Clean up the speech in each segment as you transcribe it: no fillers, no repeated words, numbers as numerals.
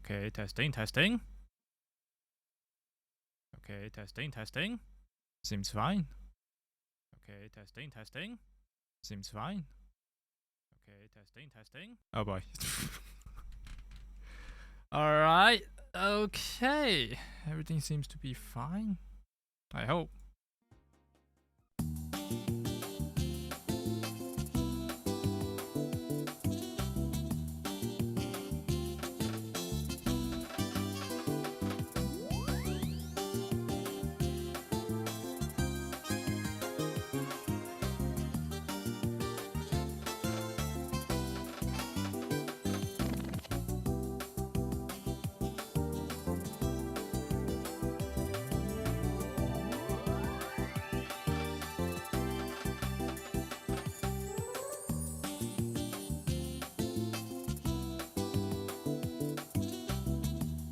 Okay, testing, testing. Okay, testing, testing. Seems fine. Okay, testing, testing. Seems fine. Okay, testing, testing. Oh boy. Alright, okay. Everything seems to be fine. I hope.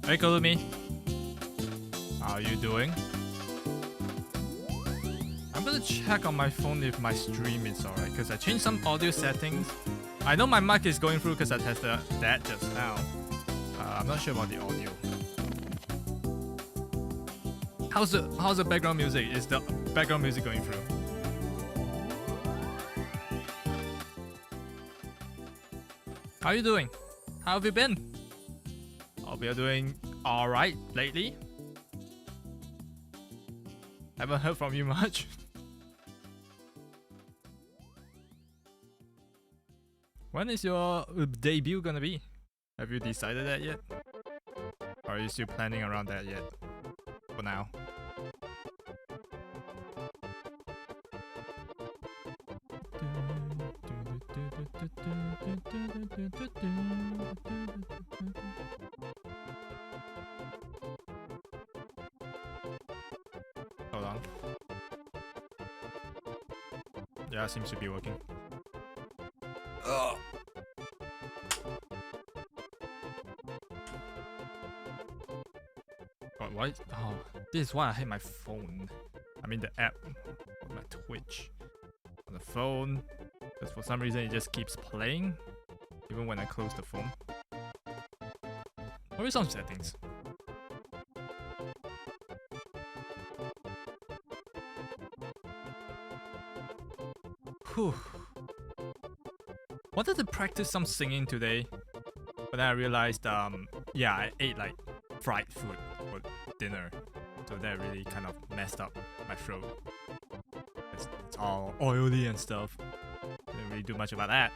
Hey Kolumi, how are you doing? I'm gonna check on my phone if my stream is alright, because I changed some audio settings. I know my mic is going through because I tested that just now. I'm not sure about the audio. How's the background music? Is the background music going through? How are you doing? How have you been? Hope you're doing alright lately. Haven't heard from you much. When is your debut gonna be? Have you decided that yet? Or are you still planning around that yet? For now. Hold on. Yeah, seems to be working. Ugh. But why? Oh, this is why I hate my phone. I mean the app, my Twitch, on the phone. Because for some reason it just keeps playing, even when I close the phone. What are some settings? Whew. Wanted to practice some singing today, but then I realized, yeah, I ate like fried food for dinner, so that really kind of messed up my throat. It's all oily and stuff. Didn't really do much about that.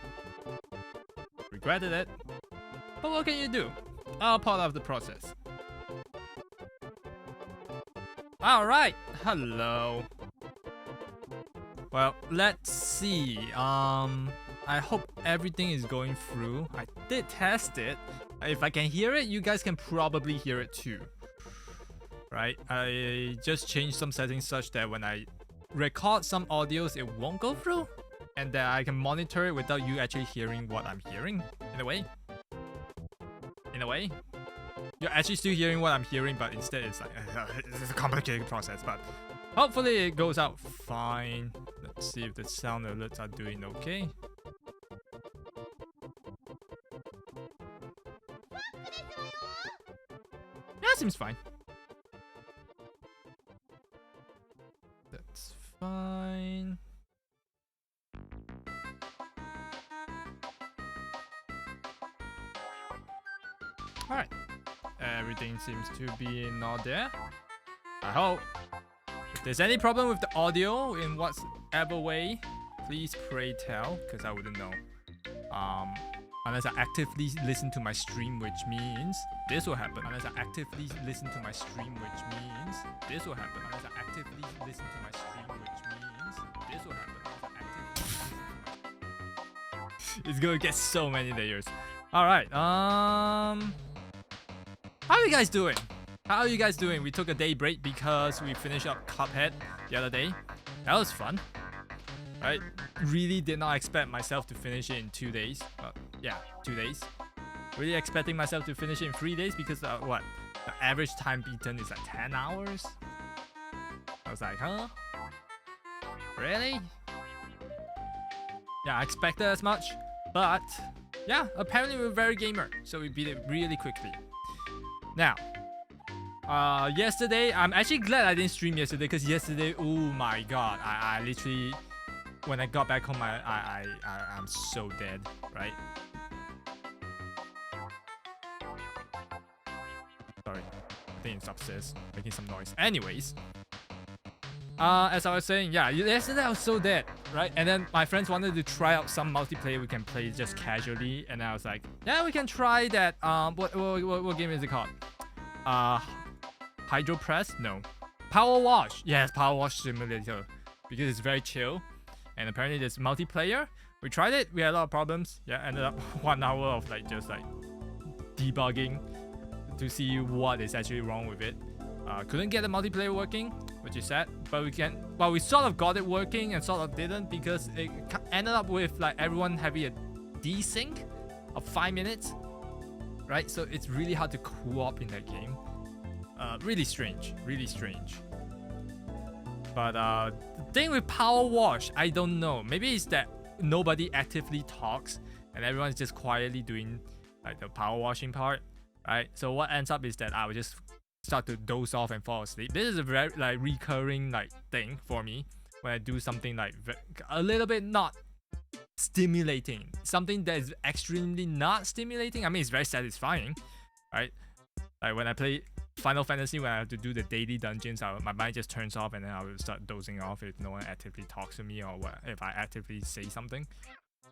Regretted it, but what can you do? All part of the process. All right, hello. Well, let's see. I hope everything is going through. I did test it. If I can hear it, you guys can probably hear it too. Right? I just changed some settings such that when I record some audios, it won't go through. And that I can monitor it without you actually hearing what I'm hearing. In a way. In a way. You're actually still hearing what I'm hearing, but instead it's like, it's a complicated process. But hopefully it goes out fine. Let's see if the sound alerts are doing okay. Yeah, seems fine. That's fine. Alright. Everything seems to be in order. I hope. If there's any problem with the audio in whatever way, please pray tell, because I wouldn't know. Unless I actively listen to my stream, which means this will happen. Unless I actively listen to my stream, which means this will happen. Unless I actively listen to my stream, which means this will happen. It's gonna get so many layers. Alright, how are you guys doing? How are you guys doing? We took a day break because we finished up Cuphead the other day. That was fun. Right? Really did not expect myself to finish it in 2 days. Yeah, 2 days. Really expecting myself to finish it in 3 days because what? The average time beaten is like 10 hours? I was like, huh? Really? Yeah, I expected as much. But, yeah, apparently we're very gamer. So we beat it really quickly. Now, yesterday, I'm actually glad I didn't stream yesterday because yesterday, oh my god, I literally, when I got back home, I'm so dead, right? Sorry, I think it's upstairs, making some noise. Anyways, as I was saying, yeah, yesterday I was so dead, right? And then my friends wanted to try out some multiplayer we can play just casually, and I was like, yeah, we can try that. What game is it called? Hydro Press? No. Power Wash. Yes, Power Wash Simulator. Because it's very chill. And apparently there's multiplayer. We tried it. We had a lot of problems. Yeah, ended up 1 hour of just debugging to see what is actually wrong with it. Couldn't get the multiplayer working, which is sad. But we sort of got it working and sort of didn't because it ended up with everyone having a desync of 5 minutes. Right, so it's really hard to co-op in that game. Really strange, really strange. But the thing with Power Wash, I don't know. Maybe it's that nobody actively talks and everyone's just quietly doing the power washing part, right? So what ends up is that I would just start to doze off and fall asleep. This is a very recurring thing for me when I do something a little bit not stimulating, something that is extremely not stimulating. I mean, it's very satisfying, right? Like when I play Final Fantasy, when I have to do the daily dungeons, my mind just turns off and then I will start dozing off if no one actively talks to me or if I actively say something.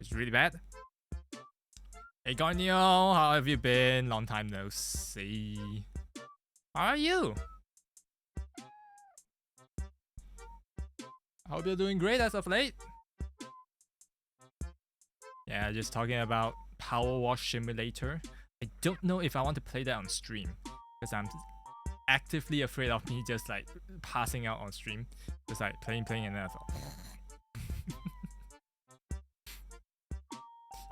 It's really bad. Hey Garnio, how have you been? Long time no see. How are you? I hope you're doing great as of late. Yeah, just talking about Power Wash Simulator. I don't know if I want to play that on stream because I'm actively afraid of me just like passing out on stream, just like playing, and then I thought,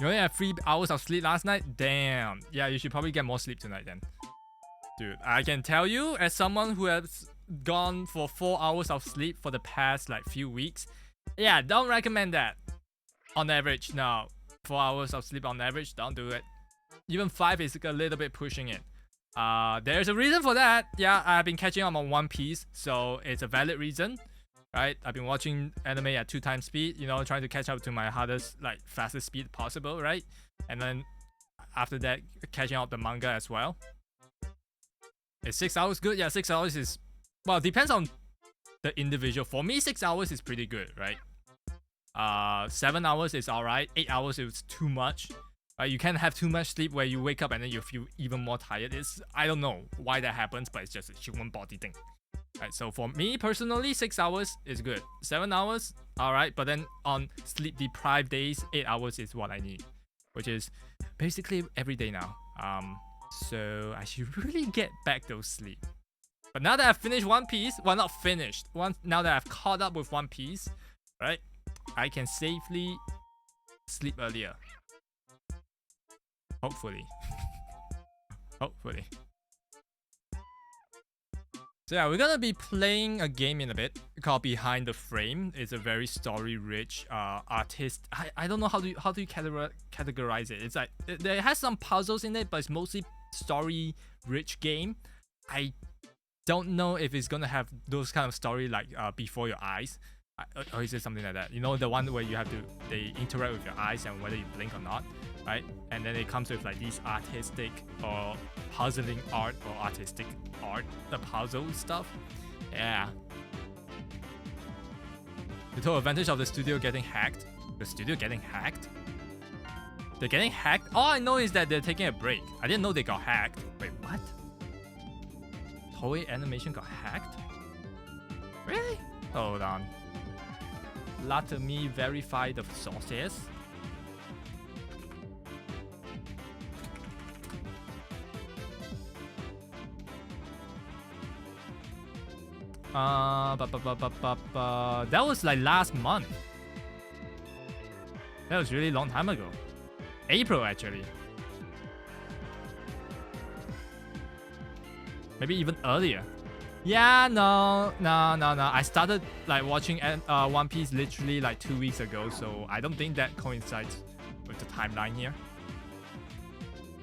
you only had 3 hours of sleep last night? Damn. Yeah, you should probably get more sleep tonight then. Dude, I can tell you, as someone who has gone for 4 hours of sleep for the past like few weeks, yeah, don't recommend that. On average, no. 4 hours of sleep on average, don't do it. Even 5 is a little bit pushing it. There's a reason for that. Yeah, I've been catching up on One Piece, so it's a valid reason. Right, I've been watching anime at 2 times speed, you know, trying to catch up to my hardest, like, fastest speed possible, right? And then after that, catching up the manga as well. Is 6 hours good? Yeah, 6 hours is, well, it depends on the individual. For me, 6 hours is pretty good, right? 7 hours is alright. 8 hours is too much. You can't have too much sleep where you wake up and then you feel even more tired. I don't know why that happens, but it's just a human body thing. Right, so for me personally, 6 hours is good. 7 hours, alright, but then on sleep deprived days, 8 hours is what I need, which is basically every day now. So I should really get back those sleep. But now that I've finished One Piece, well, not finished. Now that I've caught up with One Piece, right, I can safely sleep earlier. Hopefully. Hopefully. So yeah, we're gonna be playing a game in a bit called Behind the Frame. It's a very story-rich artist. I don't know how do you categorize it. It's like it has some puzzles in it, but it's mostly story-rich game. I don't know if it's gonna have those kind of story like Before Your Eyes, or is it something like that? You know, the one where they interact with your eyes and whether you blink or not, right? And then it comes with like these artistic or puzzling art or artistic art, the puzzle stuff. Yeah. The total advantage of the studio getting hacked. The studio getting hacked? They're getting hacked? All I know is that they're taking a break. I didn't know they got hacked. Wait, what? Toei Animation got hacked? Really? Hold on. Let me verify the sources. That was like last month. That was really long time ago. April actually. Maybe even earlier. Yeah, no. I started like watching One Piece literally like 2 weeks ago, so I don't think that coincides with the timeline here.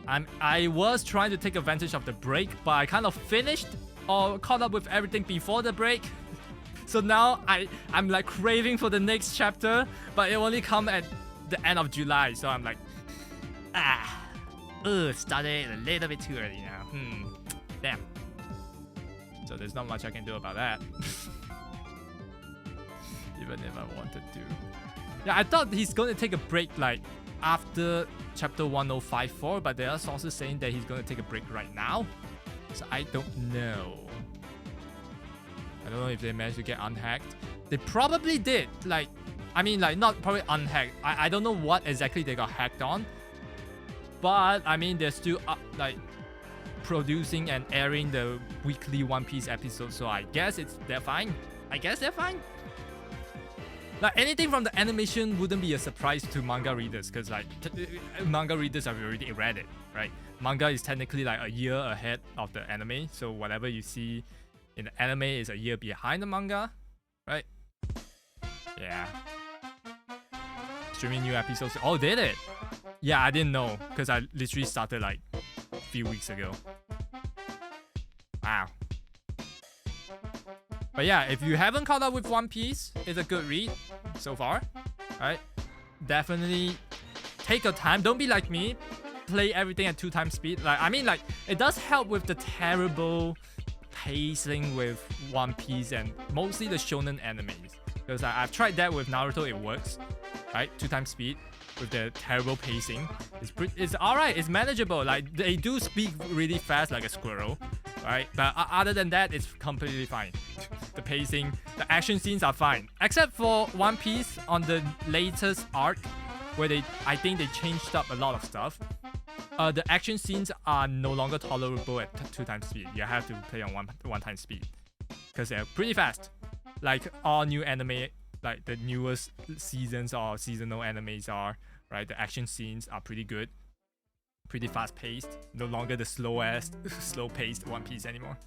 I was trying to take advantage of the break, but I kind of finished or caught up with everything before the break. So now I'm like craving for the next chapter, but it only come at the end of July, so I'm like, started a little bit too early now. Damn. So there's not much I can do about that. Even if I wanted to. Yeah, I thought he's gonna take a break like after chapter 1054, but there are sources saying that he's gonna take a break right now. So I don't know. I don't know if they managed to get unhacked. They probably did. Like, I mean, like not probably unhacked. I don't know what exactly they got hacked on. But I mean, they're still up, like producing and airing the weekly One Piece episodes. So I guess they're fine. I guess they're fine. Like anything from the animation wouldn't be a surprise to manga readers, because like manga readers have already read it, right? Manga is technically like a year ahead of the anime, so whatever you see in the anime is a year behind the manga, right? Yeah. Streaming new episodes. Oh, did it? Yeah, I didn't know, because I literally started like a few weeks ago. Wow. But yeah, if you haven't caught up with One Piece, it's a good read so far, right? Definitely take your time. Don't be like me. Play everything at 2 times speed. Like, I mean, like, it does help with the terrible pacing with One Piece and mostly the shonen animes. Because I've tried that with Naruto, it works, right? 2 times speed with the terrible pacing. It's alright, it's manageable. Like, they do speak really fast like a squirrel, right? But other than that, it's completely fine. The pacing, the action scenes are fine. Except for One Piece on the latest arc, where I think they changed up a lot of stuff. The action scenes are no longer tolerable at 2x speed. You have to play on one time speed because they're pretty fast. Like all new anime, like the newest seasons or seasonal animes are, right? The action scenes are pretty good, pretty fast paced. No longer the slow paced One Piece anymore.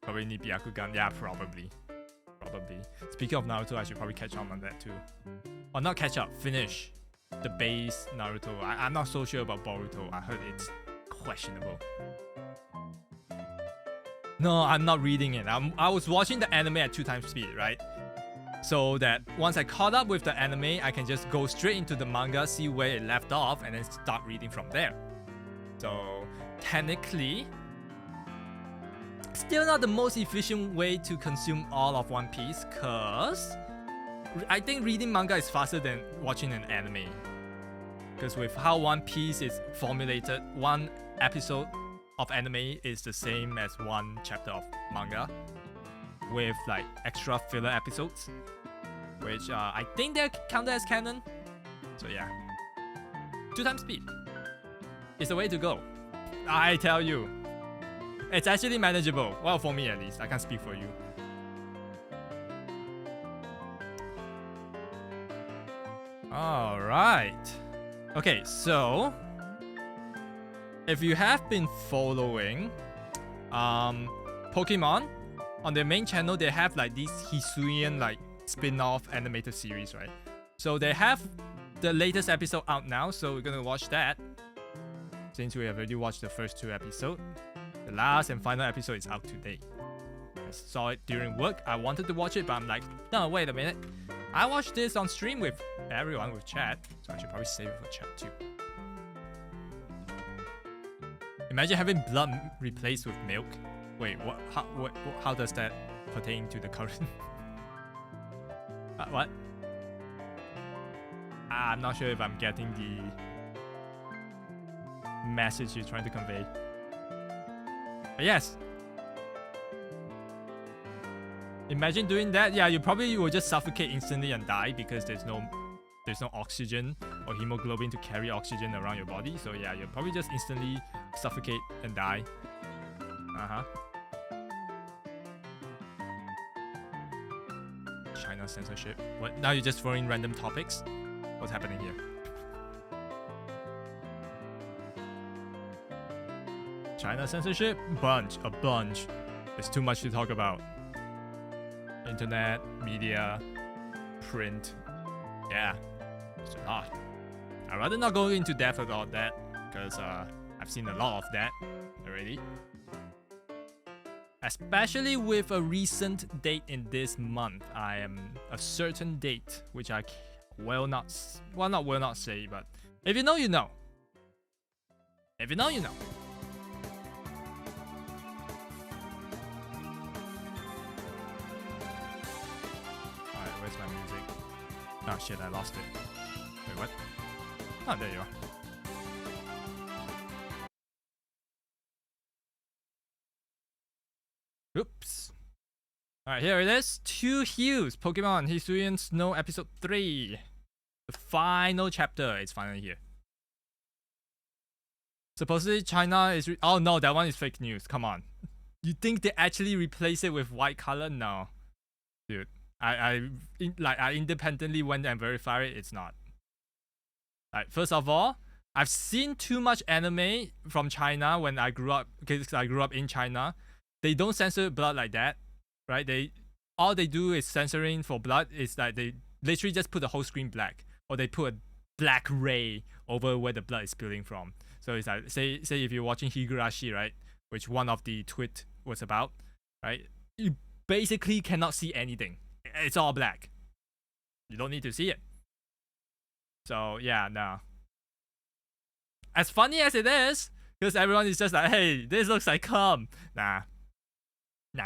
Probably need Byakugan. Yeah, probably. Speaking of Naruto, I should probably catch up on that too. Or not catch up, finish the base Naruto. I'm not so sure about Boruto. I heard it's questionable. No, I'm not reading it. I was watching the anime at 2x speed, right? So that once I caught up with the anime, I can just go straight into the manga, see where it left off, and then start reading from there. So technically, still not the most efficient way to consume all of One Piece, cause I think reading manga is faster than watching an anime. Because with how One Piece is formulated, one episode of anime is the same as one chapter of manga, with like extra filler episodes, which I think they're counted as canon. So yeah, 2x speed is the way to go. I tell you, it's actually manageable. Well, for me at least. I can't speak for you. All right. Okay, so if you have been following Pokemon on their main channel, they have like these Hisuian like spin-off animated series, right? So they have the latest episode out now, so we're gonna watch that since we have already watched the first 2 episodes. The last and final episode is out today. I saw it during work. I wanted to watch it, but I'm like, no, wait a minute. I watched this on stream with everyone, with chat, so I should probably save it for chat too. Imagine having blood replaced with milk. Wait, what? How does that pertain to the current? What? I'm not sure if I'm getting the message you're trying to convey. But yes. Imagine doing that. Yeah, you probably will just suffocate instantly and die because there's no oxygen or hemoglobin to carry oxygen around your body. So yeah, you'll probably just instantly suffocate and die. China censorship. What? Now you're just throwing random topics? What's happening here? China censorship? A bunch. There's too much to talk about. Internet, media, print. Yeah, it's a lot. I'd rather not go into depth about that because I've seen a lot of that already. Especially with a recent date in this month. I am a certain date which I will not say, but if you know, you know. If you know, you know. Alright, where's my music? Oh shit, I lost it. Wait, what? Oh, there you are. Oops. Alright, here it is. Two Hues, Pokemon Hisuian Snow Episode 3. The final chapter is finally here. Supposedly China is... oh no, that one is fake news. Come on. You think they actually replace it with white color? No. Dude. I independently went and verified it. It's not. Like, first of all, I've seen too much anime from China when I grew up, because I grew up in China. They don't censor blood like that, right? All they do is censoring for blood is like they literally just put the whole screen black, or they put a black ray over where the blood is spilling from. So it's like, say if you're watching Higurashi, right, which one of the tweet was about, right? You basically cannot see anything. It's all black. You don't need to see it. So yeah, no. As funny as it is, because everyone is just like, hey, this looks like cum. Nah,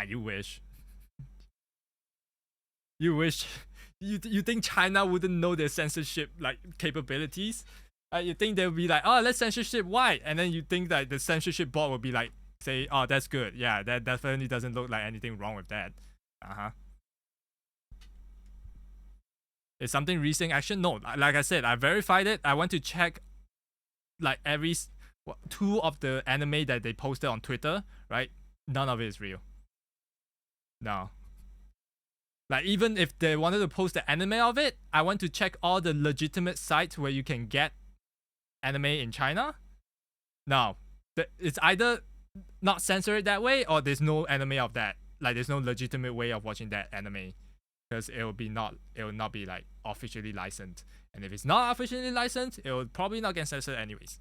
you wish. You wish. You think China wouldn't know their censorship like capabilities? You think they'll be like, oh, let's censorship white, and then you think that the censorship board will be like, say, oh, that's good. Yeah, that definitely doesn't look like anything wrong with that. Is something recent action? No. Like I said, I verified it. I went to check like two of the anime that they posted on Twitter, right? None of it is real. No. Like, even if they wanted to post the anime of it, I went to check all the legitimate sites where you can get anime in China. No. It's either not censored that way, or there's no anime of that. Like, there's no legitimate way of watching that anime. Because it will not be like officially licensed. And if it's not officially licensed, it will probably not get censored anyways.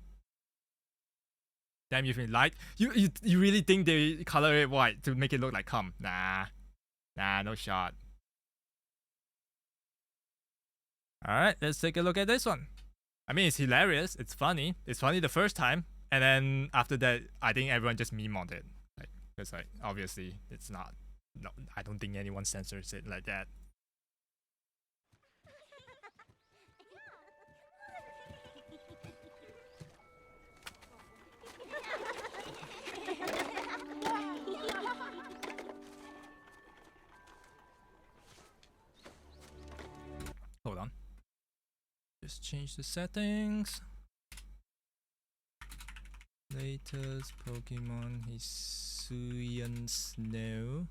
Damn, you've been lied. You really think they color it white to make it look like cum? Nah, no shot. Alright, let's take a look at this one. I mean, it's hilarious, it's funny the first time, and then after that, I think everyone just meme on it. Like, because like, obviously, it's not, no, I don't think anyone censors it like that. Hold on. Just change the settings. Latest Pokemon Hisuian Snow.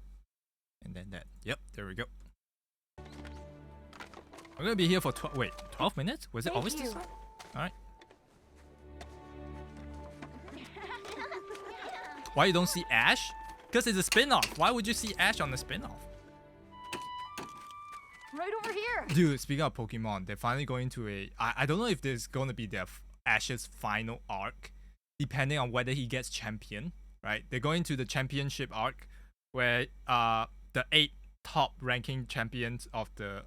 And then that. Yep, there we go. We're gonna be here for 12 minutes? Was it always this long? Alright. Why you don't see Ash? Because it's a spin-off. Why would you see Ash on the spin-off? Right over here. Dude, speaking of Pokemon, they're finally going to a... I don't know if there's going to be their Ash's final arc, depending on whether he gets champion, right? They're going to the championship arc, where the 8 top ranking champions of the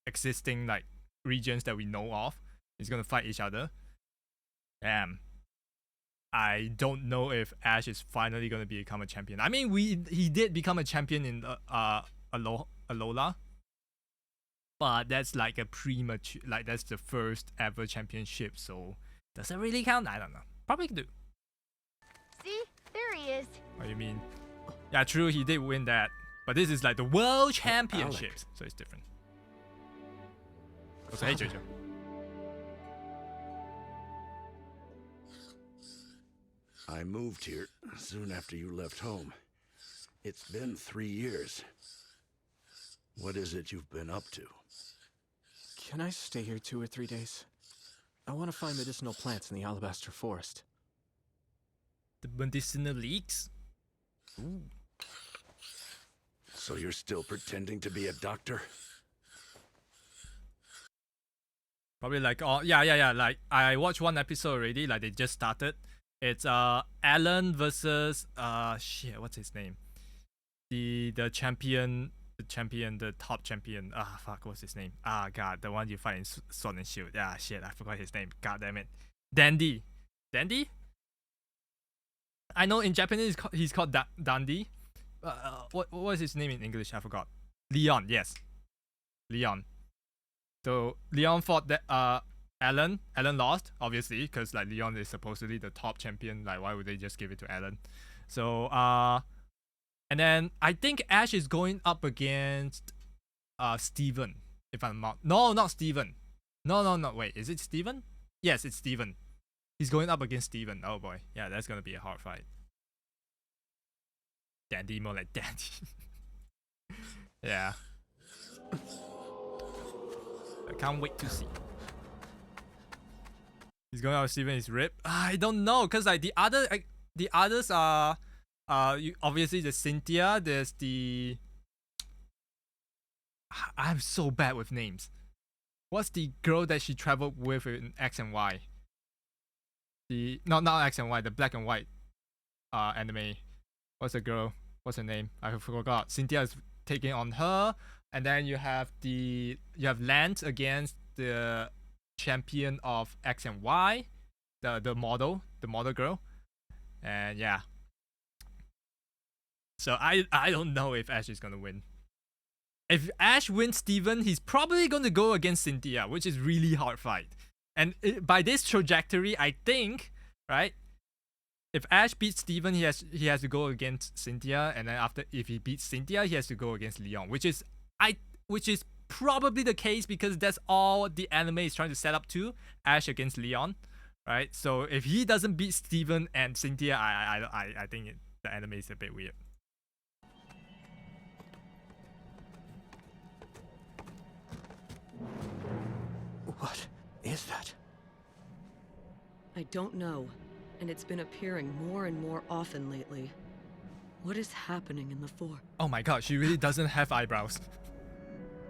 existing like regions that we know of is going to fight each other. Damn. I don't know if Ash is finally going to become a champion. I mean, he did become a champion in Alola. But that's like a premature, like that's the first ever championship, so does it really count? I don't know. Probably do. See? There he is. What do you mean? Yeah, true, he did win that. But this is like the world championships, so it's different. Also, hey Jojo. I moved here soon after you left home. It's been 3 years. What is it you've been up to? Can I stay here 2 or 3 days? I want to find medicinal plants in the Alabaster Forest. The medicinal leaks? Ooh. So you're still pretending to be a doctor? Probably like, oh, yeah. Like, I watched one episode already, like they just started. It's Alan versus, shit, what's his name? The champion... the top champion. Fuck, what's his name? God, the one you fight in Sword and Shield. Yeah, shit, I forgot his name. God damn it. Dandy? I know in Japanese he's called Dandy. What was his name in English? I forgot. Leon, yes. Leon. So Leon fought Alan. Alan lost, obviously, because like Leon is supposedly the top champion. Like, why would they just give it to Alan? So and then I think Ash is going up against Steven, if I'm not. No, not Steven. No, wait, is it Steven? Yes, it's Steven. He's going up against Steven. Oh boy. Yeah, that's gonna be a hard fight. Dandy, more like Dandy. Yeah. I can't wait to see. He's going out with Steven, his rip. I don't know, cause like the others are obviously the Cynthia, there's the... I'm so bad with names. What's the girl that she traveled with in X and Y? The... not X and Y, the black and white anime. What's the girl? What's her name? I forgot. Cynthia is taking on her. And then you have Lance against the champion of X and Y. The model girl. And yeah. So I don't know if Ash is gonna win. If Ash wins Steven, he's probably gonna go against Cynthia, which is really hard fight. And by this trajectory, I think, right? If Ash beats Steven, he has to go against Cynthia, and then if he beats Cynthia, he has to go against Leon, which is probably the case because that's all the anime is trying to set up to Ash against Leon, right? So if he doesn't beat Steven and Cynthia, I think the anime is a bit weird. What is that? I don't know, and it's been appearing more and more often lately. What is happening in the forest? Oh my god, she really doesn't have eyebrows.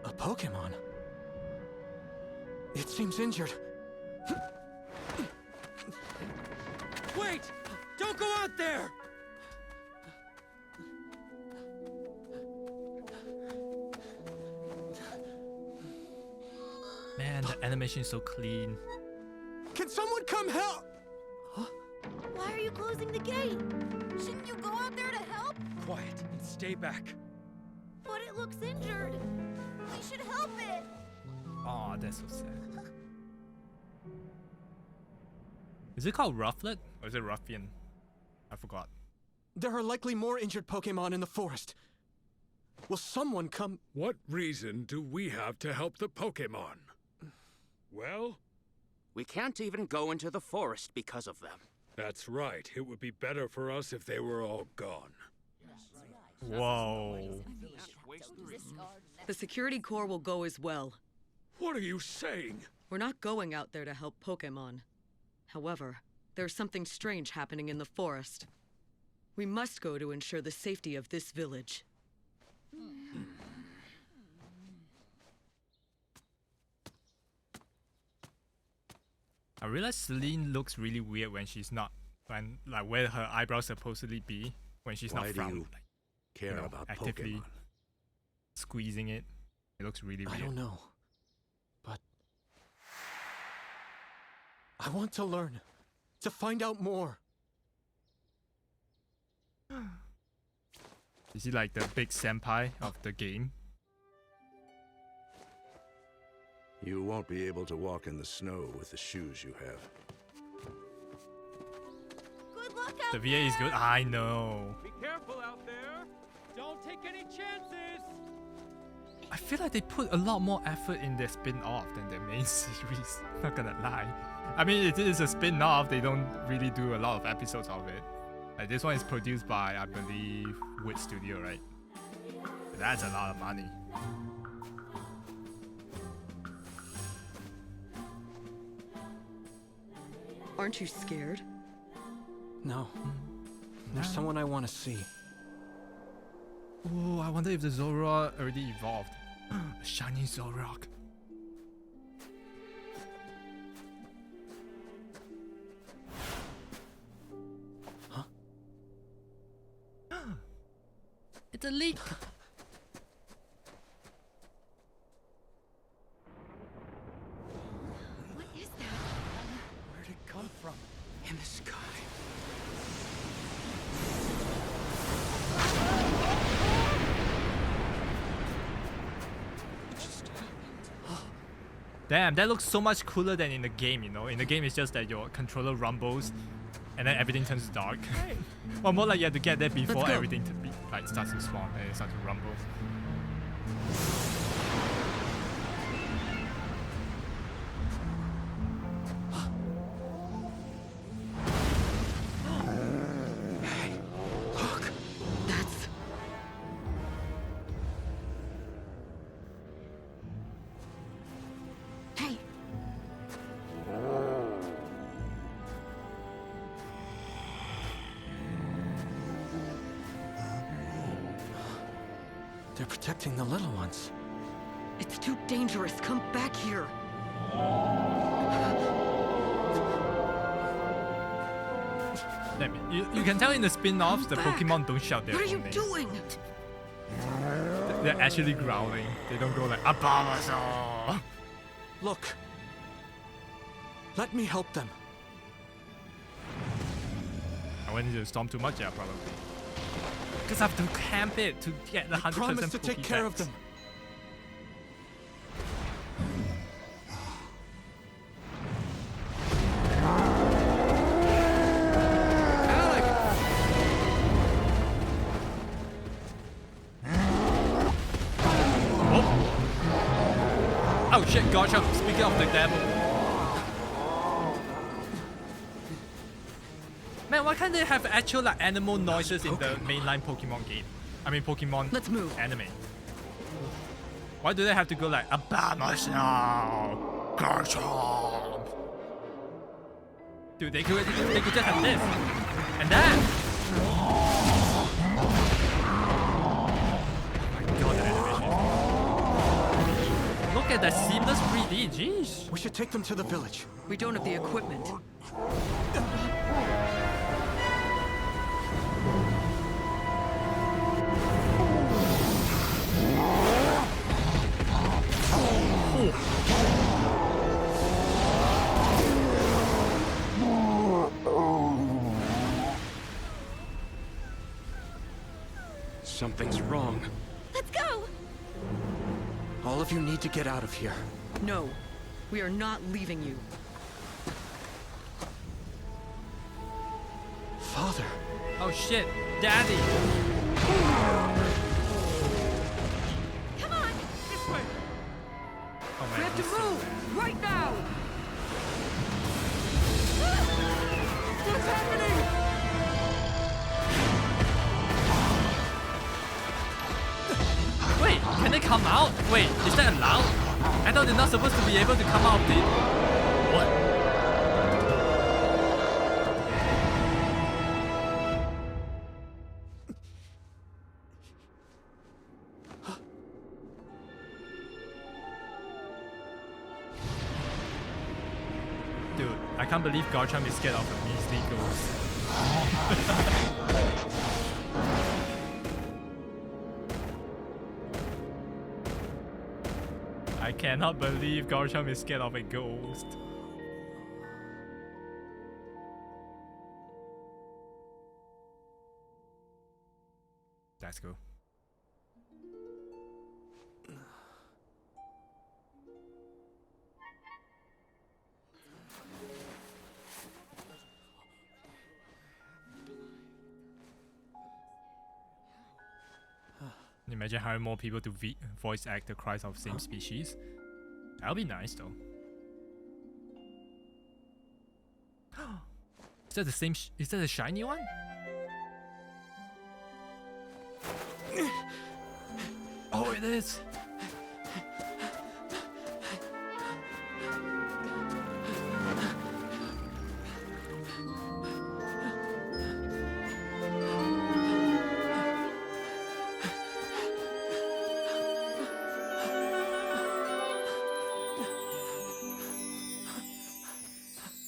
A Pokemon? It seems injured. Wait! Don't go out there! Man, the animation is so clean. Can someone come help? Why are you closing the gate? Shouldn't you go out there to help? Quiet and stay back. But it looks injured. We should help it. Oh, that's so sad. Is it called Rufflet? Or is it Ruffian? I forgot. There are likely more injured Pokemon in the forest. Will someone come? What reason do we have to help the Pokemon? Well, We can't even go into the forest because of them. that's right. It would be better for us if they were all gone. Whoa. The security corps will go as well. What are you saying? We're not going out there to help Pokemon. However, there's something strange happening in the forest. We must go to ensure the safety of this village. I realize Celine looks really weird when she's not, when like where her eyebrows supposedly be when she's Why not do frowning, you like, care know, about actively Pokemon? squeezing it. It looks really weird. I don't know. But I want to learn. To find out more. Is he like the big senpai of the game? You won't be able to walk in the snow with the shoes you have. Good luck out The there. VA is good. I know. Be careful out there! Don't take any chances! I feel like they put a lot more effort in their spin-off than their main series. Not gonna lie. I mean, it is a spin-off. They don't really do a lot of episodes of it. Like this one is produced by, I believe, Wood Studio, right? That's a lot of money. Aren't you scared? No. There's someone I want to see. Oh, I wonder if the Zoroark already evolved. A shiny Zoroark. Huh? It's a leak. What is that? Where'd it come from? In the sky. Damn, that looks so much cooler than in the game, you know? In the game, it's just that your controller rumbles and then everything turns dark. Well, more like you have to get there before go. everything to be, like, starts to spawn and it starts to rumble. That's... Hey! They're protecting the little ones. It's too dangerous. Come back here. Damn it. You can tell in the spin-offs, the Come back. Pokemon don't shout their What are own you names. doing? They're actually growling. They don't go like, Bulbasaur! Look. Let me help them. I went into the storm too much, yeah, probably. Because I have to camp it to get the 100% Promise to take care of Pokédex. them. Oh shit, Garchomp, speaking of the devil. Man, why can't they have actual like animal noises in the mainline Pokemon game? I mean Pokemon Let's move. anime. Why do they have to go like Abamas now? Garchomp? Dude, they could just have this. And that. Oh my god, that animation. Look at that seamless 3D, jeez. We should take them to the village. We don't have the equipment. Something's wrong. Let's go! All of you need to get out of here. No, we are not leaving you. Father. Oh shit, Daddy. Come on! This way! Oh man, We have to he's so move bad. right now. What's happening? Wait, can they come out? Wait, is that allowed? I thought they're not supposed to be able to come out of the... What? Dude, I can't believe Garchomp is scared of a measly ghost. I cannot believe Garchomp is scared of a ghost. That's cool. Can you imagine hiring more people to voice act the cries of same species? That'll be nice though. Is that the same? Is that the shiny one? Oh, it is.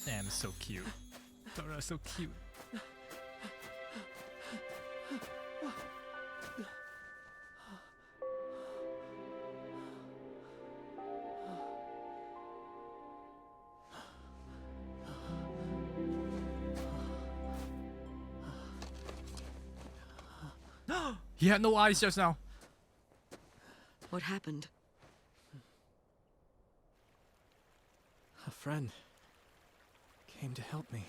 Damn, so cute. Dora, so cute. He had no eyes just now. What happened? A friend came to help me.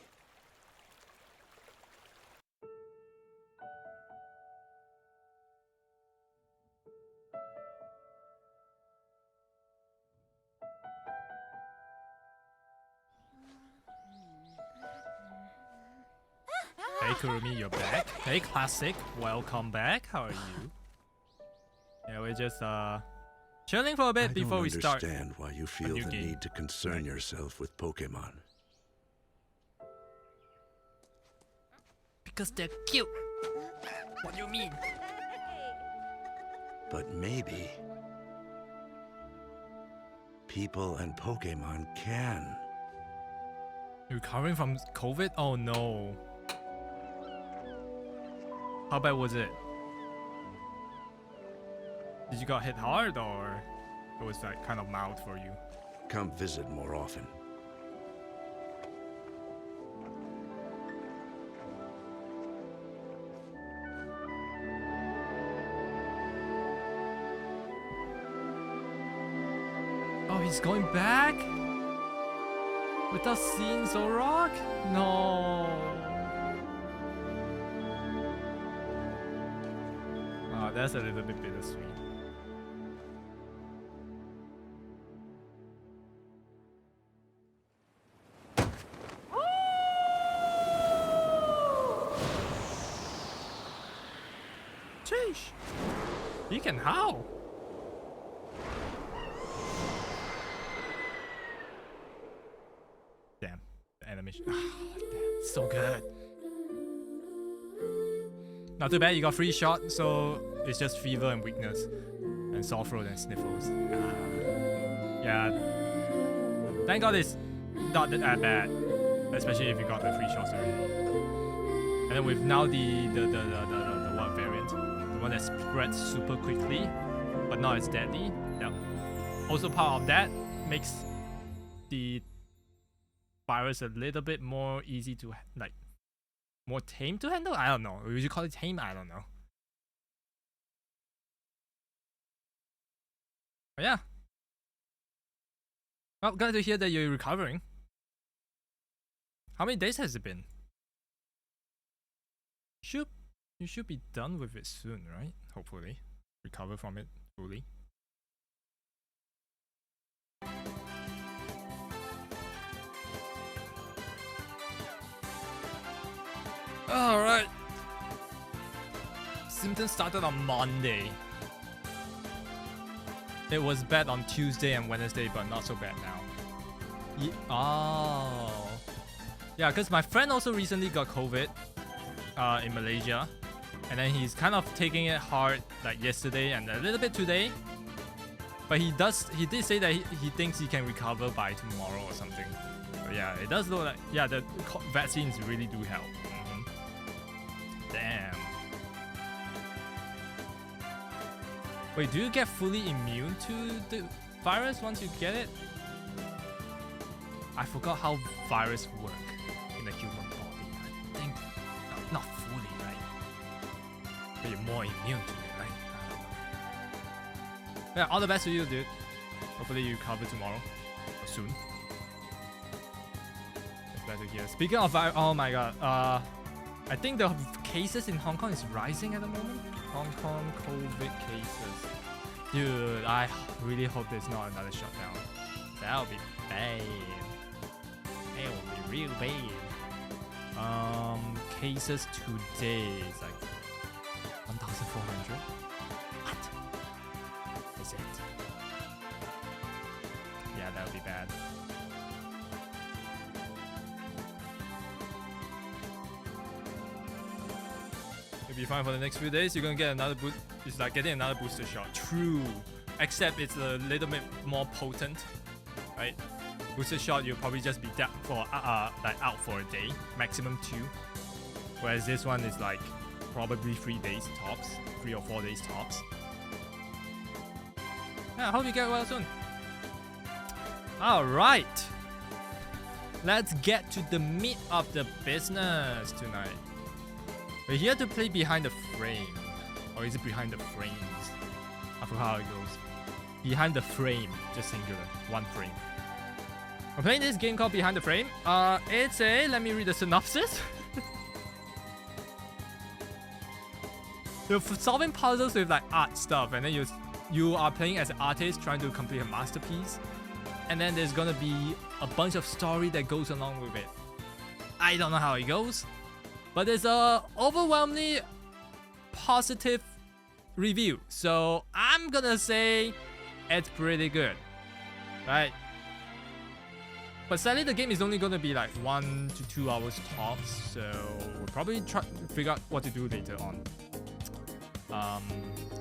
Hey Kurumi, you're back. Hey Classic, welcome back. How are you? Yeah, we're just chilling for a bit before we start. I don't understand why you feel new the game. need to concern yourself with Pokemon. Because they're cute. What do you mean? But maybe people and Pokemon can. Recovering from COVID? Oh no. How bad was it? Did you got hit hard or it was like kind of mild for you? Come visit more often. Oh, he's going back? Without seeing Zoroark? No. Oh, that's a little bit bittersweet. He can how? Damn, the animation. Damn, so good. Not too bad, you got free shot, so it's just fever and weakness. And sore throat and sniffles. Yeah. Thank God it's not that bad. Especially if you got the free shots already. And then with now the what variant? The one that spreads super quickly, but not as deadly. Yep. Also part of that makes the virus a little bit more easy to like more tame to handle? I don't know. Would you call it tame? I don't know. But yeah. Well, glad to hear that you're recovering. How many days has it been? You should be done with it soon, right? Hopefully. Recover from it fully. Alright. Symptoms started on Monday. It was bad on Tuesday and Wednesday, but not so bad now. Oh. Yeah, because my friend also recently got COVID in Malaysia. And then he's kind of taking it hard like yesterday and a little bit today. But he did say that he thinks he can recover by tomorrow or something. But yeah, it does look like, yeah, the vaccines really do help. Damn. Wait, do you get fully immune to the virus once you get it? I forgot how viruses work in the human body. I think not fully, right? But you're more immune to it, right? I don't know. Yeah, all the best to you, dude. Hopefully you recover tomorrow or soon. It's glad to hear. Speaking of virus, oh my god. I think the cases in Hong Kong is rising at the moment. Hong Kong COVID cases. Dude, I really hope there's not another shutdown. That would be bad. It would be real bad. Cases today is like 1,400. What? Is it? Yeah, that would be bad. You'll be fine for the next few days. You're gonna get another boost. It's like getting another booster shot. True. Except it's a little bit more potent, right? Booster shot, you'll probably just be for like out for a day, maximum 2. Whereas this one is like probably 3 days tops, 3 or 4 days tops. Yeah, I hope you get well soon. All right. Let's get to the meat of the business tonight. We're here to play behind the frame. Or is it behind the frames? I forgot how it goes. Behind the frame, just singular, 1 frame. We're playing this game called Behind the Frame. It's a, let me read the synopsis. You're solving puzzles with like art stuff, and then you are playing as an artist trying to complete a masterpiece. And then there's gonna be a bunch of story that goes along with it. I don't know how it goes, but there's a overwhelmingly positive review, so I'm gonna say it's pretty good, right? But sadly the game is only gonna be like 1 to 2 hours tops, so we'll probably try to figure out what to do later on.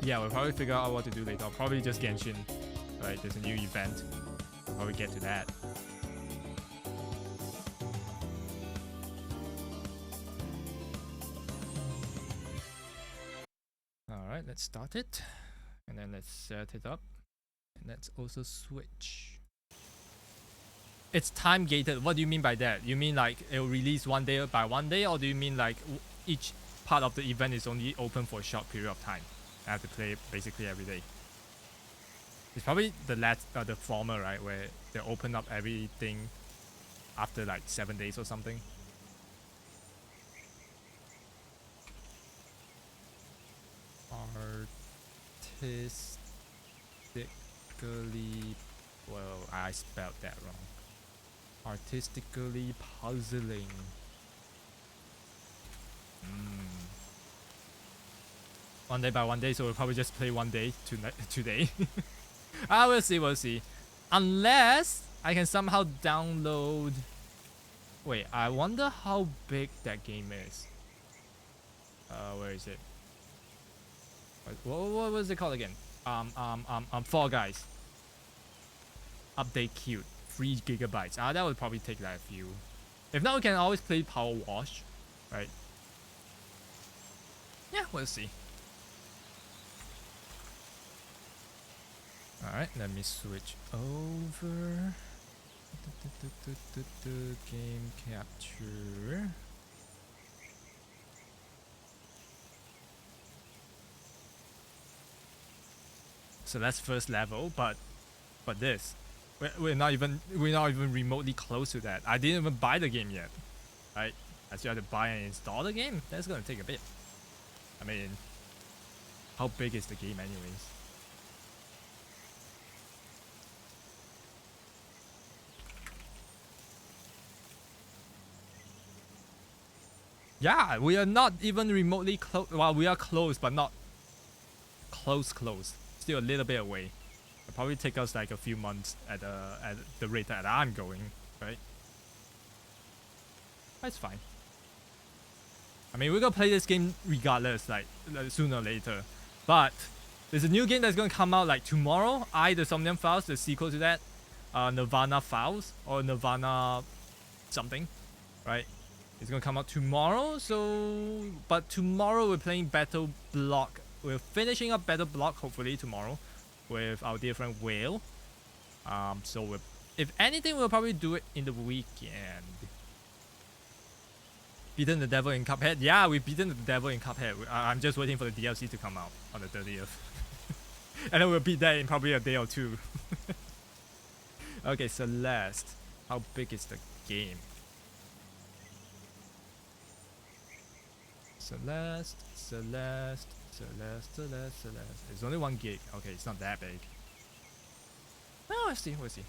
Yeah, we'll probably figure out what to do later. I'll probably just Genshin, right? There's a new event, we'll probably get to that. Alright, let's start it. And then let's set it up. And let's also switch. It's time gated. What do you mean by that? You mean like it will release 1 day by 1 day? Or do you mean like each part of the event is only open for a short period of time? I have to play basically every day. It's probably the former, right? Where they open up everything after like 7 days or something. Artistically, well, I spelled that wrong. Artistically puzzling. one day by one day, so we'll probably just play one day today. We'll see, we'll see. Unless I can somehow download. Wait, I wonder how big that game is. Where is it? What was it called again? Fall Guys. Update queued, 3 gigabytes. That would probably take like a few. If not, we can always play Power Wash, right? Yeah, we'll see. Alright, let me switch over. Game capture. So that's first level, but this, we're not even remotely close to that. I didn't even buy the game yet, right? I still have to buy and install the game. That's gonna take a bit. I mean, how big is the game anyways? Yeah, we are not even remotely close. Well, we are close, but not close. Still a little bit away. It'll probably take us like a few months at the rate that I'm going, right? That's fine. I mean, we're gonna play this game regardless, like sooner or later. But there's a new game that's gonna come out like tomorrow. The Somnium Files, the sequel to that, Nirvana Files or Nirvana something, right? It's gonna come out tomorrow. So, but tomorrow we're playing Battle Block. We're finishing up Battle Block hopefully tomorrow with our dear friend Whale. So if anything, we'll probably do it in the weekend. Beaten the devil in Cuphead. Yeah, we've beaten the devil in Cuphead. I'm just waiting for the DLC to come out on the 30th. And then we'll beat that in probably a day or two. Okay, Celeste. How big is the game? Celeste. It's only 1 gig. Okay, it's not that big. Oh, we'll see.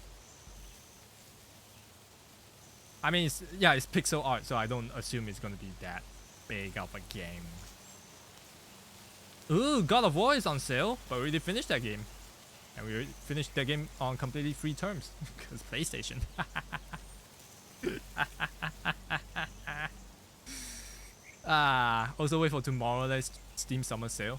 I mean, it's pixel art, so I don't assume it's gonna be that big of a game. Ooh, God of War is on sale, but we already finished that game. And we already finished that game on completely free terms, because PlayStation. Also wait for tomorrow, there's Steam Summer Sale.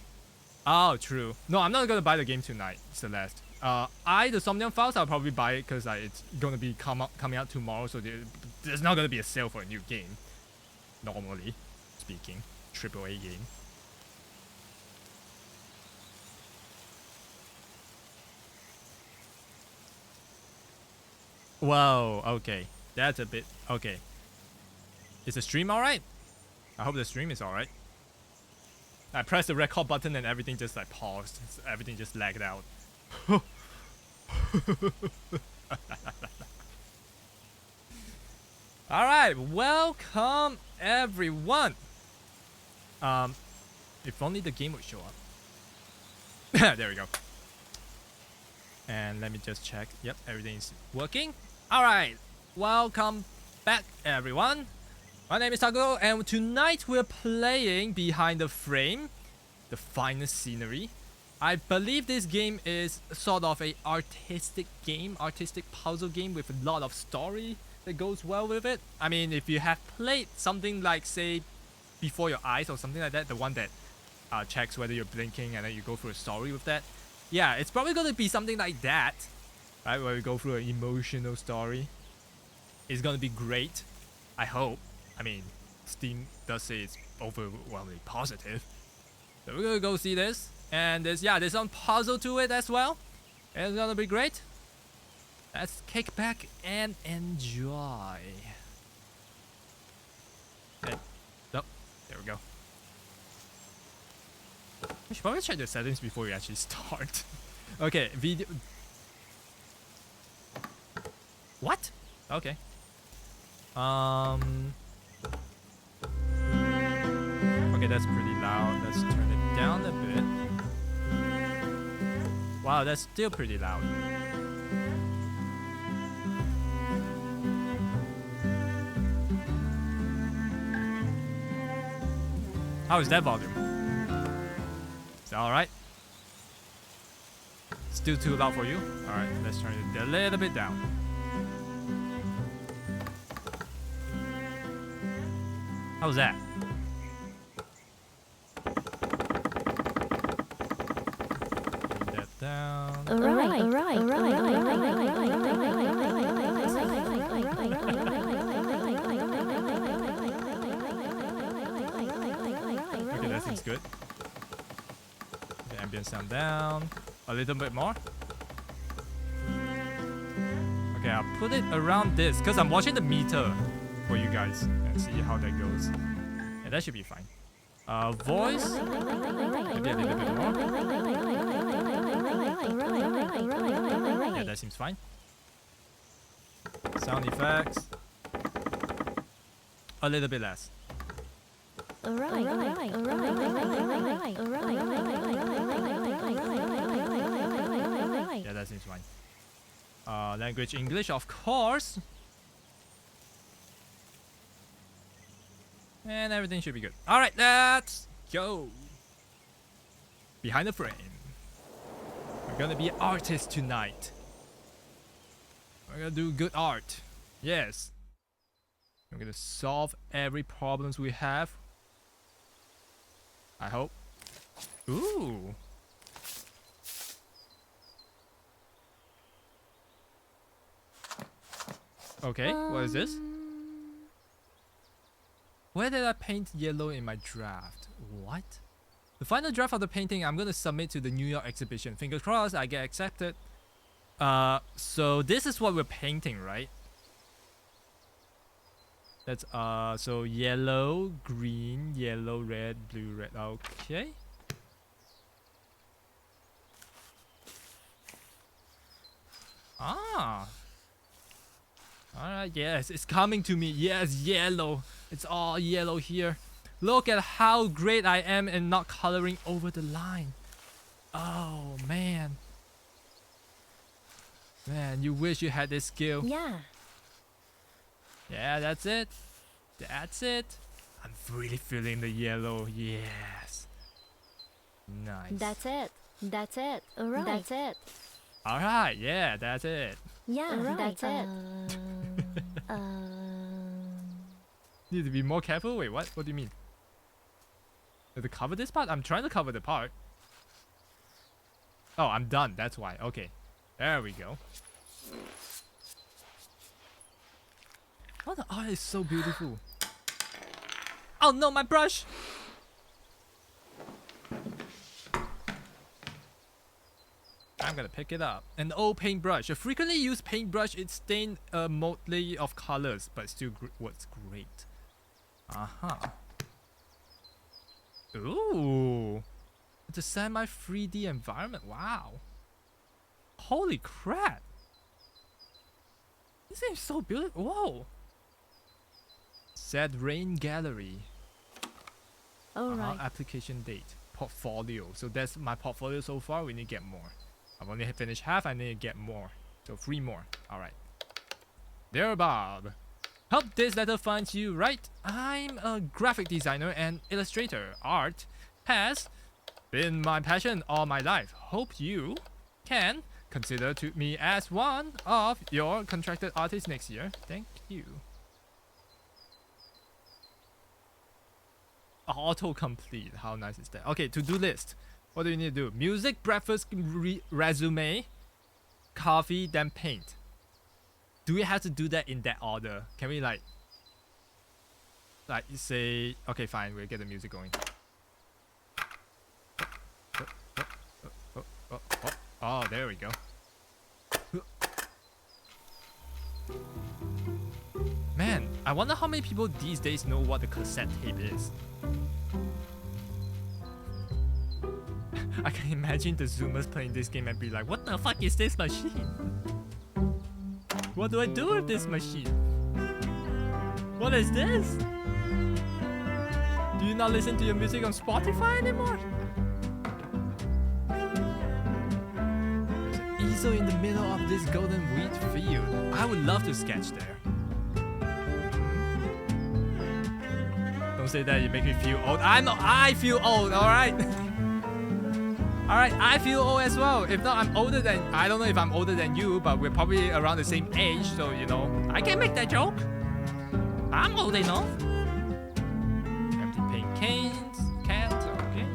Oh, true. No, I'm not gonna buy the game tonight, Celeste. The Somnium Files, I'll probably buy it because it's gonna be coming out tomorrow, so there's not gonna be a sale for a new game. Normally speaking, AAA game. Whoa, okay. That's a bit... Okay. Is the stream alright? I hope the stream is alright. I pressed the record button and everything just like paused. Everything just lagged out. Alright, welcome everyone. If only the game would show up. There we go. And let me just check. Yep, everything's working. Alright, welcome back everyone. My name is Taco, and tonight we're playing Behind the Frame, the finest scenery. I believe this game is sort of a artistic puzzle game with a lot of story that goes well with it. I mean, if you have played something like, say, Before Your Eyes or something like that, the one that checks whether you're blinking and then you go through a story with that. Yeah, it's probably going to be something like that, right, where we go through an emotional story. It's going to be great, I hope. I mean, Steam does say it's overwhelmingly positive. So we're gonna go see this. And there's some puzzle to it as well. It's gonna be great. Let's kick back and enjoy. Okay. Oh, there we go. I should probably check the settings before we actually start. Okay, video. What? Okay. Okay, that's pretty loud. Let's turn it down a bit. Wow, that's still pretty loud. How is that volume? Alright. Still too loud for you? Alright, let's turn it a little bit down. How's that? Bring that down. Okay, that seems good. The ambient sound down. A little bit more. Okay, I'll put it around this because I'm watching the meter for you guys and see how that goes. Yeah, that should be fine. Voice. Maybe a little bit more. Yeah, that seems fine. Sound effects. A little bit less. Yeah, that seems fine. Language English, of course. And everything should be good. Alright, let's go. Behind the frame. We're gonna be artists tonight. We're gonna do good art. Yes. We're gonna solve every problems we have. I hope. Ooh. Okay, what is this? Where did I paint yellow in my draft? What? The final draft of the painting I'm gonna submit to the New York exhibition. Fingers crossed I get accepted. So this is what we're painting, right? That's so yellow, green, yellow, red, blue, red. Okay. Ah. Alright, yes, it's coming to me. Yes, yellow. It's all yellow here. Look at how great I am in not coloring over the line. Oh, man. Man, you wish you had this skill. Yeah. Yeah, that's it. That's it. I'm really feeling the yellow. Yes. Nice. That's it. That's it. Alright. That's it. Alright, yeah, that's it. Yeah, that's it. Need to be more careful? Wait, what? What do you mean? To cover this part? I'm trying to cover the part. Oh, I'm done. That's why. Okay. There we go. Oh, the art is so beautiful. Oh no, my brush! I'm gonna pick it up. An old paintbrush. A frequently used paintbrush. It's stained a motley of colors, but still works great. Ooh. It's a semi-3D environment. Wow. Holy crap. This thing is so beautiful. Whoa. Set Rain Gallery. Alright. Application date. Portfolio. So that's my portfolio so far. We need to get more. I've only finished half. I need to get more. So 3 more. Alright. Dear Bob. Hope this letter finds you right. I'm a graphic designer and illustrator. Art has been my passion all my life. Hope you can consider me as one of your contracted artists next year. Thank you. Autocomplete. How nice is that? Okay, to-do list. What do you need to do? Music, breakfast, resume, coffee, then paint. Do we have to do that in that order? Can we like say, okay, fine, we'll get the music going. Oh, there we go. Man, I wonder how many people these days know what the cassette tape is. I can imagine the Zoomers playing this game and be like, what the fuck is this machine? What do I do with this machine? What is this? Do you not listen to your music on Spotify anymore? There's an easel in the middle of this golden wheat field. I would love to sketch there. Don't say that, you make me feel old. I know I feel old, alright? Alright, I feel old as well. If not, I'm older than, I don't know if I'm older than you, but we're probably around the same age, so you know, I can make that joke. I'm old enough. Empty paint cans, cans, okay.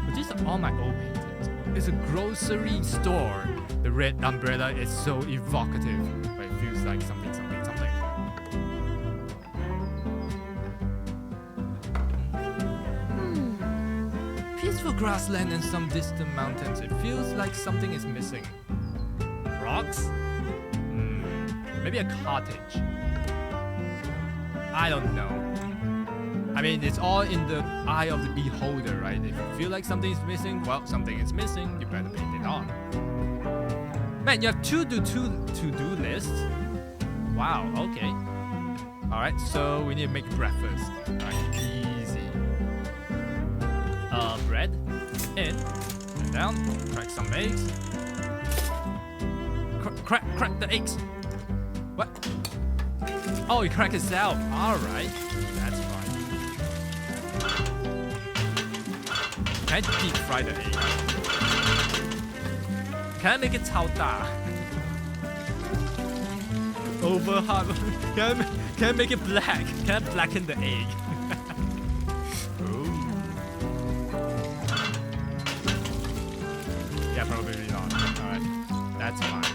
But these are all my old paintings. It's a grocery store. The red umbrella is so evocative, but it feels like something, something, something. Peaceful grassland and some distant mountains. It feels like something is missing. Rocks? Maybe a cottage. I don't know. I mean, it's all in the eye of the beholder, right? If you feel like something is missing, well, something is missing. You better paint it on. Man, you have two to-do lists. Wow, okay. Alright, so we need to make breakfast. Alright, easy. Bread. In. And down. Crack some eggs. Crack the eggs. What? Oh, you crack itself. Alright. That's fine. Can I deep fry the egg? Can I make it 超大? Over hard. Can I make it black? Can I blacken the egg? Ooh. Yeah, probably not. Alright. That's fine.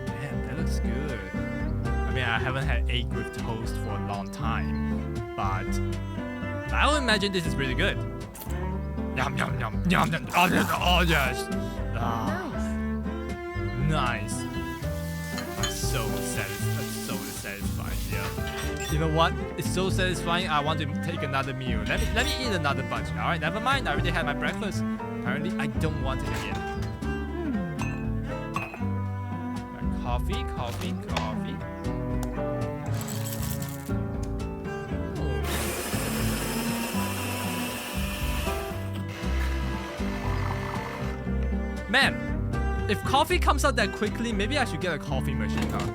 Damn, that looks good. I mean, I haven't had egg with toast for a long time, but I would imagine this is pretty good. Yum, yum, yum, yum, yum. Oh, yes. Oh, yes. Ah. Nice. I'm so satisfied, yeah. You know what? It's so satisfying, I want to take another meal. Let me eat another bunch. Alright, never mind. I already had my breakfast. Apparently, I don't want it again. Coffee. Man, if coffee comes out that quickly, maybe I should get a coffee machine, huh?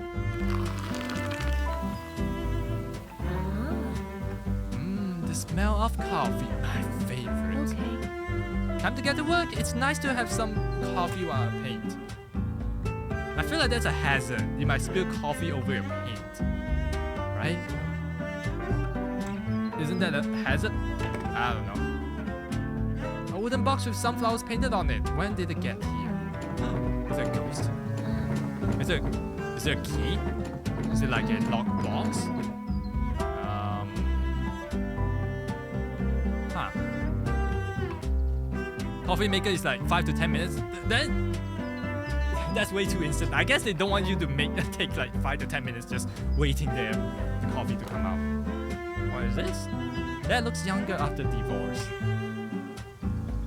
The smell of coffee, my favorite. Okay. Time to get to work. It's nice to have some coffee while I paint. I feel like that's a hazard. You might spill coffee over your paint, right? Isn't that a hazard? I don't know. A wooden box with sunflowers painted on it. When did it get here? Is it a ghost? Is there a key? Is it like a locked box? Coffee maker is like 5 to 10 minutes. Then that's way too instant. I guess they don't want you to take like 5 to 10 minutes just waiting there for the coffee to come out. What is this? That looks younger after divorce.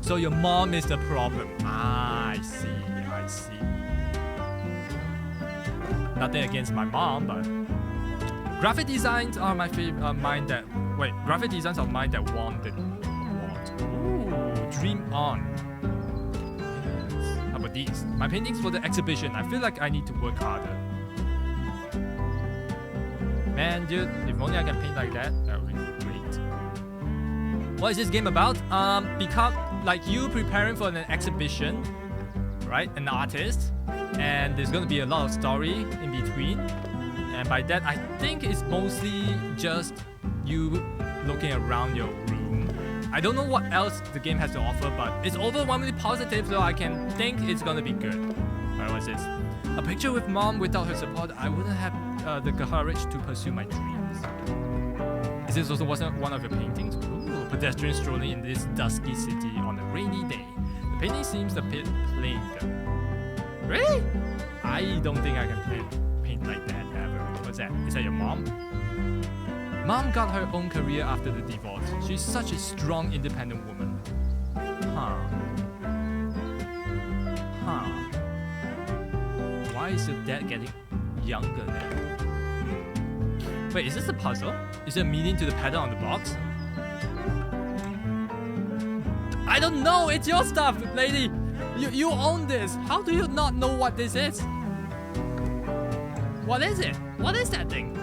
So your mom is the problem. I see. Nothing against my mom, but graphic designs are my favorite. Graphic designs are mine that wanted. Ooh, dream on. Yes. How about these? My paintings for the exhibition. I feel like I need to work harder. Man, dude, if only I can paint like that, that would be great. What is this game about? Become like you preparing for an exhibition, right? An artist, and there's gonna be a lot of story in between. And by that, I think it's mostly just you looking around your room. I don't know what else the game has to offer, but it's overwhelmingly positive, so I can think it's gonna be good. Alright, what's this? A picture with mom. Without her support, I wouldn't have the courage to pursue my dreams. Is this also one of your paintings? Ooh, pedestrians strolling in this dusky city on a rainy day. The painting seems a bit plain though. Really? I don't think I can paint like that ever. What's that? Is that your mom? Mom got her own career after the divorce. She's such a strong, independent woman. Why is your dad getting younger now? Wait, is this a puzzle? Is there a meaning to the pattern on the box? I don't know! It's your stuff, lady! You own this! How do you not know what this is? What is it? What is that thing?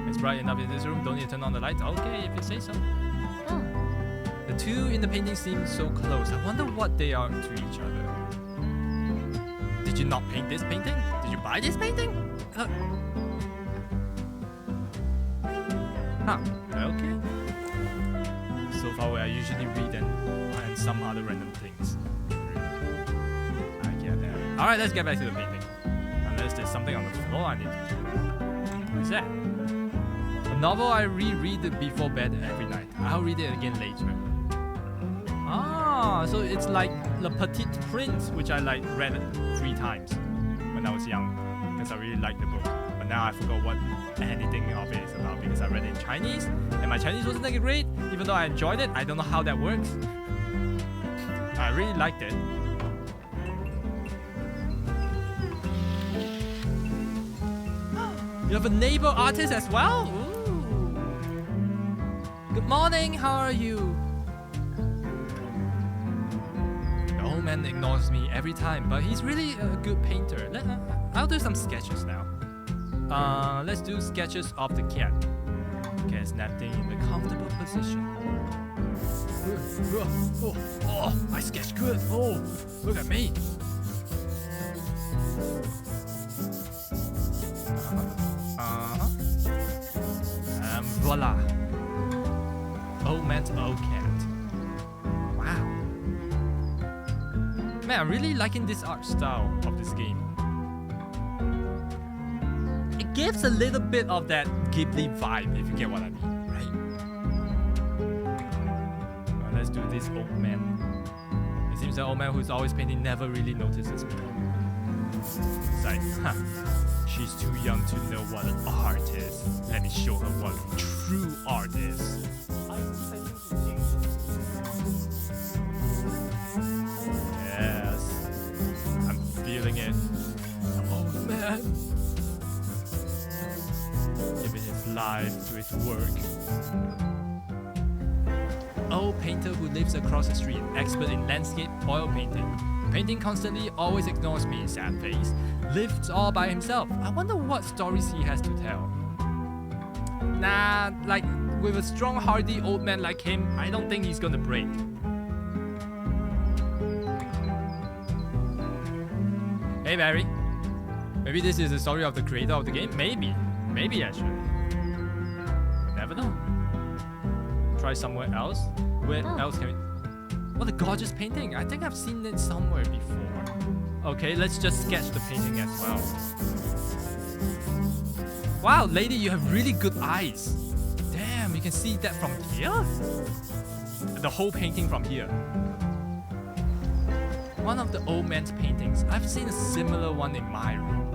It's bright enough in this room, don't need to turn on the lights. Okay, if you say so. Oh. The two in the painting seem so close. I wonder what they are to each other. Did you not paint this painting? Did you buy this painting? Okay. So far, I usually read and some other random things. I get that. Alright, let's get back to the painting. Unless there's something on the floor I need to do. What is that? A novel I reread before bed every night. I'll read it again later. Ah, so it's like Le Petit Prince, which I like read 3 times when I was young, because I really liked the book. But now I forgot what anything of it is about because I read it in Chinese, and my Chinese wasn't that great. Even though I enjoyed it, I don't know how that works. I really liked it. You have a neighbor artist as well? Ooh. Good morning, how are you? The old man ignores me every time, but he's really a good painter. I'll do some sketches now. Let's do sketches of the cat. Cat is napping in a comfortable position. Oh, I sketch good. Oh, look at me. Voila. Old man's old cat. Wow. Man, I'm really liking this art style of this game. It gives a little bit of that Ghibli vibe, if you get what I mean, right? Well, let's do this old man. It seems the old man who's always painting never really notices me. It's like, she's too young to know what an art is. Let me show her what true art is. Yes, I'm feeling it. Oh man, giving his life to his work. Old painter who lives across the street, expert in landscape oil painting. Painting constantly, always ignores me, sad face. Lives all by himself. I wonder what stories he has to tell. Nah, like with a strong, hardy old man like him, I don't think he's gonna break. Hey Barry. Maybe this is the story of the creator of the game? Maybe. Maybe actually. You never know. Try somewhere else? Where else can we... What a gorgeous painting. I think I've seen it somewhere before. Okay, let's just sketch the painting as well. Wow, lady, you have really good eyes. Damn, you can see that from here? The whole painting from here. One of the old man's paintings. I've seen a similar one in my room.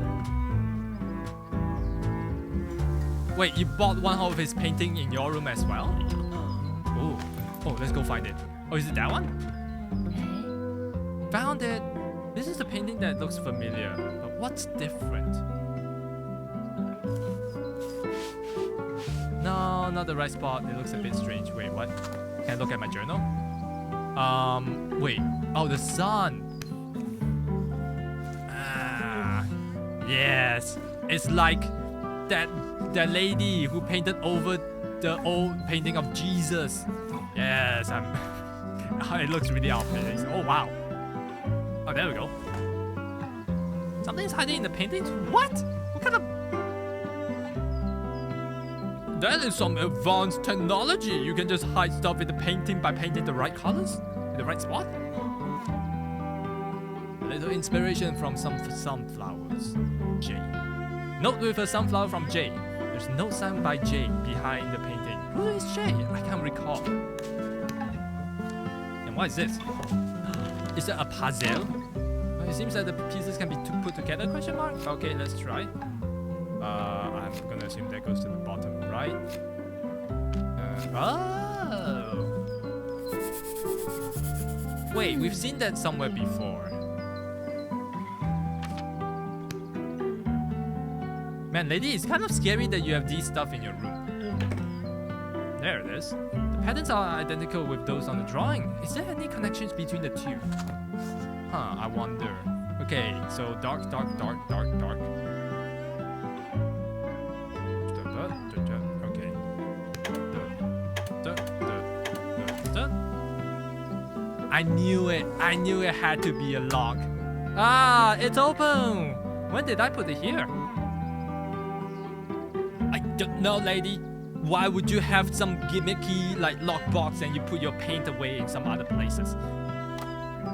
Wait, you bought one of his painting in your room as well? Oh, let's go find it. Oh, is it that one? Found it. This is the painting that looks familiar, but what's different? No, not the right spot. It looks a bit strange. Wait, what? Can I look at my journal? Wait. Oh, the sun. Yes. It's like that lady who painted over the old painting of Jesus. Yes, it looks really off. Oh wow. Oh, there we go. Something's hiding in the paintings? What? What kind of... That is some advanced technology. You can just hide stuff in the painting by painting the right colors in the right spot. A little inspiration from some sunflowers. J. Note with a sunflower from J. There's no sign by J behind the painting. Who is J? I can't recall. And what is this? Is that a puzzle? It seems that the pieces can be put together, question mark? Okay, let's try. I'm gonna assume that goes to the bottom right. Oh! Wait, we've seen that somewhere before. Man, lady, it's kind of scary that you have these stuff in your room. There it is. The patterns are identical with those on the drawing. Is there any connections between the two? Huh, I wonder. Okay, so dark, dark, dark, dark, dark. Okay. I knew it. I knew it had to be a lock. Ah, it's open. When did I put it here? I don't know, lady. Why would you have some gimmicky like lockbox and you put your paint away in some other places?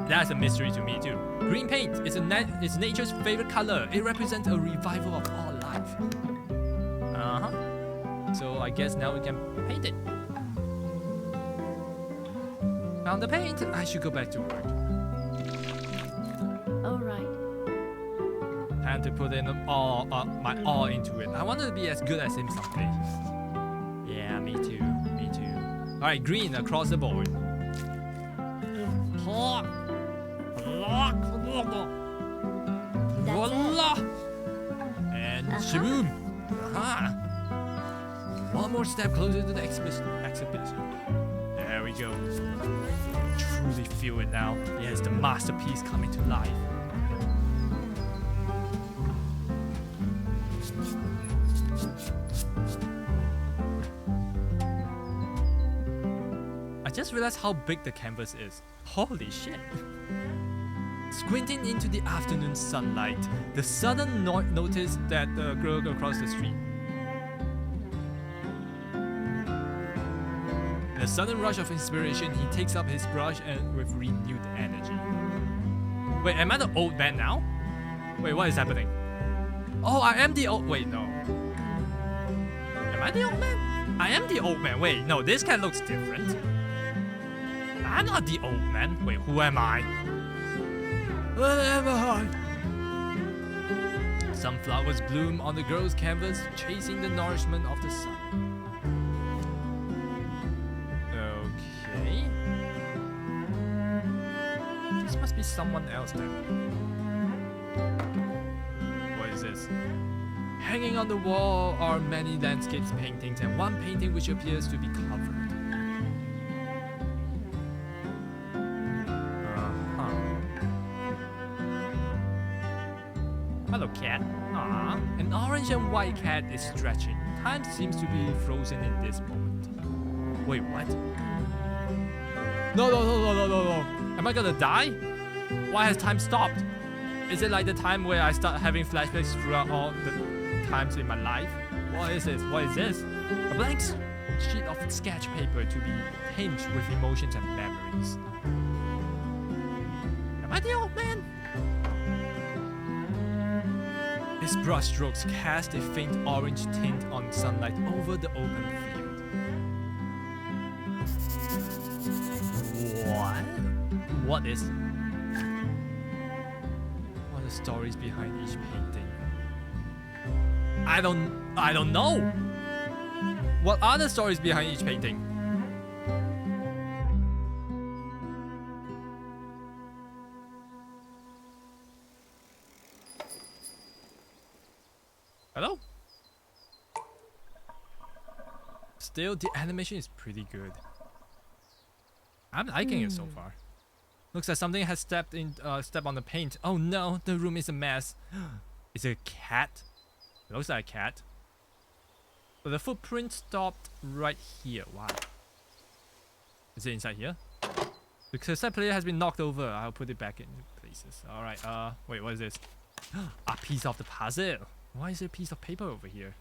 That's a mystery to me too. Green paint is it's nature's favorite color. It represents a revival of all life. So I guess now we can paint it. Found the paint. I should go back to work. All right. Time to put in my all into it. I want to be as good as him someday. Yeah, me too. Me too. All right, green across the board. Voila! And shaboom! Aha! One more step closer to the exhibition. There we go. Truly feel it now. Yes, the masterpiece coming to life. I just realized how big the canvas is. Holy shit! Squinting into the afternoon sunlight, the sudden noticed that the girl across the street. In a sudden rush of inspiration, he takes up his brush and with renewed energy. Wait, am I the old man now? Wait, what is happening? Oh, I am the old. Wait, no. Am I the old man? I am the old man. Wait, no, this cat looks different. I'm not the old man. Wait, who am I? What am I? Some flowers bloom on the girl's canvas, chasing the nourishment of the sun. Okay. This must be someone else then. What is this? Hanging on the wall are many landscapes paintings and one painting which appears to be covered. Hello, cat. Aww. An orange and white cat is stretching. Time seems to be frozen in this moment. Wait, what? No. Am I gonna die? Why has time stopped? Is it like the time where I start having flashbacks throughout all the times in my life? What is this? What is this? A blank sheet of sketch paper to be tinged with emotions and memories. Am I the old man? His brushstrokes cast a faint orange tint on sunlight over the open field. What? What is? What are the stories behind each painting? I don't know. What are the stories behind each painting? Hello? Still, the animation is pretty good. I'm liking it so far. Looks like something has stepped on the paint. Oh no, the room is a mess. Is it a cat? It looks like a cat. But the footprint stopped right here. Wow. Is it inside here? The cassette player has been knocked over. I'll put it back in places. Alright, wait, what is this? A piece of the puzzle. Why is there a piece of paper over here?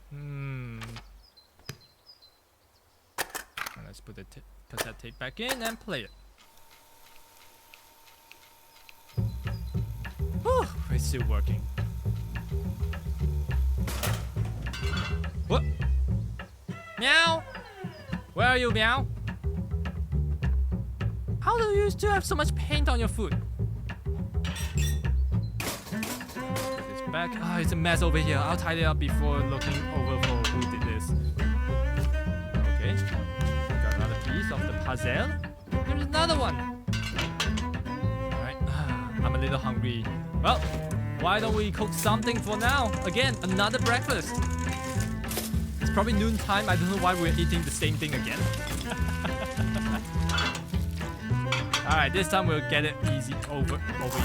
Let's put the cassette tape back in and play it. Whew, it's still working. What? Meow? Where are you, Meow? How do you still have so much paint on your foot? Back. Ah, it's a mess over here. I'll tidy it up before looking over for who did this. Okay. Got another piece of the puzzle. Here's another one. Alright. I'm a little hungry. Well, why don't we cook something for now? Again, another breakfast. It's probably noon time. I don't know why we're eating the same thing again. Alright, this time we'll get it easy over easy.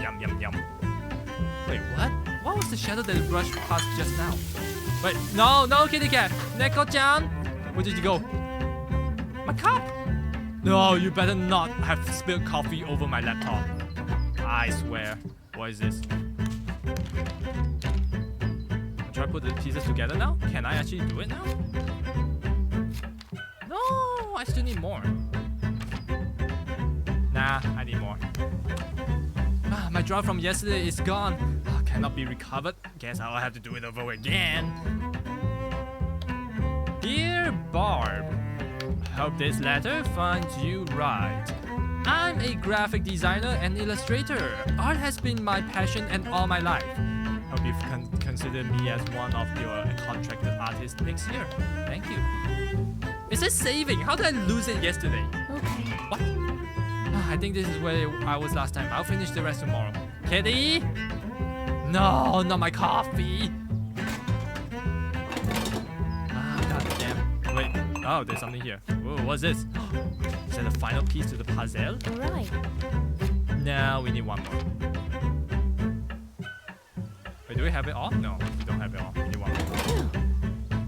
Yum yum yum. Wait, what? What was the shadow that brushed past just now? Wait, no, kitty cat! Neko-chan! Where did you go? My cup! No, you better not have spilled coffee over my laptop. I swear. What is this? I'll try to put the pieces together now. Can I actually do it now? No, I still need more. Nah, I need more. Ah, my draft from yesterday is gone. Ah, cannot be recovered. Guess I'll have to do it over again. Dear Barb, hope this letter finds you right. I'm a graphic designer and illustrator. Art has been my passion and all my life. Hope you've considered me as one of your contracted artists next year. Thank you. It says saving. How did I lose it yesterday? Okay. What? Ah, I think this is where I was last time. I'll finish the rest tomorrow. Kitty? No, not my coffee. Ah, god damn. Wait. Oh, there's something here. Whoa, what's this? Is that the final piece to the puzzle? Alright. No, we need one more. Wait, do we have it all? No, we don't have it all. We need one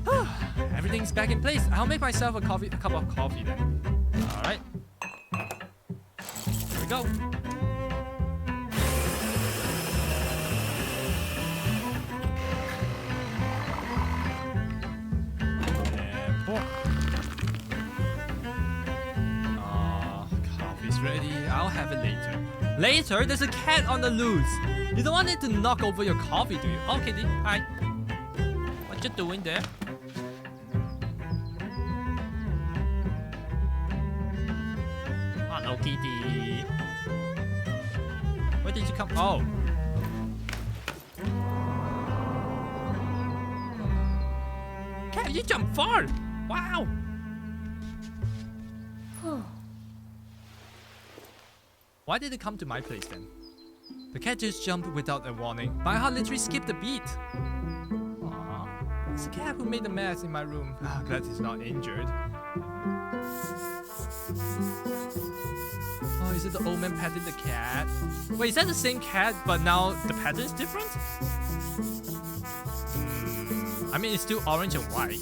more. Everything's back in place. I'll make myself a cup of coffee then. Alright. Here we go. And pour. Coffee's ready. I'll have it later. Later? There's a cat on the loose. You don't want it to knock over your coffee, do you? Oh, Kitty. Hi. What you doing there? Hello, Kitty. Where did you come? Oh. Cat, you jump far. Wow. Why did it come to my place then? The cat just jumped without a warning. My heart literally skipped a beat. Aww. It's the cat who made the mess in my room. Ah, glad he's not injured. Oh, is it the old man petting the cat? Wait, is that the same cat, but now the pattern is different? I mean, it's still orange and white.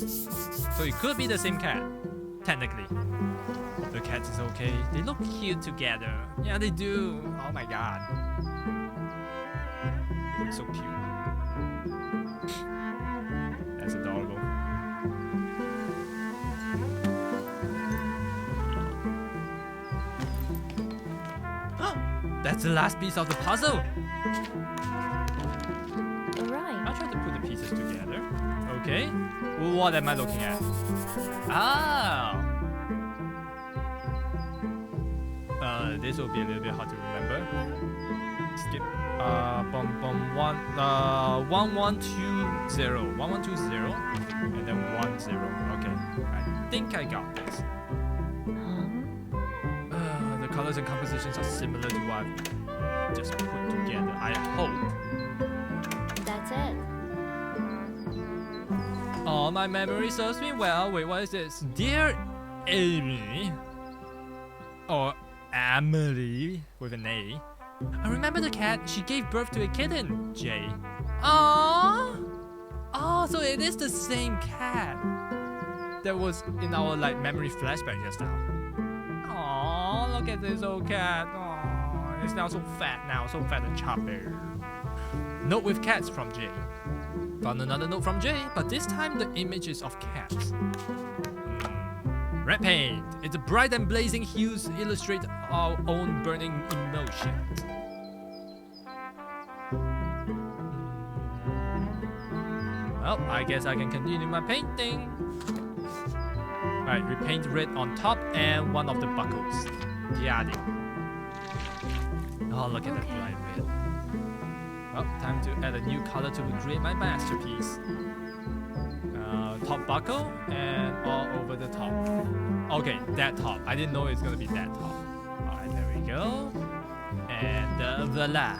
So it could be the same cat, technically. The cat is okay. They look cute together. Yeah, they do. Oh my god. They look so cute. That's adorable. That's the last piece of the puzzle. Alright. I'll try to put the pieces together. Okay. What am I looking at? Ah. This will be a little bit hard to remember. Skip. 1120. 1120. And then 10. Okay. I think I got this. The colors and compositions are similar to what I've just put together. I hope. That's it. Oh, my memory serves me well. Wait, what is this? Dear Amy. Or Emily with an A. I remember the cat. She gave birth to a kitten, Jay. Aww. Oh, so it is the same cat that was in our memory flashback just now. Aww, look at this old cat. Aww, it's now so fat now, so fat and chubby. Note with cats from Jay. Found another note from Jay, but this time the image is of cats. Red paint. It's bright and blazing hues illustrate our own burning emotions. Well, I guess I can continue my painting. Alright, repaint red on top and one of the buckles. Got it. Oh, look at that bright red. Well, time to add a new color to create my masterpiece. Top buckle and all over the top. Okay, that top. I didn't know it's gonna be that top. Alright, there we go. And voila.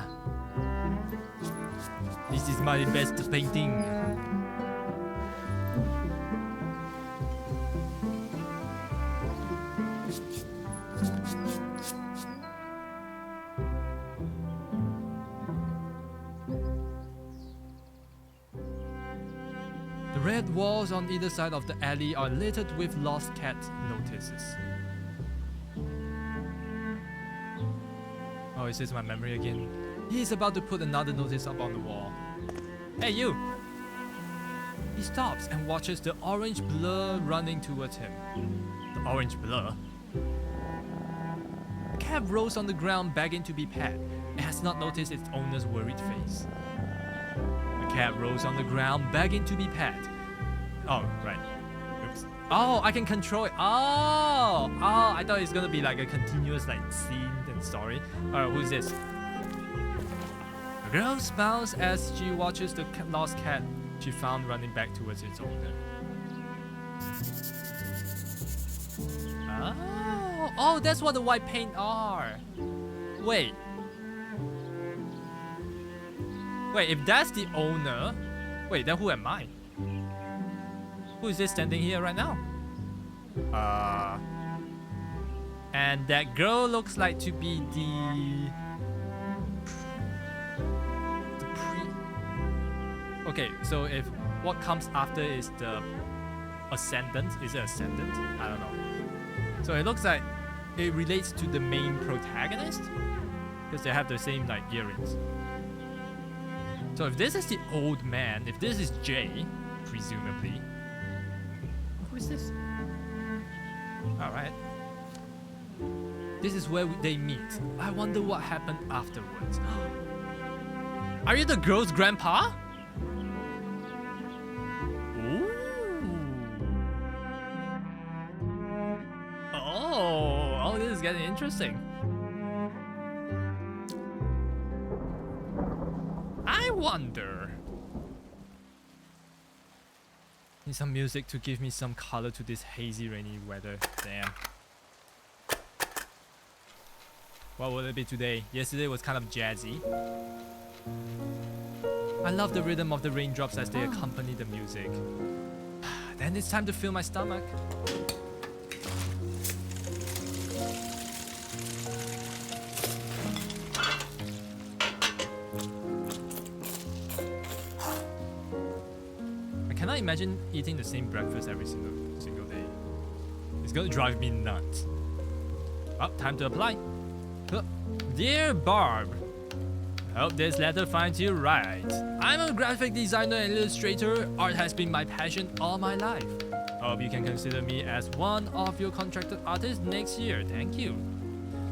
This is my best painting. The red walls on either side of the alley are littered with lost cat notices. Oh, is this my memory again? He's about to put another notice up on the wall. Hey, you! He stops and watches the orange blur running towards him. The orange blur? The cat rolls on the ground begging to be pet. It has not noticed its owner's worried face. The cat rolls on the ground begging to be pet. Oh, right. Oops. Oh, I can control it. Oh, I thought it's gonna be like a continuous like scene and story. Alright, who's this? The girl smiles as she watches the lost cat she found running back towards its owner. Oh, that's what the white paint are. Wait, if that's the owner, wait, then who am I? Who is this standing here right now? And that girl looks like to be the Okay, so if what comes after is the ascendant, is it ascendant? I don't know. So it looks like it relates to the main protagonist because they have the same like earrings. So if this is the old man, if this is Jay, presumably, who is this? All right. This is where they meet. I wonder what happened afterwards. Are you the girl's grandpa? Ooh. Oh, this is getting interesting. I wonder. Need some music to give me some color to this hazy, rainy weather. Damn. What will it be today? Yesterday was kind of jazzy. I love the rhythm of the raindrops as they accompany the music. Then it's time to fill my stomach. I cannot imagine eating the same breakfast every single day. It's gonna drive me nuts. Oh, time to apply. Dear Barb, hope this letter finds you right. I'm a graphic designer and illustrator. Art has been my passion all my life. Hope you can consider me as one of your contracted artists next year. Thank you.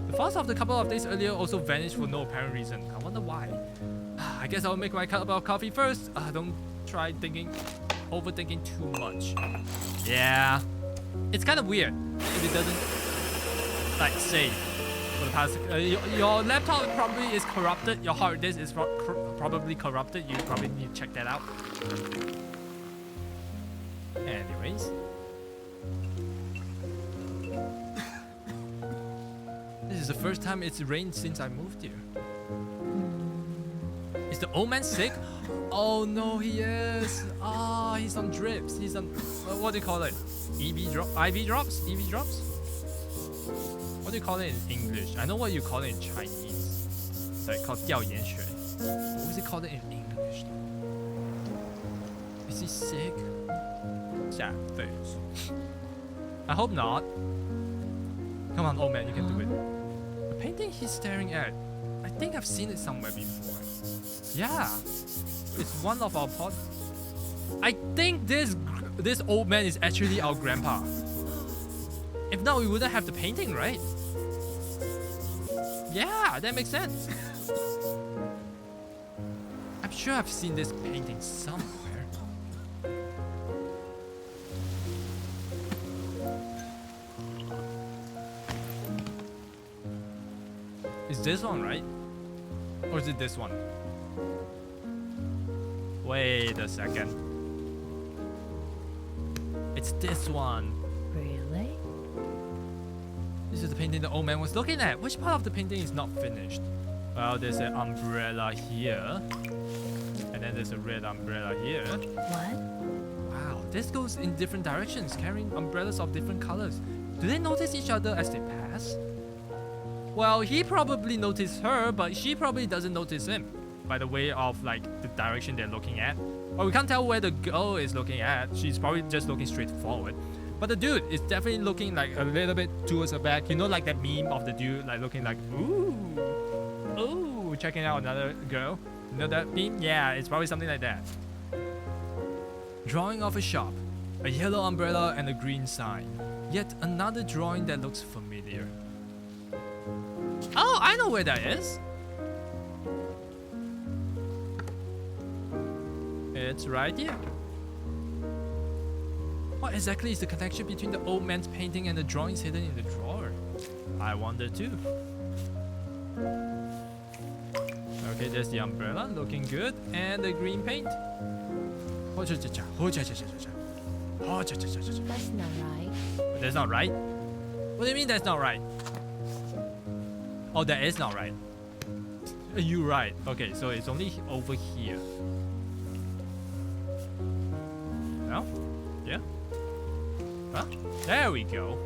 The thoughts of the couple of days earlier also vanished for no apparent reason. I wonder why. I guess I'll make my cup of coffee first. Don't try overthinking too much. Yeah, it's kind of weird if it doesn't like save. For the past, your laptop probably is corrupted. Your hard disk is probably corrupted. You probably need to check that out. Anyways, this is the first time it's rained since I moved here. Is the old man sick? Oh no, he is. Ah, he's on drips. He's on what do you call it? IV drops? EV drops? What do you call it in English? I know what you call it in Chinese. It's like called 吊盐水. What is it called in English? Is he sick? Sad face. I hope not. Come on, old man, you can do it. The painting he's staring at, I think I've seen it somewhere before. Yeah, it's one of our pod. I think this old man is actually our grandpa. If not, we wouldn't have the painting, right? Yeah, that makes sense. I'm sure I've seen this painting somewhere. Is this one right? Or is it this one? Wait a second. It's this one. Really? This is the painting the old man was looking at. Which part of the painting is not finished? Well, there's an umbrella here. And then there's a red umbrella here. What? Wow, this goes in different directions, carrying umbrellas of different colors. Do they notice each other as they pass? Well, he probably noticed her, but she probably doesn't notice him. By the way of like the direction they're looking at. Well, we can't tell where the girl is looking at. She's probably just looking straight forward. But the dude is definitely looking like a little bit towards the back. You know, like that meme of the dude like looking like, ooh. Oh, checking out another girl. You know that meme? Yeah, it's probably something like that. Drawing of a shop. A yellow umbrella and a green sign. Yet another drawing that looks familiar. Oh, I know where that is. It's right here. What exactly is the connection between the old man's painting and the drawings hidden in the drawer? I wonder too. Okay, there's the umbrella, looking good, and the green paint. That's not right. That's not right? What do you mean that's not right? Oh, that is not right. You're right. Okay, so it's only over here. No? Yeah? Huh? There we go.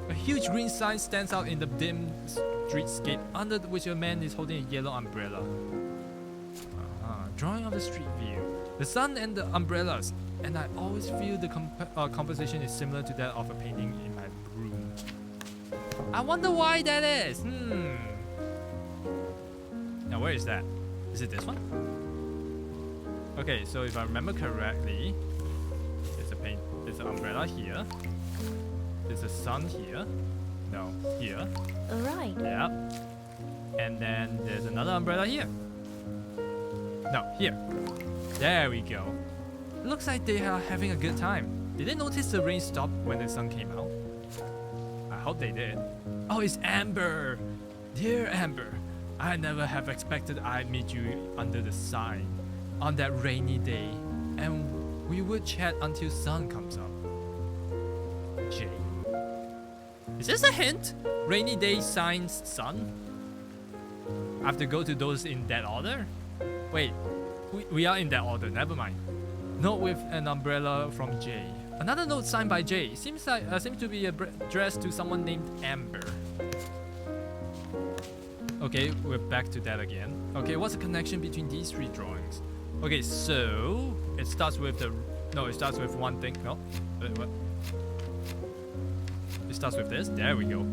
A huge green sign stands out in the dim streetscape, under which a man is holding a yellow umbrella. Drawing of the street view. The sun and the umbrellas, and I always feel the composition is similar to that of a painting in my room. I wonder why that is. Now where is that? Is it this one? Okay, so if I remember correctly, there's an umbrella here. There's a sun here. No, here. Right. Yeah. And then there's another umbrella here. No, here. There we go. It looks like they are having a good time. Did they notice the rain stopped when the sun came out? I hope they did. Oh, it's Amber. Dear Amber, I never have expected I'd meet you under the sign on that rainy day, and we would chat until sun comes up. Jay. Is this a hint? Rainy day signs sun? I have to go to those in that order? Wait, we are in that order, never mind. Note with an umbrella from Jay. Another note signed by Jay. Seems to be addressed to someone named Amber. Okay, we're back to that again. Okay, what's the connection between these three drawings? Okay, so it starts with it starts with one thing. No, what? It starts with this. There we go.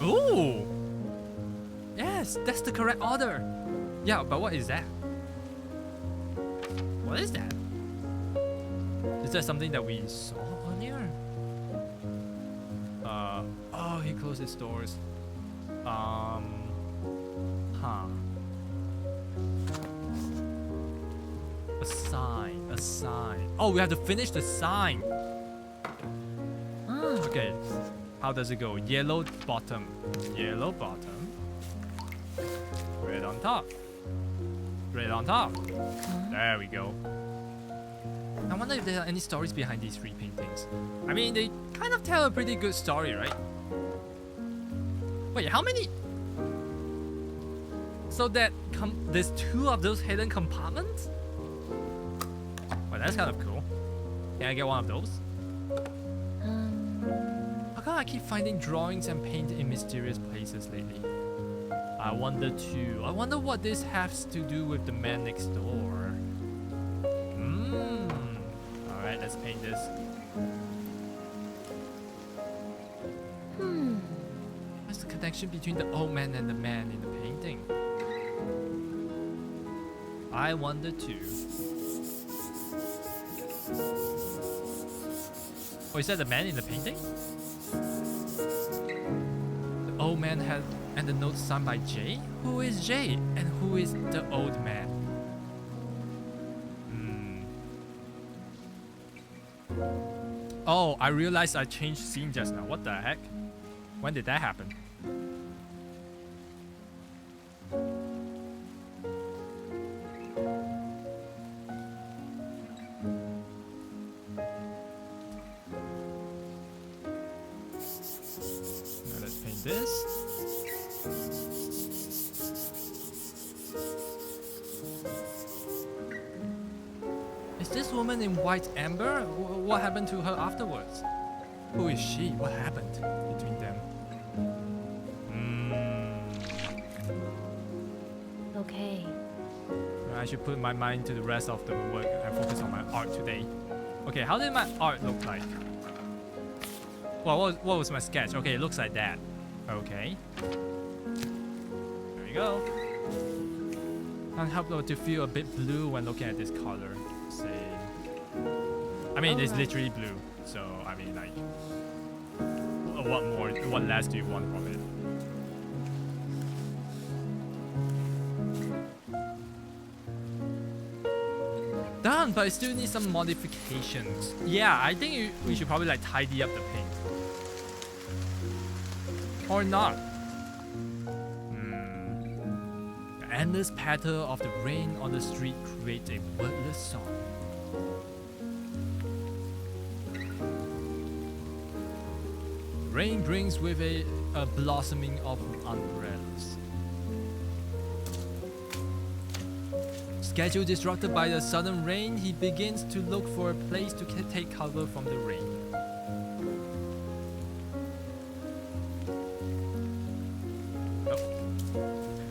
Ooh! Yes, that's the correct order. Yeah, but what is that? What is that? Is that something that we saw earlier? Oh, he closed his doors. A sign. Oh, we have to finish the sign. Okay, how does it go? Yellow bottom, red on top, red on top. There we go. I wonder if there are any stories behind these three paintings. I mean, they kind of tell a pretty good story, right? Wait, how many? So that there's two of those hidden compartments? Well, that's kind of cool. Can I get one of those? How come I keep finding drawings and paint in mysterious places lately? I wonder too. I wonder what this has to do with the man next door. Alright, let's paint this. What's the connection between the old man and the man in the painting? I wonder too. Oh, is that the man in the painting? The old man had and the note signed by Jay? Who is Jay and who is the old man? Oh, I realized I changed scene just now. What the heck? When did that happen? Now let's paint this. Is this woman in white Amber? What happened to her afterwards? Who is she? What happened between them? Okay. I should put my mind to the rest of the work and focus on my art today. Okay, how did my art look like? Well, what was my sketch? Okay, it looks like that. Okay. you go. Can't help but to feel a bit blue when looking at this color. Say, I mean, it's literally blue. So I mean, like, what more? What less do you want from it? Done, but it still needs some modifications. Yeah, I think we should probably like tidy up the paint. Or not. The endless patter of the rain on the street creates a wordless song. Rain brings with it a blossoming of umbrellas. Schedule disrupted by the sudden rain, he begins to look for a place to take cover from the rain.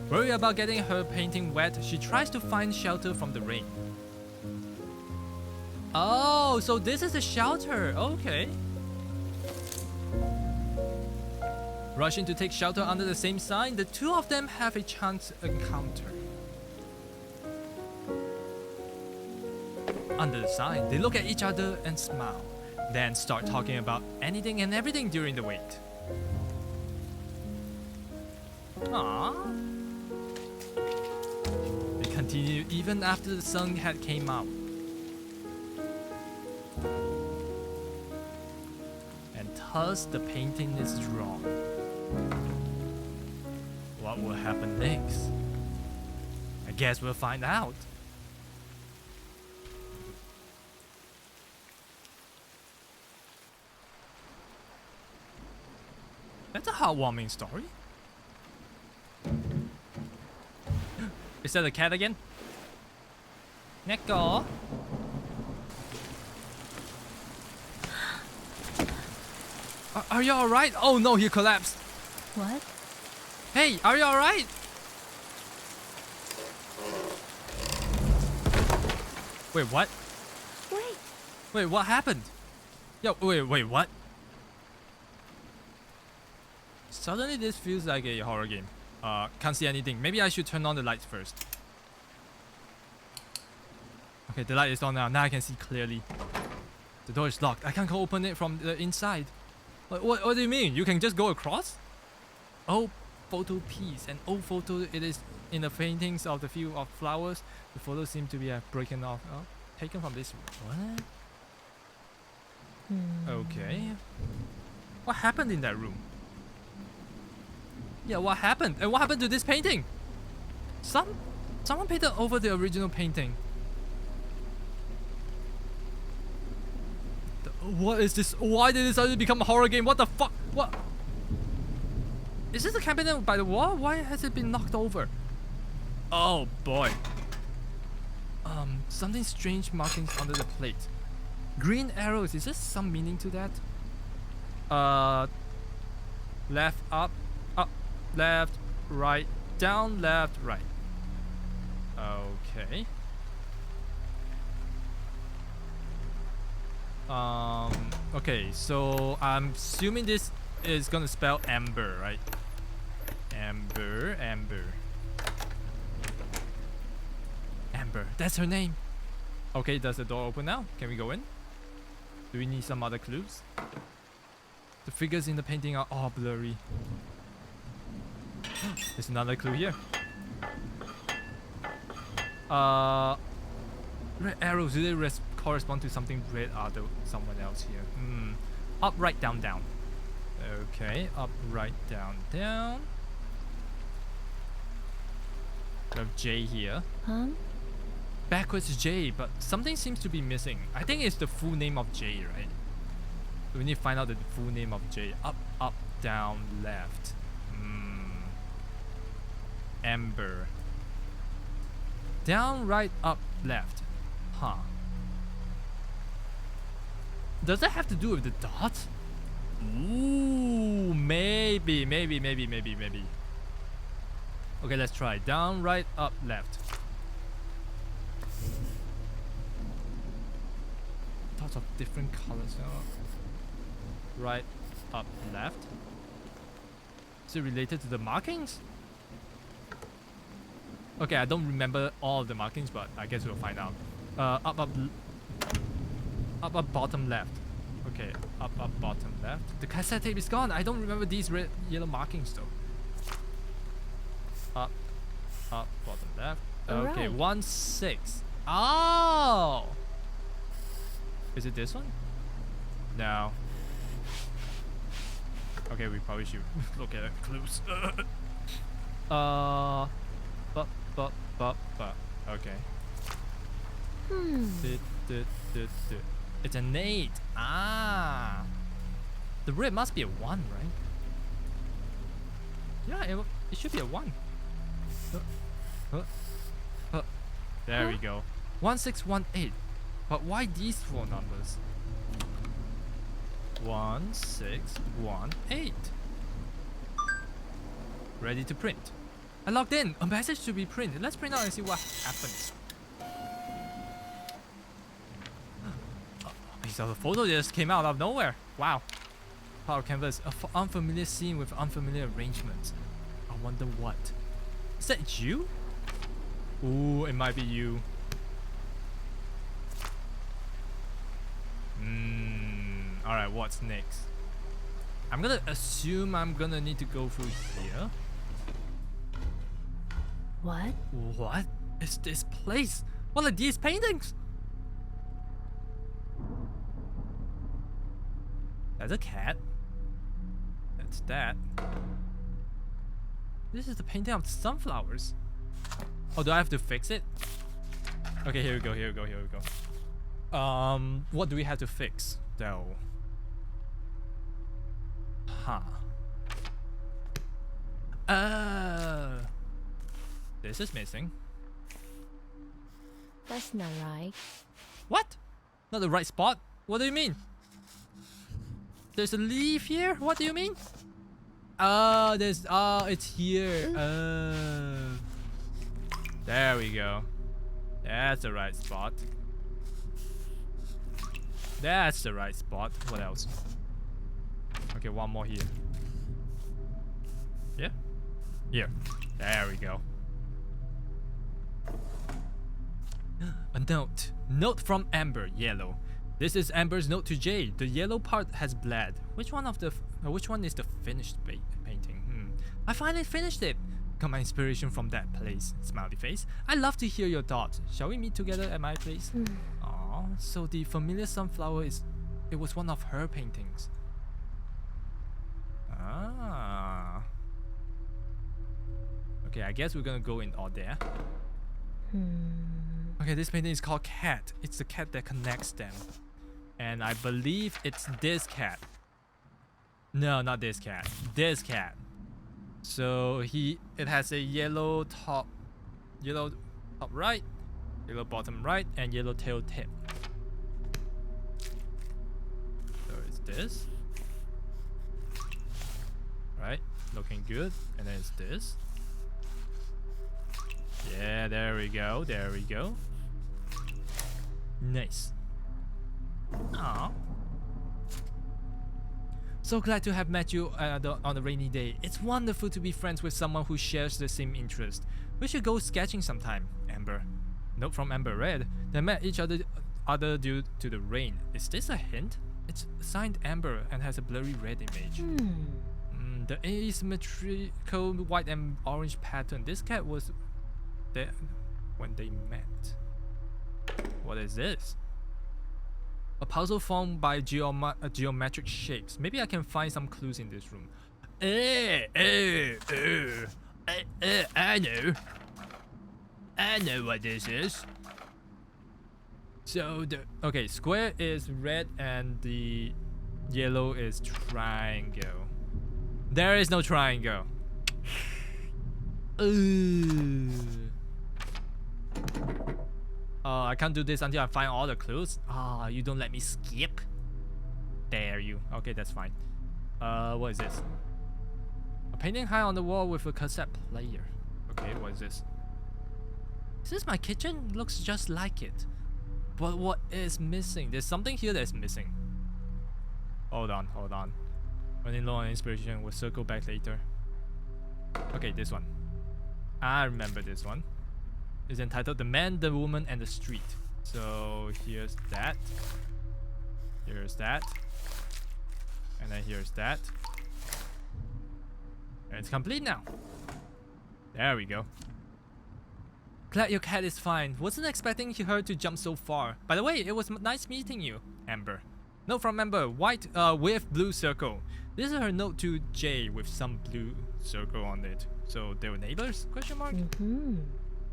Worried about getting her painting wet, she tries to find shelter from the rain. Oh, so this is a shelter. Okay. Rushing to take shelter under the same sign, the two of them have a chance encounter. Under the sign, they look at each other and smile, then start talking about anything and everything during the wait. Aww. They continue even after the sun had came out. And thus the painting is drawn. What will happen next? I guess we'll find out. That's a heartwarming story. Is that a cat again? Neko? Are you alright? Oh no, he collapsed. What? Hey, are you alright? Wait, what? Wait. Wait, what happened? Yo, wait, what? Suddenly this feels like a horror game. Can't see anything. Maybe I should turn on the lights first. Okay, the light is on now. Now I can see clearly. The door is locked. I can't go open it from the inside. What do you mean? You can just go across? Oh, photo piece. An old photo. It is in the paintings of the field of flowers. The photo seems to be broken off. Oh, taken from this. What? Okay. What happened in that room? Yeah, what happened? And what happened to this painting? Someone painted over the original painting. What is this? Why did this suddenly become a horror game? What the fuck? What? Is this a cabinet by the wall? Why has it been knocked over? Oh boy. Something strange markings under the plate. Green arrows. Is there some meaning to that? Left, up, left, right, down, left, right. Okay. Okay, so I'm assuming this is gonna spell Amber, right? Amber. Amber, that's her name. Okay, does the door open now? Can we go in? Do we need some other clues? The figures in the painting are all blurry. There's another clue here. Red arrows, do they correspond to something red or someone else here? Up, right, down, down. Okay, up, right, down, down. We have J here. Huh? Backwards J, but something seems to be missing. I think it's the full name of J, right? We need to find out the full name of J. Up, up, down, left. Amber. Down, right, up, left. Huh. Does that have to do with the dot? Ooh, maybe. Okay, let's try. Down, right, up, left. Dots of different colors. Right, up, left. Is it related to the markings? Okay, I don't remember all of the markings, but I guess we'll find out. Up, bottom left. Okay, up, bottom left. The cassette tape is gone. I don't remember these red, yellow markings though. Up, bottom left. Okay, Right. 1 6. Oh! Is it this one? No. Okay, we probably should look at it close. But. Okay. It's an 8. Ah. The red must be a 1, right? Yeah, it should be a 1. There we go. 1618. But why these 4 numbers? 1618. Ready to print. I logged in. A message to be printed. Let's print out and see what happens. So the photo just came out of nowhere. Wow. Power canvas. An unfamiliar scene with unfamiliar arrangements. I wonder what. Is that you? Ooh, it might be you. Alright, what's next? I'm gonna assume I'm gonna need to go through here. What? What is this place? What are these paintings? That's a cat. That's that. This is the painting of sunflowers. Oh, do I have to fix it? Okay, here we go. What do we have to fix though? Huh. This is missing. That's not right. What? Not the right spot? What do you mean? There's a leaf here? What do you mean? It's here. There we go. That's the right spot. That's the right spot. What else? Okay, one more here. Yeah? Here. There we go. A note. Note from Amber, yellow. This is Amber's note to Jay. The yellow part has bled. Which one is the finished painting? I finally finished it. Got my inspiration from that place. Smiley face. I'd love to hear your thoughts. Shall we meet together at my place? Aw, so the familiar sunflower it was one of her paintings. Ah. Okay, I guess we're gonna go in all there. Okay, this painting is called Cat. It's the cat that connects them. And I believe it's this cat. No, not this cat. This cat. So it has a yellow top right, yellow bottom right, and yellow tail tip. So it's this. Right, looking good. And then it's this. Yeah, there we go. Nice. Aww. So glad to have met you on a rainy day. It's wonderful to be friends with someone who shares the same interest. We should go sketching sometime, Amber. Note from Amber Red. They met each other due to the rain. Is this a hint? It's signed Amber and has a blurry red image. The asymmetrical white and orange pattern. This cat was there when they met. What is this? A puzzle formed by geometric shapes. Maybe I can find some clues in this room. I know what this is. So square is red and the yellow is triangle. There is no triangle. I can't do this until I find all the clues. You don't let me skip. Dare you. Okay, that's fine. What is this? A painting high on the wall with a cassette player. Okay, what is this? Is this my kitchen? Looks just like it. But what is missing? There's something here that's missing. Hold on. Running low on inspiration. We'll circle back later. Okay, this one. I remember this one. is entitled The Man, the Woman, and the Street. So here's that. Here's that. And then here's that. And it's complete now. There we go. Glad your cat is fine. Wasn't expecting her to jump so far. By the way, it was nice meeting you, Amber. Note from Amber, white with blue circle. This is her note to Jay with some blue circle on it. So they were neighbors? Question mark.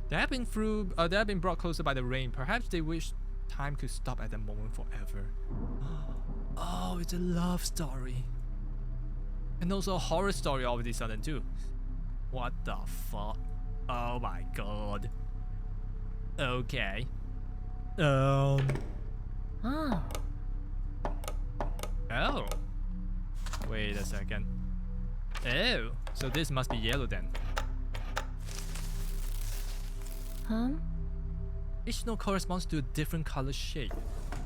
They have been brought closer by the rain. Perhaps they wish time could stop at the moment forever. Oh, it's a love story. And also a horror story all of a sudden too. What the fuck? Oh my god. Okay. Oh. Wait a second. Oh, so this must be yellow then. Each note corresponds to a different color shade.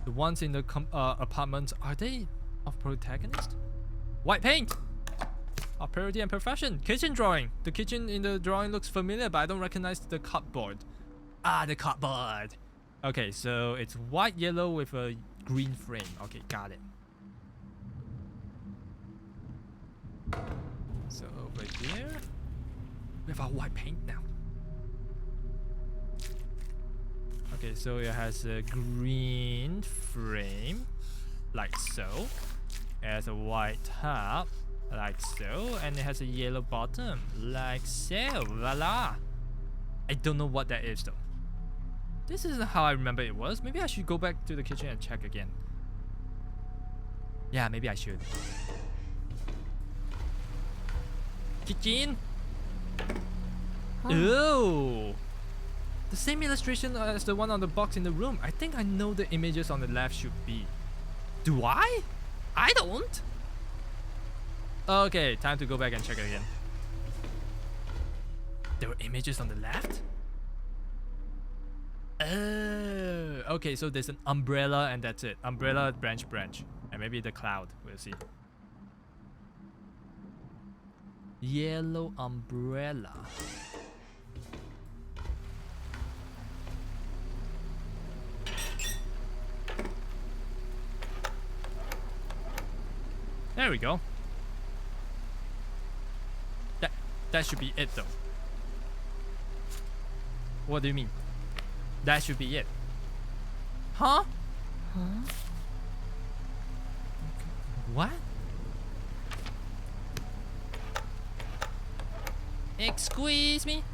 The ones in the apartment, are they of protagonist? White paint! Of purity and perfection. Kitchen drawing. The kitchen in the drawing looks familiar, but I don't recognize the cupboard. Ah, the cupboard. Okay, so it's white, yellow with a green frame. Okay, got it. So over here, we have our white paint now. Okay, so it has a green frame, like so. It has a white top, like so, and it has a yellow bottom, like so. Voila! I don't know what that is though. This isn't how I remember it was. Maybe I should go back to the kitchen and check again. Yeah, maybe I should. Kitchen. Oh, the same illustration as the one on the box in the room. I think I know the images on the left should be. Do I? I don't. Okay, time to go back and check it again. There were images on the left? Oh, okay, so there's an umbrella and that's it. Umbrella, branch, and maybe the cloud. We'll see. Yellow umbrella. There we go. That should be it though. What do you mean? That should be it. Huh? What? Excuse me?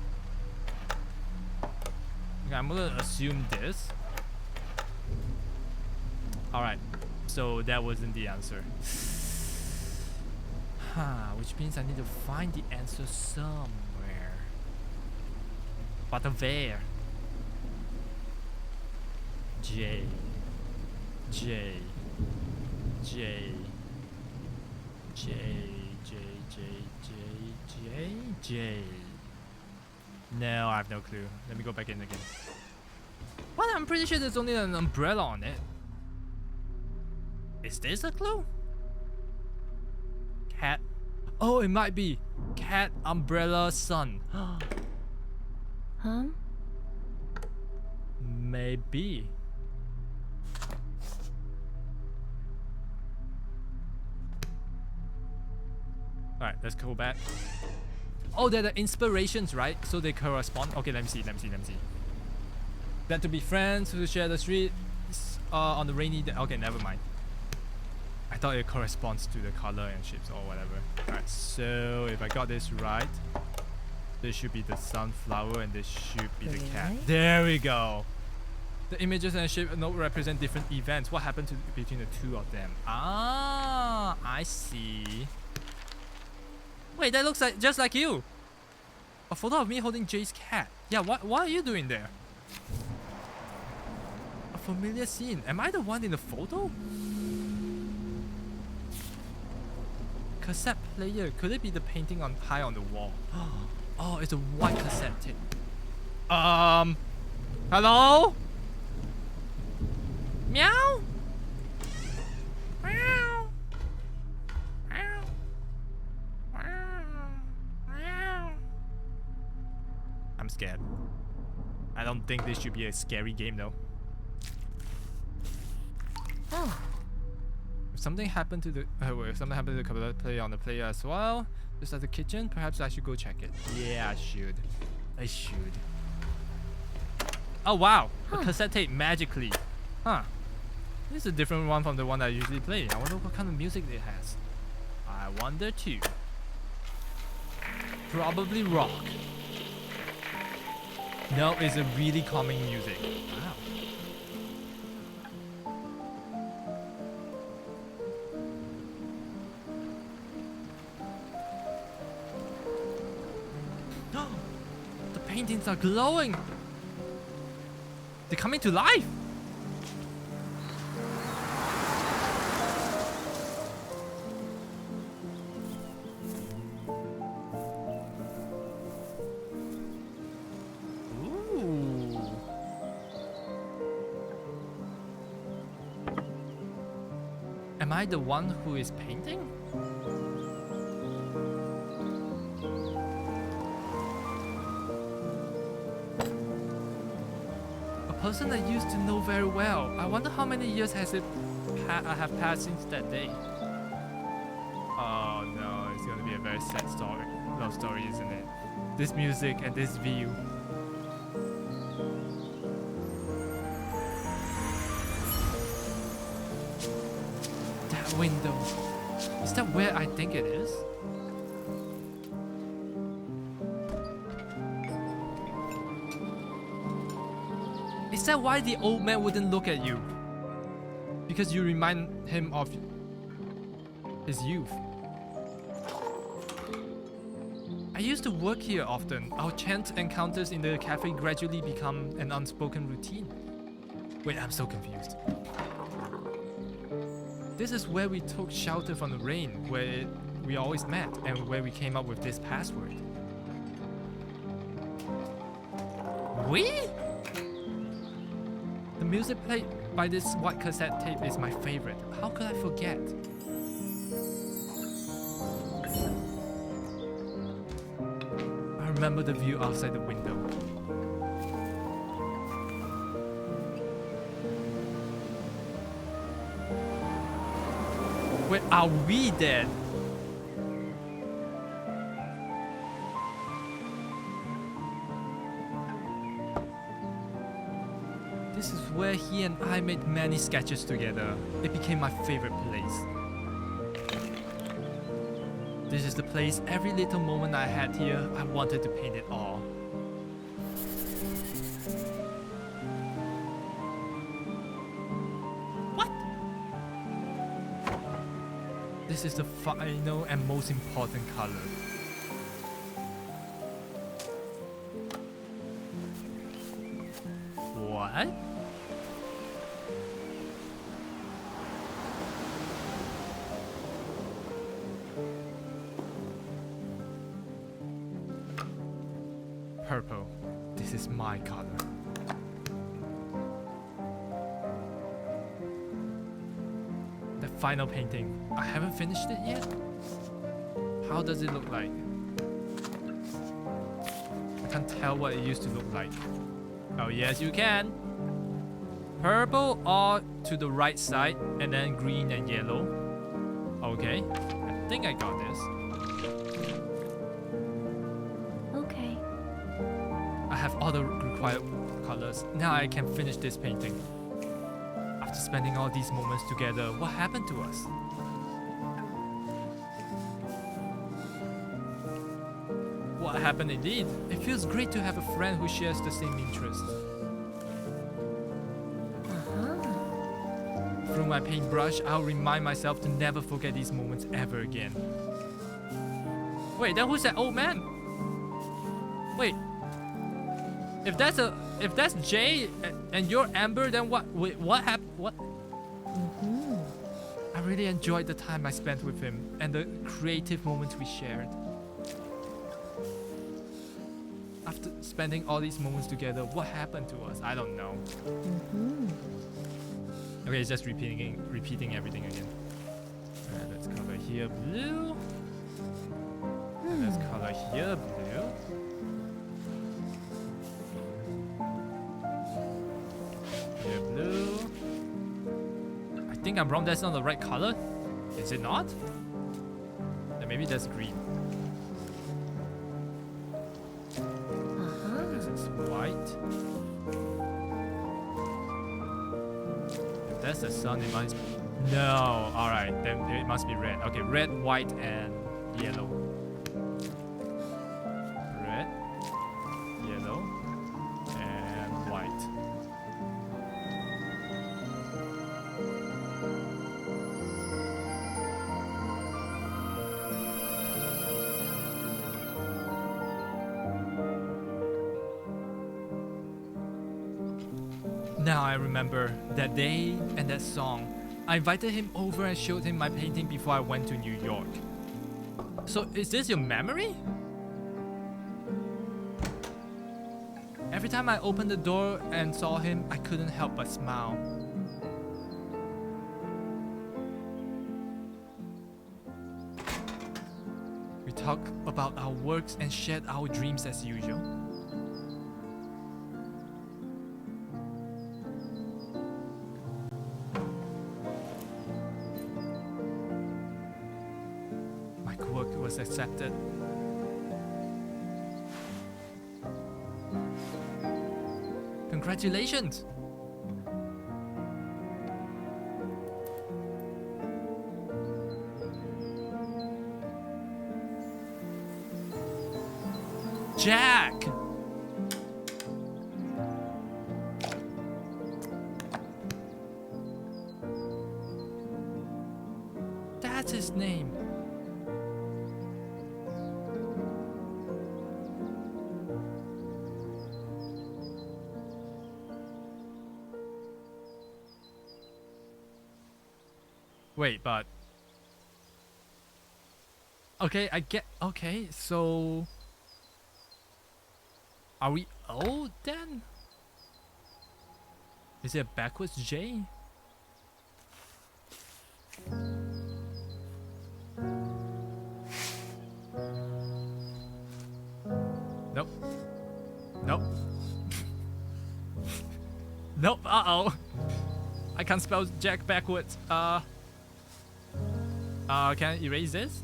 Okay, I'm gonna assume this. Alright, so that wasn't the answer. Which means I need to find the answer somewhere. But where? J. No, I have no clue. Let me go back in again. Well, I'm pretty sure there's only an umbrella on it. Is this a clue? Cat. Oh, it might be. Cat, umbrella, sun. Maybe. Alright, let's go back. Oh, they're the inspirations, right? So they correspond. Okay, let me see. Glad to be friends, to share the street on the rainy day. Okay, never mind. I thought it corresponds to the color and shapes or whatever. Alright, so if I got this right, this should be the sunflower and this should be the cat. There we go. The images and shape note represent different events. What happened between the two of them? Ah, I see. Wait, that looks like just like you. A photo of me holding Jay's cat. Yeah, what are you doing there? A familiar scene. Am I the one in the photo? Cassette player. Could it be the painting on high on the wall? Oh, it's a white cassette tape. Hello? Meow? Meow? Meow? Meow? I'm scared. I don't think this should be a scary game though. If something happened to the if something happened to the computer player on the player as well, just at the kitchen, perhaps I should go check it. Yeah, I should. I should. Oh wow, a cassette tape magically. Huh. This is a different one from the one I usually play. I wonder what kind of music it has. I wonder too. Probably rock. No, it's a really calming music. Wow. The paintings are glowing. They're coming to life. Ooh. Am I the one who is painting? A person I used to know very well. I wonder how many years has it have passed since that day. Oh no, it's gonna be a very sad story, love story, isn't it? This music and this view. That window. Is that where I think it is? Is that why the old man wouldn't look at you? Because you remind him of his youth. I used to work here often. Our chance encounters in the cafe gradually become an unspoken routine. Wait, I'm so confused. This is where we took shelter from the rain, where we always met, and where we came up with this password. We? The music played by this white cassette tape is my favorite. How could I forget? I remember the view outside the window. Where are we then? This is where he and I made many sketches together. It became my favorite place. This is the place every little moment I had here, I wanted to paint it all. What? This is the final and most important color. What? Purple. This is my color. The final painting. I haven't finished it yet. How does it look like? I can't tell what it used to look like. Oh yes, you can. Purple all to the right side, and then green and yellow. Okay, I think I got this. Okay. I have all the required colors. Now I can finish this painting. After spending all these moments together, what happened to us? What happened indeed? It feels great to have a friend who shares the same interests. Through my paintbrush, I'll remind myself to never forget these moments ever again. Wait, then who's that old man? Wait. If that's Jay and you're Amber, then what? Wait, what happened? What? I really enjoyed the time I spent with him and the creative moments we shared. After spending all these moments together, what happened to us? I don't know. Okay, it's just repeating everything again. Alright, let's color here blue. And let's color here blue. think I'm wrong. That's not the right color. Is it not? Then maybe that's green. This is white. If that's the sun, it must be... No. Alright, then it must be red. Okay, red, white, and yellow. Red, yellow, and white. Now I remember that day and that song. I invited him over and showed him my painting before I went to New York. So is this your memory? Every time I opened the door and saw him, I couldn't help but smile. We talked about our works and shared our dreams as usual. My work was accepted. Congratulations! Jack! That's his name. Wait, but... Okay, I get... Okay, so... Are we old then? Is it a backwards J? Nope. Nope. Nope, uh-oh. I can't spell Jack backwards. Can I erase this?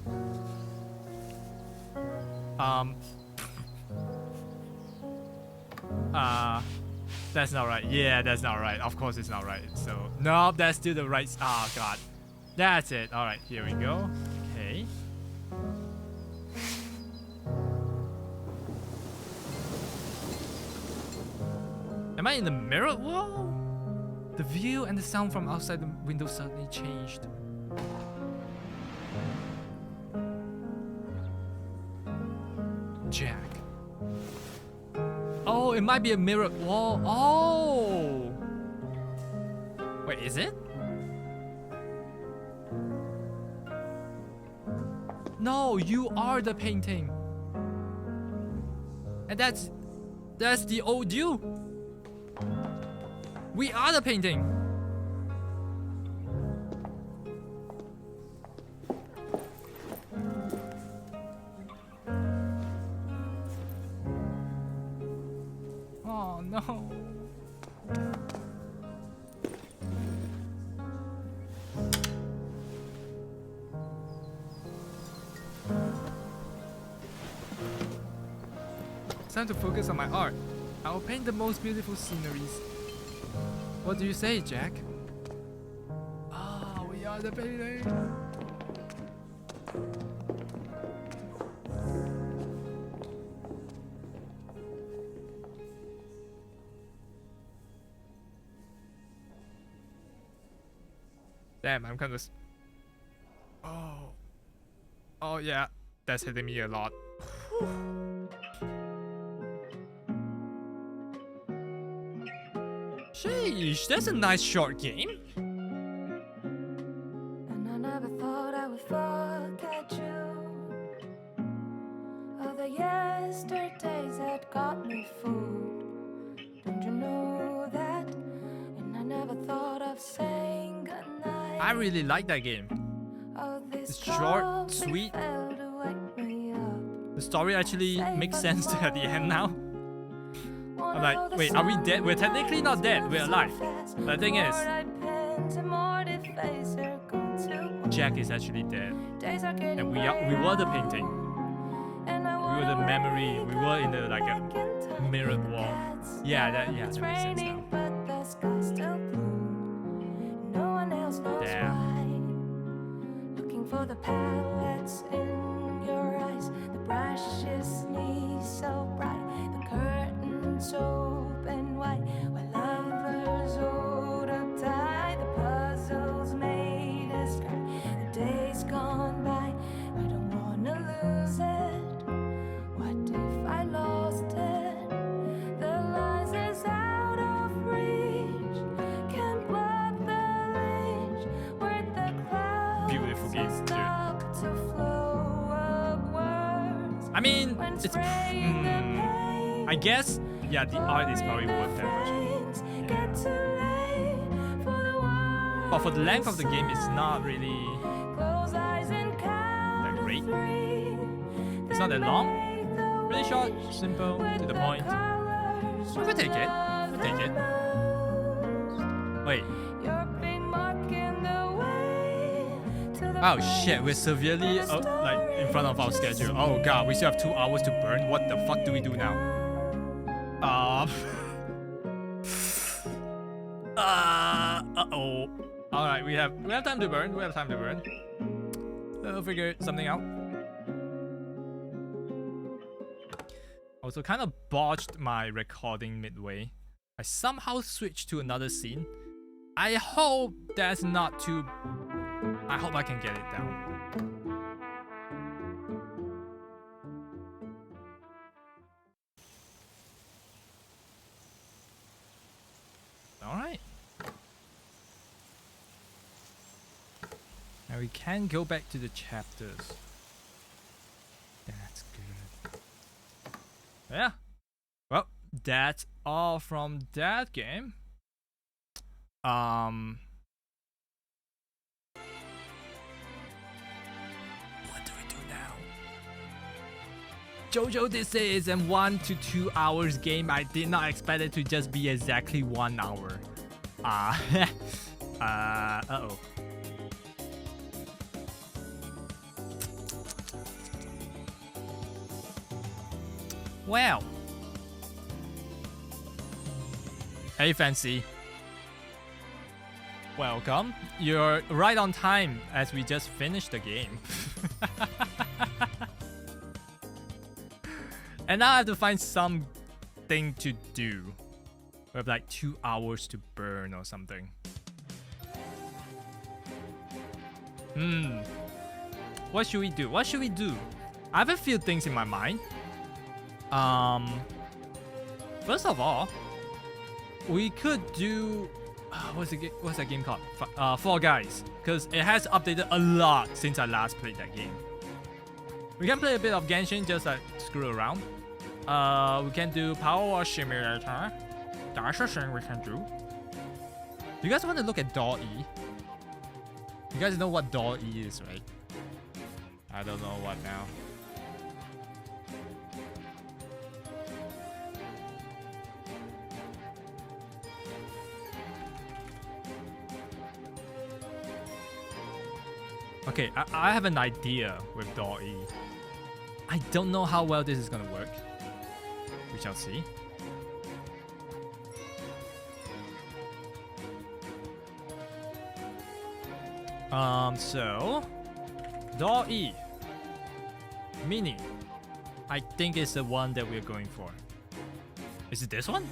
That's not right. Yeah, that's not right. Of course it's not right. So, nope, that's still the right. Oh, God. That's it. All right, here we go. Okay. Am I in the mirror? Whoa! The view and the sound from outside the window suddenly changed. Jack. Oh, it might be a mirror wall. Oh! Wait, is it? No, you are the painting. And that's the old you. We are the painting. Oh no. It's time to focus on my art. I will paint the most beautiful sceneries. What do you say, Jack? Ah, we are the painting. Damn, I'm kind of... Oh. Oh yeah, that's hitting me a lot. Sheesh, that's a nice short game. And I never thought I would forget you. All the yesterdays that got me fooled. Don't you know that? And I never thought of saying goodnight. I really like that game. It's short, sweet. The story actually makes sense at the end now. I'm like, wait, are we dead? We're technically not dead, we're alive. But the thing is, friends and more they face are gone too. Jack is actually dead. Days are getting And we were the painting. and I We were the wanna memory. wake We were in the up like a back in time. mirrored wall. That's Yeah, that it's makes sense raining, now. but the sky's still blue. No one else knows Damn. why. Looking for the palettes in your eyes. The brushes need so bright. The curtains open wide. While lovers hold up tight. The puzzles made us cry. The days gone by. I don't wanna lose it. What if I lost it? The lines is out of reach. Can't block the reach. Where the clouds Beautiful game, dude. stop to flow upwards. I mean, When it's. spraying the paint, I guess, yeah, the art is probably worth that much. rains get too late for the one. But for the length of the game, it's not really. Close eyes and count That great. to three. It's not that long. Really short, simple, to the point. We could take it. We'll take it. Wait. Oh shit, we're severely like in front of our schedule. Oh god, we still have 2 hours to burn. What the fuck do we do now? Uh-oh. Alright, we have time to burn. We have time to burn. We'll figure something out. Also kind of botched my recording midway. I somehow switched to another scene. I hope that's not too... I hope I can get it down. Alright. Now we can go back to the chapters. That's good. Yeah. Well, that's all from that game. What do we do now? JoJo did say it's a 1 to 2 hours game. I did not expect it to just be exactly 1 hour. Uh-oh. Well. Hey, Fancy. Welcome. You're right on time as we just finished the game. And now I have to find something to do. We have like 2 hours to burn or something. What should we do? What should we do? I have a few things in my mind. First of all, we could do what's that game called? Fall Guys, because it has updated a lot since I last played that game. We can play a bit of Genshin, just like screw around. We can do Power Wash Simulator. That's a thing we can do. You guys want to look at Door E? You guys know what Door E is, right? I don't know what now. Okay, I have an idea with Door E. I don't know how well this is gonna work. We shall see. So Door E Mini, I think is the one that we're going for. Is it this one?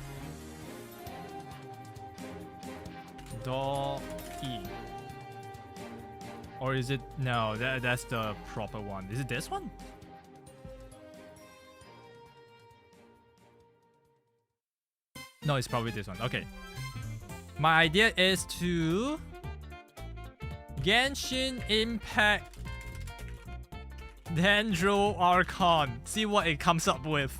Door E. Or is it... No, that's the proper one. Is it this one? No, it's probably this one. Okay. My idea is to... Genshin Impact Dendro Archon. See what it comes up with.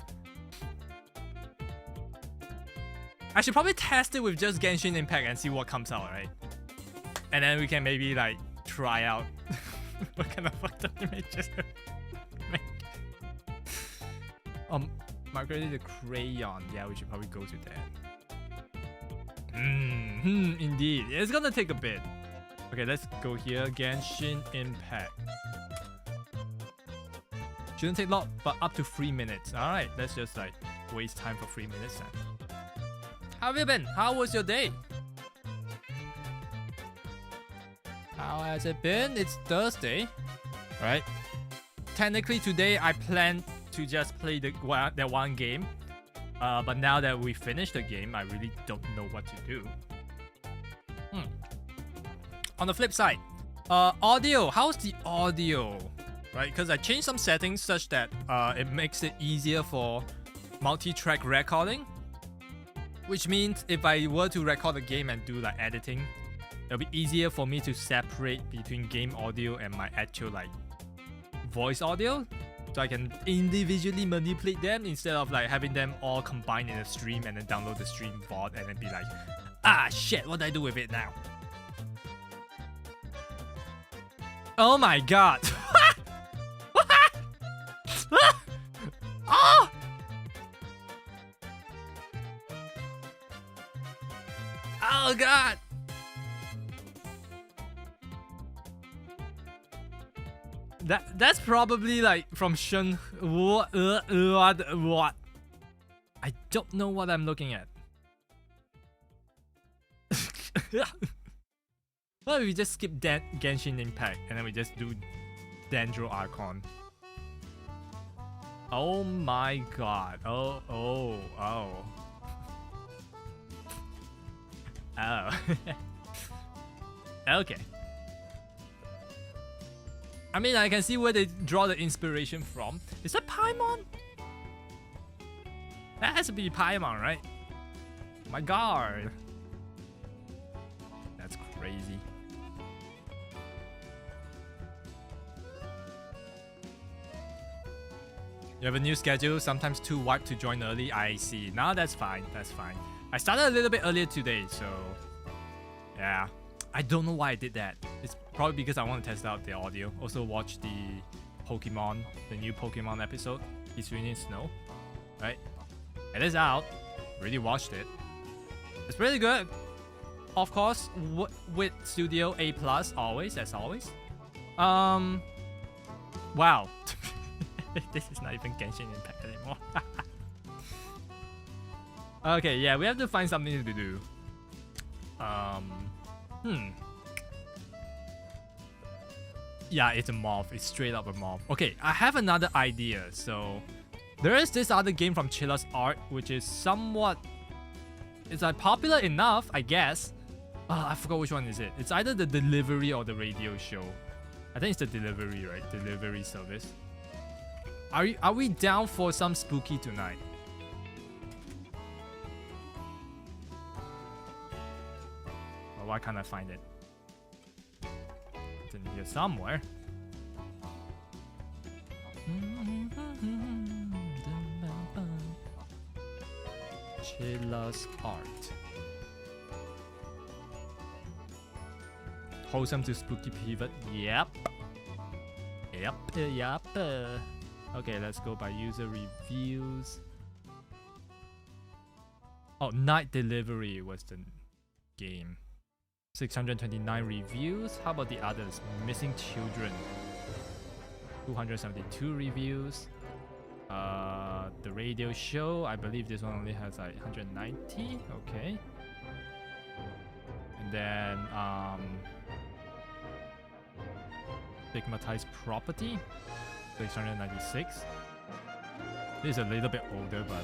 I should probably test it with just Genshin Impact and see what comes out, right? And then we can maybe like try out what kind of fucked up images make. Margarita the Crayon. Yeah, we should probably go to that. Indeed. It's gonna take a bit. Okay, let's go here. Genshin Impact. Shouldn't take long, but up to 3 minutes. Alright, let's just like waste time for 3 minutes then. How have you been? How was your day? How has it been? It's Thursday, right? Technically today I planned to just play that one game. But now that we finished the game, I really don't know what to do. On the flip side, audio. How's the audio? Right, because I changed some settings such that it makes it easier for multi-track recording. Which means if I were to record the game and do like editing, it'll be easier for me to separate between game audio and my actual like voice audio. So I can individually manipulate them instead of like having them all combined in a stream and then download the stream VOD and then be like, ah shit, what do I do with it now? Oh my god. Oh! Oh god. That's probably like from Shun. What? I don't know what I'm looking at. Well, we just skip Genshin Impact and then we just do Dendro Archon. Oh my god. Oh. Okay. I mean, I can see where they draw the inspiration from. Is that Paimon? That has to be Paimon, right? My god. That's crazy. You have a new schedule, sometimes too wiped to join early. I see. Now that's fine. That's fine. I started a little bit earlier today, so yeah. I don't know why I did that. It's probably because I want to test out the audio. Also watch the Pokemon, the new Pokemon episode, Hisuian Snow. Right? It is out. Already watched it. It's pretty good. Of course, with Studio A+, always, as always. Wow. This is not even Genshin Impact anymore. Okay, yeah, we have to find something to do. Yeah, it's a moth. It's straight up a moth. Okay, I have another idea. So, there is this other game from Chilla's Art, which is somewhat... It's like popular enough, I guess. I forgot which one is it. It's either the delivery or the radio show. I think it's the delivery, right? Delivery service. Are we down for some spooky tonight? Well, why can't I find it? It's in here somewhere. Chilla's Art. Wholesome to spooky pivot. Yep. Okay, let's go by user reviews. Oh, Night Delivery was the game. 629 reviews. How about the others? Missing Children. 272 reviews. The radio show. I believe this one only has like 190. Okay. And then Stigmatized Property. 696. This is a little bit older, but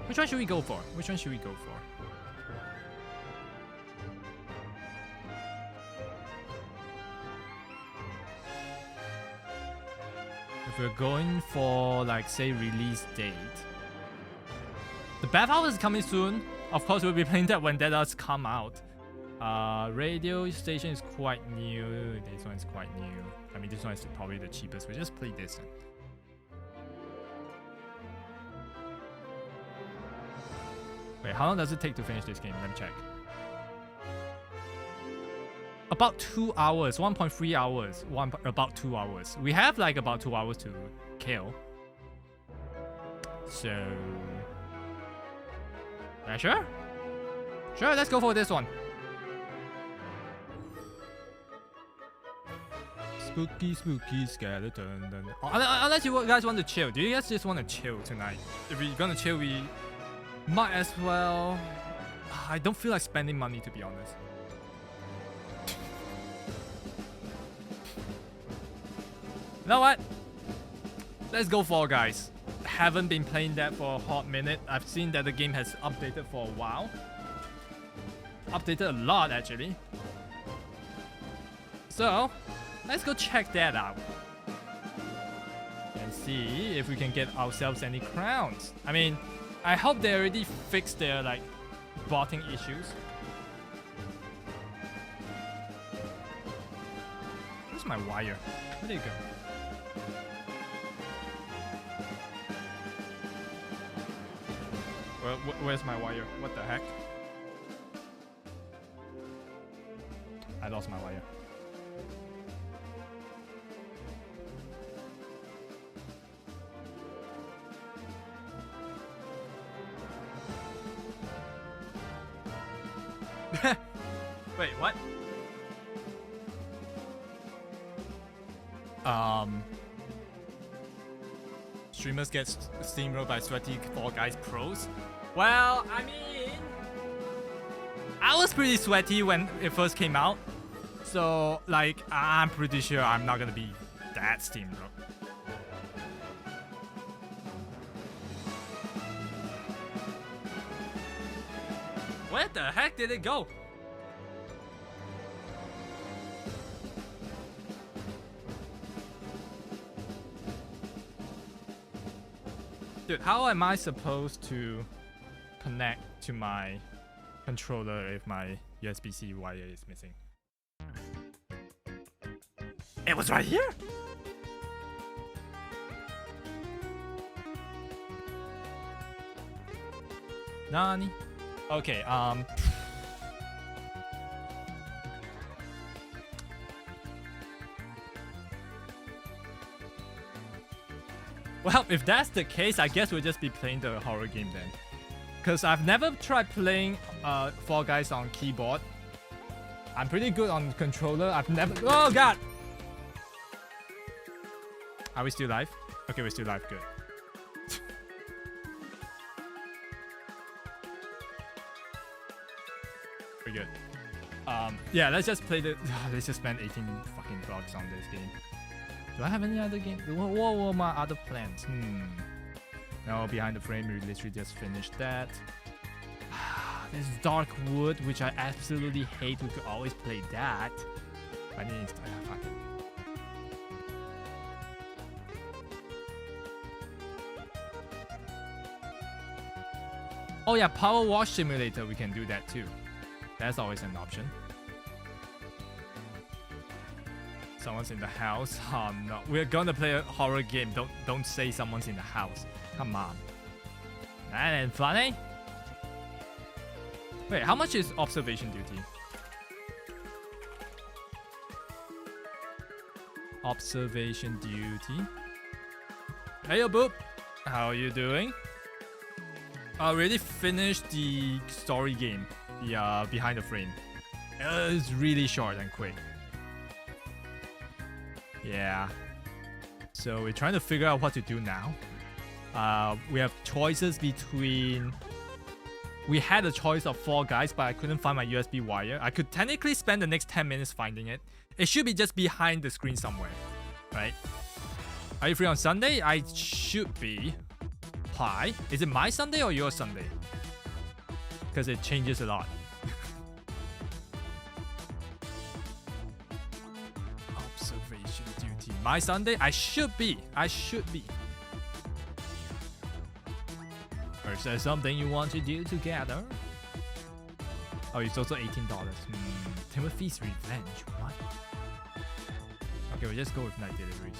which one should we go for? Which one should we go for? If we're going for like say release date, the Bathhouse is coming soon. Of course, we'll be playing that when that does come out. Radio station is quite new. This one is quite new. I mean, this one is probably the cheapest. We just play this one. Wait, how long does it take to finish this game? Let me check. About 2 hours, 1.3 hours, about 2 hours. We have like about 2 hours to kill. So Yeah, sure. Sure, let's go for this one. Spooky, spooky skeleton. Unless you guys want to chill. Do you guys just want to chill tonight? If we're gonna chill, we might as well. I don't feel like spending money, to be honest. You know what? Let's go Fall Guys. Haven't been playing that for a hot minute. I've seen that the game has updated for a while. Updated a lot, actually. So, let's go check that out. And see if we can get ourselves any crowns. I mean, I hope they already fixed their, like, botting issues. Where's my wire? Where'd it go? Where's my wire? What the heck? I lost my wire. Wait, what? Streamers get steamrolled by sweaty Fall Guys pros. Well, I mean, I was pretty sweaty when it first came out, so like I'm pretty sure I'm not gonna be that steamrolled. Where the heck did it go? Dude, how am I supposed to connect to my controller if my USB-C wire is missing? It was right here! Nani? Okay, well, if that's the case, I guess we'll just be playing the horror game then. Because I've never tried playing Fall Guys on keyboard. I'm pretty good on controller. I've never... Oh, God! Are we still live? Okay, we're still live. Good. We're good. Yeah, let's just play the... Let's just spend 18 fucking bucks on this game. Do I have any other game? What were my other plans? No, Behind the Frame, we literally just finished that. There's Dark Wood, which I absolutely hate. We could always play that. I need to... fuck it. Oh yeah, Power Wash Simulator, we can do that too. That's always an option. Someone's in the house. Oh no, we're gonna play a horror game. Don't say someone's in the house. Come on. That ain't funny. Wait, how much is observation duty? Observation duty. Hey yo, Boop. How are you doing? I already finished the story game. The Behind the Frame. It's really short and quick. Yeah. So we're trying to figure out what to do now. We have choices between... We had a choice of Fall Guys, but I couldn't find my USB wire. I could technically spend the next 10 minutes finding it. It should be just behind the screen somewhere, right? Are you free on Sunday? I should be. Why? Is it my Sunday or your Sunday? Because it changes a lot. Observation duty. My Sunday? I should be. I should be. Or is there something you want to do together? Oh, it's also $18. Timothy's Revenge. What? Okay, we'll just go with night deliveries.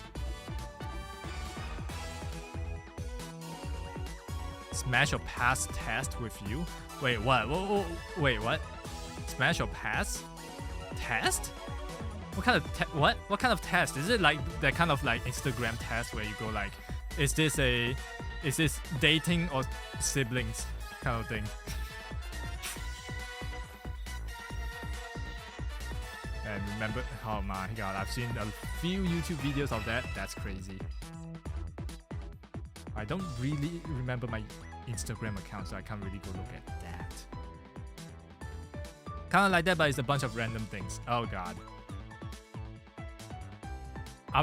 Smash or pass test with you? Wait, what? Whoa, wait, what? Smash or pass test? What kind of what kind of test? Is it like that kind of like Instagram test where you go like, is this dating or siblings kind of thing? And remember, oh my god, I've seen a few YouTube videos of that. That's crazy. I don't really remember my Instagram account, so I can't really go look at that. Kind of like that, but it's a bunch of random things. Oh god. Are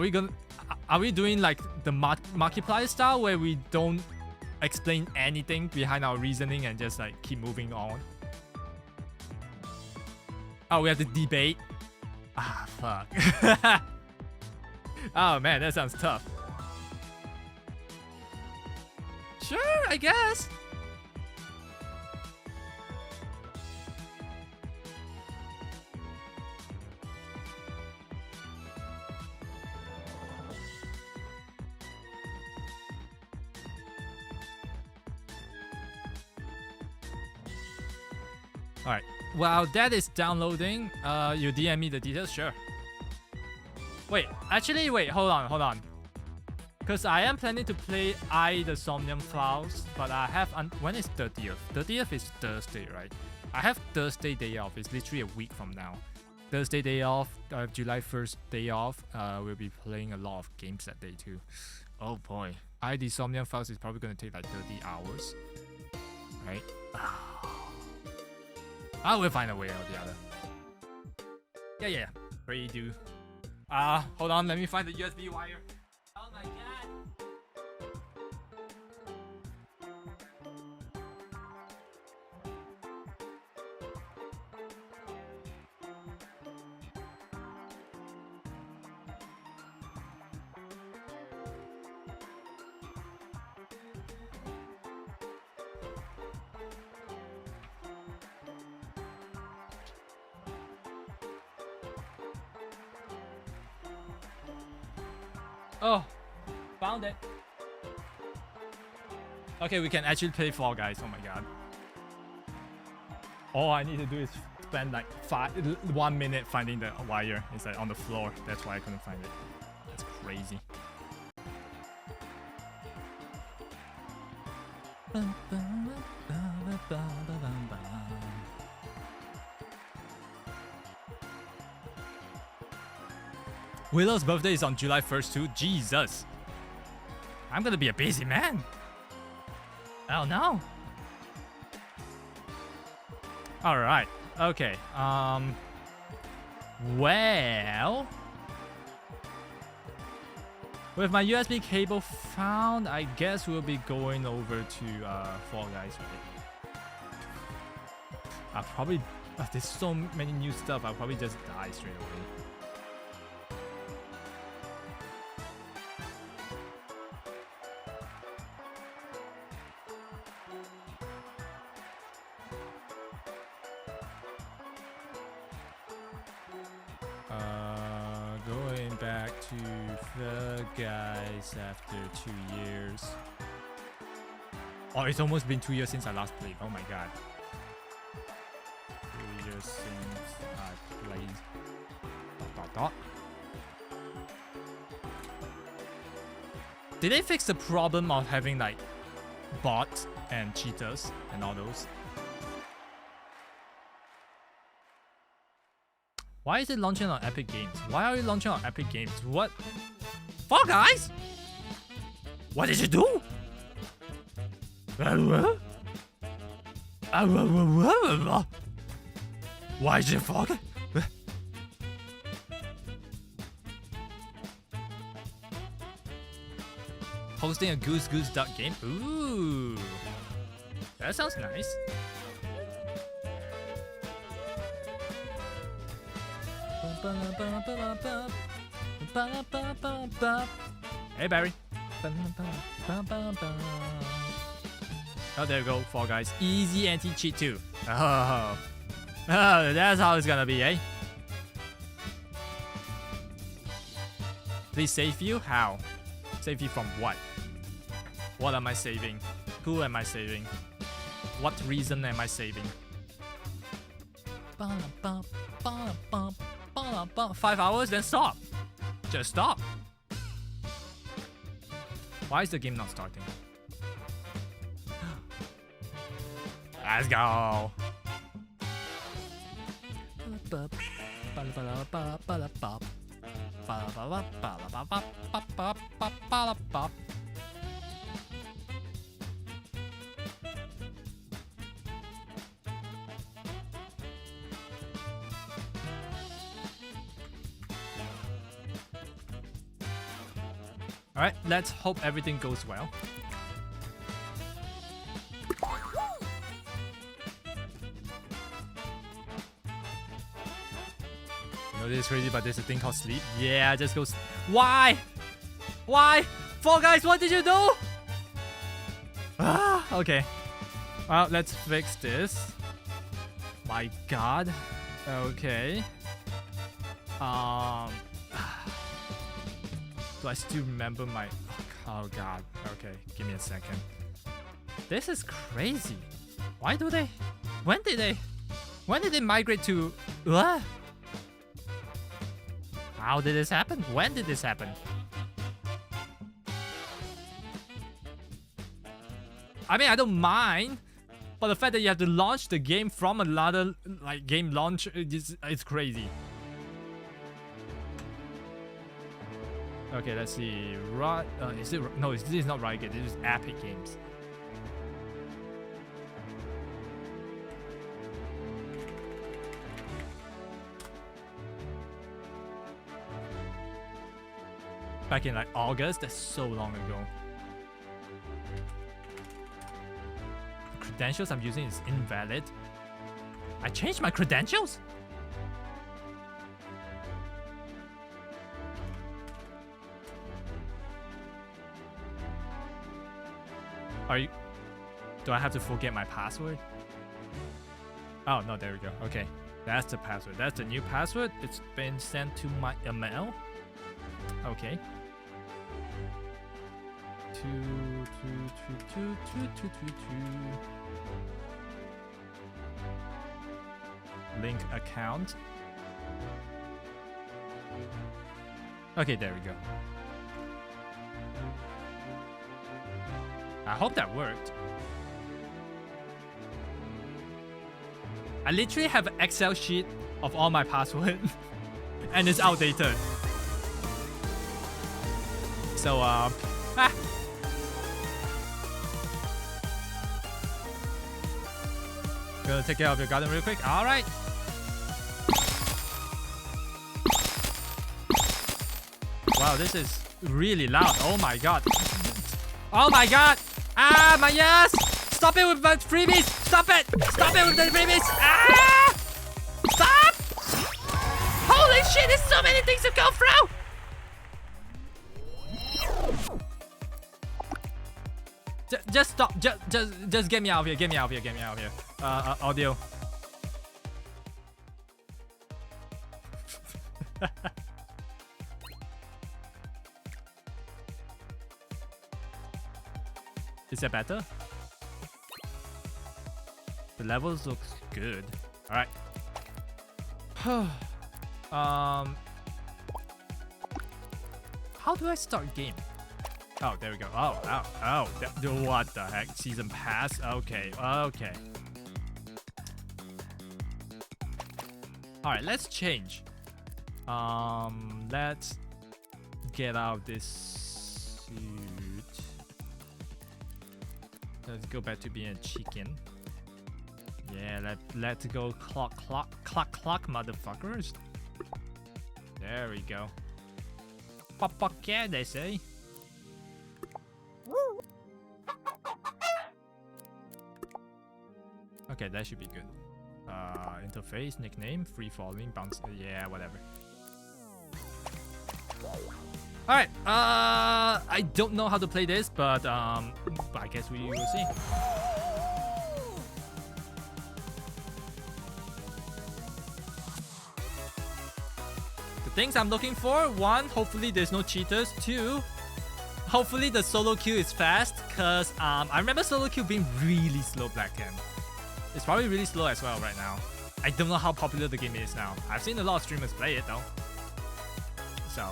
we doing like the Markiplier style where we don't explain anything behind our reasoning and just like keep moving on? Oh, we have to debate. Ah, fuck. Oh man, that sounds tough. Sure, I guess. Alright. While that is downloading, you DM me the details? Sure. Wait, actually, hold on. Because I am planning to play the Somnium Files, but I have... when is 30th? 30th is Thursday, right? I have Thursday day off. It's literally a week from now. Thursday day off, July 1st day off. We'll be playing a lot of games that day too. Oh boy. The Somnium Files is probably going to take like 30 hours. Right? I will find a way or the other. Yeah. Ready to... hold on. Let me find the USB wire. Oh my god. Oh, found it. Okay, we can actually play Fall Guys. Oh my god. All I need to do is spend like 1 minute finding the wire. It's like on the floor. That's why I couldn't find it. That's crazy. Willow's birthday is on July 1st too. Jesus. I'm gonna be a busy man. Oh no. Alright. Okay. Well, with my USB cable found, I guess we'll be going over to Fall Guys, right? I'll probably... there's so many new stuff, I'll probably just die straight away. Going back to the guys after 2 years. Oh, it's almost been 2 years since I last played. Oh my god. 2 years since I played. ... Did they fix the problem of having like bots and cheaters and all those? Why is it launching on Epic Games? Why are you launching on Epic Games? What? Fall Guys? What did you do? Why is it Fall Guys? Hosting a Goose Duck game? Ooh. That sounds nice. Hey Barry. Oh, there we go, Fall Guys. Easy anti-cheat too. Oh, that's how it's gonna be, eh? Please save you? How? Save you from what? What am I saving? Who am I saving? What reason am I saving? 5 hours, then stop. Just stop. Why is the game not starting? Let's go. Alright, let's hope everything goes well. You know this is crazy, but there's a thing called sleep. Yeah, just go. Why? Why? Fall Guys, what did you do? Ah, okay. Well, let's fix this. My God. Okay. Do I still remember my... Oh God. Okay, give me a second. This is crazy. Why do they... When did they migrate to... What? How did this happen? When did this happen? I mean, I don't mind, but the fact that you have to launch the game from another like game launch it's crazy. Okay, let's see. Is it? No, this is not Riot Games. This is Epic Games. Back in like August. That's so long ago. The credentials I'm using is invalid. I changed my credentials? Do I have to forget my password? Oh, no, there we go. Okay, that's the password. That's the new password. It's been sent to my email. Okay. Link account. Okay, there we go. I hope that worked. I literally have an Excel sheet of all my passwords and it's outdated. So, Gonna take care of your garden real quick. All right. Wow, this is really loud. Oh my God. Oh my God. Ah, my ears. Stop it with the freebies. Stop it. Stop it with the freebies. Ah. Stop. Holy shit, there's so many things to go through. Just stop. Just get me out of here. Get me out of here. Get me out of here. Audio. Is that better? The levels look good. All right. How do I start game? Oh, there we go. Oh. What the heck? Season pass? Okay. Okay. Alright, let's change. Let's get out this suit. Let's go back to being a chicken. Yeah, let's go clock, motherfuckers. There we go. Papa care, they say. Okay, that should be good. Interface, nickname, free falling, bounce. Yeah, whatever. Alright, I don't know how to play this, but I guess we will see. The things I'm looking for: 1, hopefully there's no cheaters. 2, hopefully the solo queue is fast, cause I remember solo queue being really slow back then. It's probably really slow as well right now. I don't know how popular the game is now. I've seen a lot of streamers play it though. So...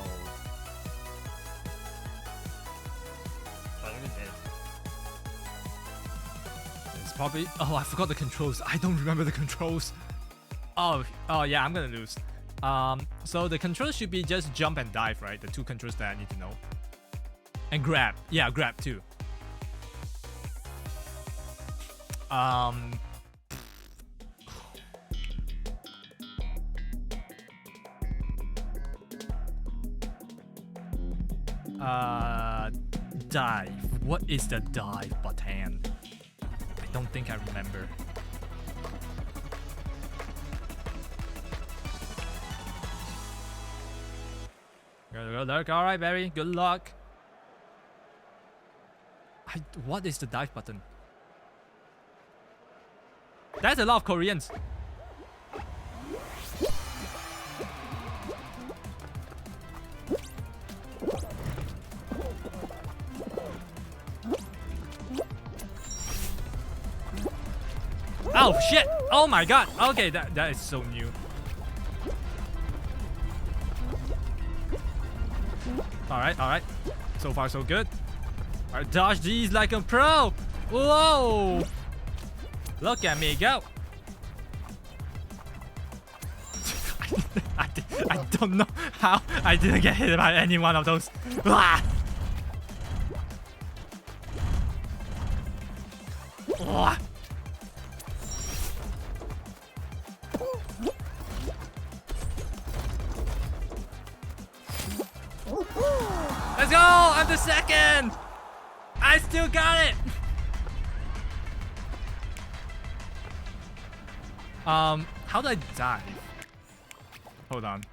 it's probably... Oh, I forgot the controls. I don't remember the controls. Oh yeah, I'm gonna lose. So the controls should be just jump and dive, right? The two controls that I need to know. And grab. Yeah, grab too. Dive. What is the dive button? I don't think I remember. Good luck. All right, Barry. Good luck. What is the dive button? That's a lot of Koreans. Oh shit! Oh my god! Okay, that is so new. Alright. So far so good. Alright, dodge these like a pro! Whoa! Look at me go! I don't know how I didn't get hit by any one of those. Ah! Ah! Let's go! I'm the second! I still got it! How do I dive? Hold on.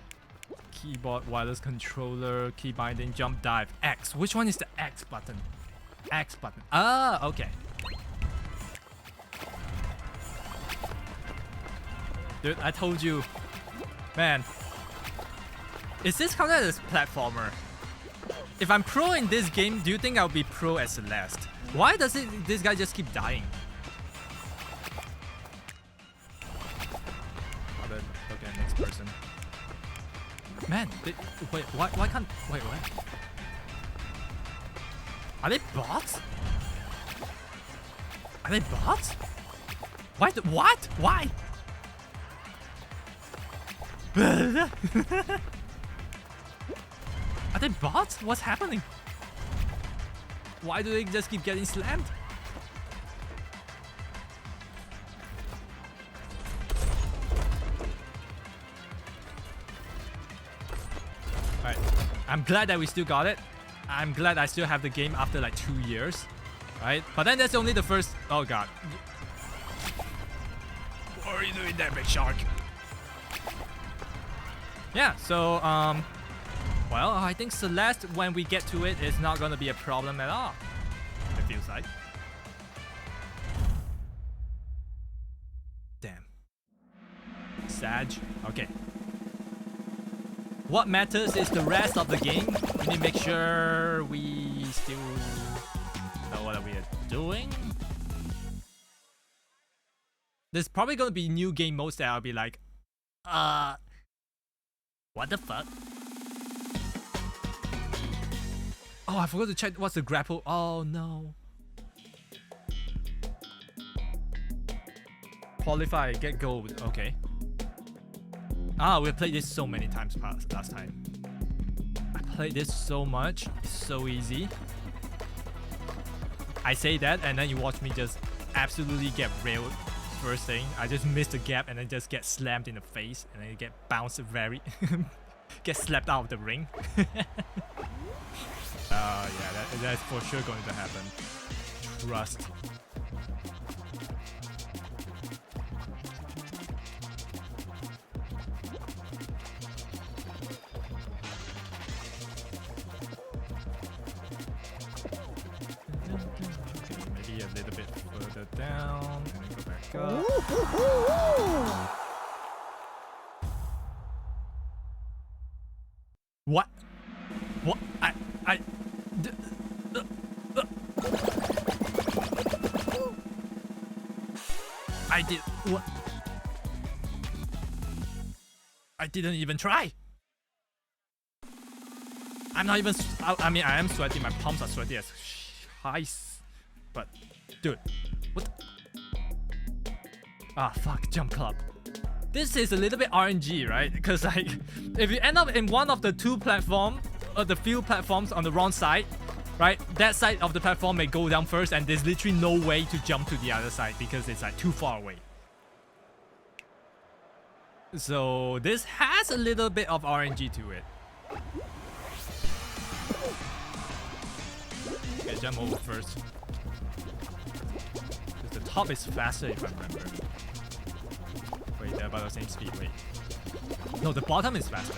Keyboard, wireless controller, key binding, jump, dive, X. Which one is the X button? X button. Ah, okay. Dude, I told you. Man. Is this counted as platformer? If I'm pro in this game, do you think I'll be pro as Celeste? Why does this guy just keep dying? Okay, next person. Man, wait, why can't... Wait, what? Are they bots? Are they bots? What? Why? Are they bots? What's happening? Why do they just keep getting slammed? Alright. I'm glad that we still got it. I'm glad I still have the game after like 2 years. Right? But then that's only the first... Oh god. What are you doing there, big shark? Yeah, so, well, I think Celeste, when we get to it, is not gonna be a problem at all. It feels like. Damn. Sag. Okay. What matters is the rest of the game. We need to make sure we still know what we are doing. There's probably gonna be new game modes that I'll be like, what the fuck? Oh, I forgot to check what's the grapple. Oh no. Qualify, get gold. Okay. Ah, we played this so many times last time. I played this so much. It's so easy. I say that and then you watch me just absolutely get railed. First thing, I just missed the gap and then just get slammed in the face and then get bounced very... get slapped out of the ring. Yeah, that's for sure going to happen. Trust. Maybe a little bit further down and then go back up. What? What? I did what? I didn't even try. I'm not even. I mean, I am sweaty. My palms are sweaty as ice. But, dude, what? Ah, fuck! Jump club. this is a little bit RNG, right? Because like, if you end up in one of the two platform, or the few platforms on the wrong side, right? That side of the platform may go down first, and there's literally no way to jump to the other side because it's like too far away. So this has a little bit of RNG to it. Okay, jump over first. The top is faster if I remember. Wait, they're about the same speed. Wait. No, the bottom is faster.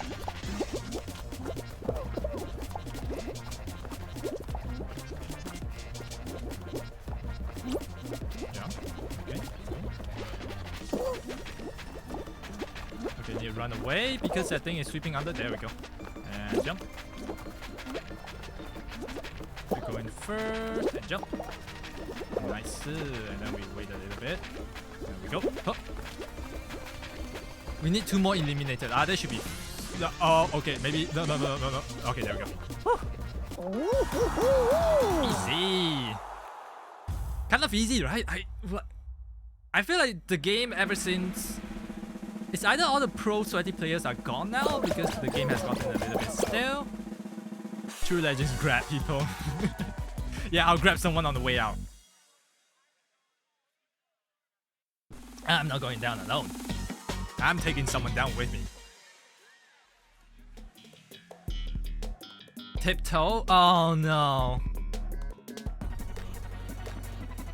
Jump. Okay. Okay, need to run away because that thing is sweeping under. There we go. And jump. We go in first and jump. Nice. And then we wait a little bit. There we go. Oh. We need 2 more eliminated. Ah, there should be. No, oh, okay. Maybe. No. Okay, there we go. Easy. Kind of easy, right? I feel like the game ever since. It's either all the pro sweaty players are gone now because the game has gotten a little bit stale. True Legends grab people. Yeah, I'll grab someone on the way out. I'm not going down alone. I'm taking someone down with me. Tiptoe? Oh no.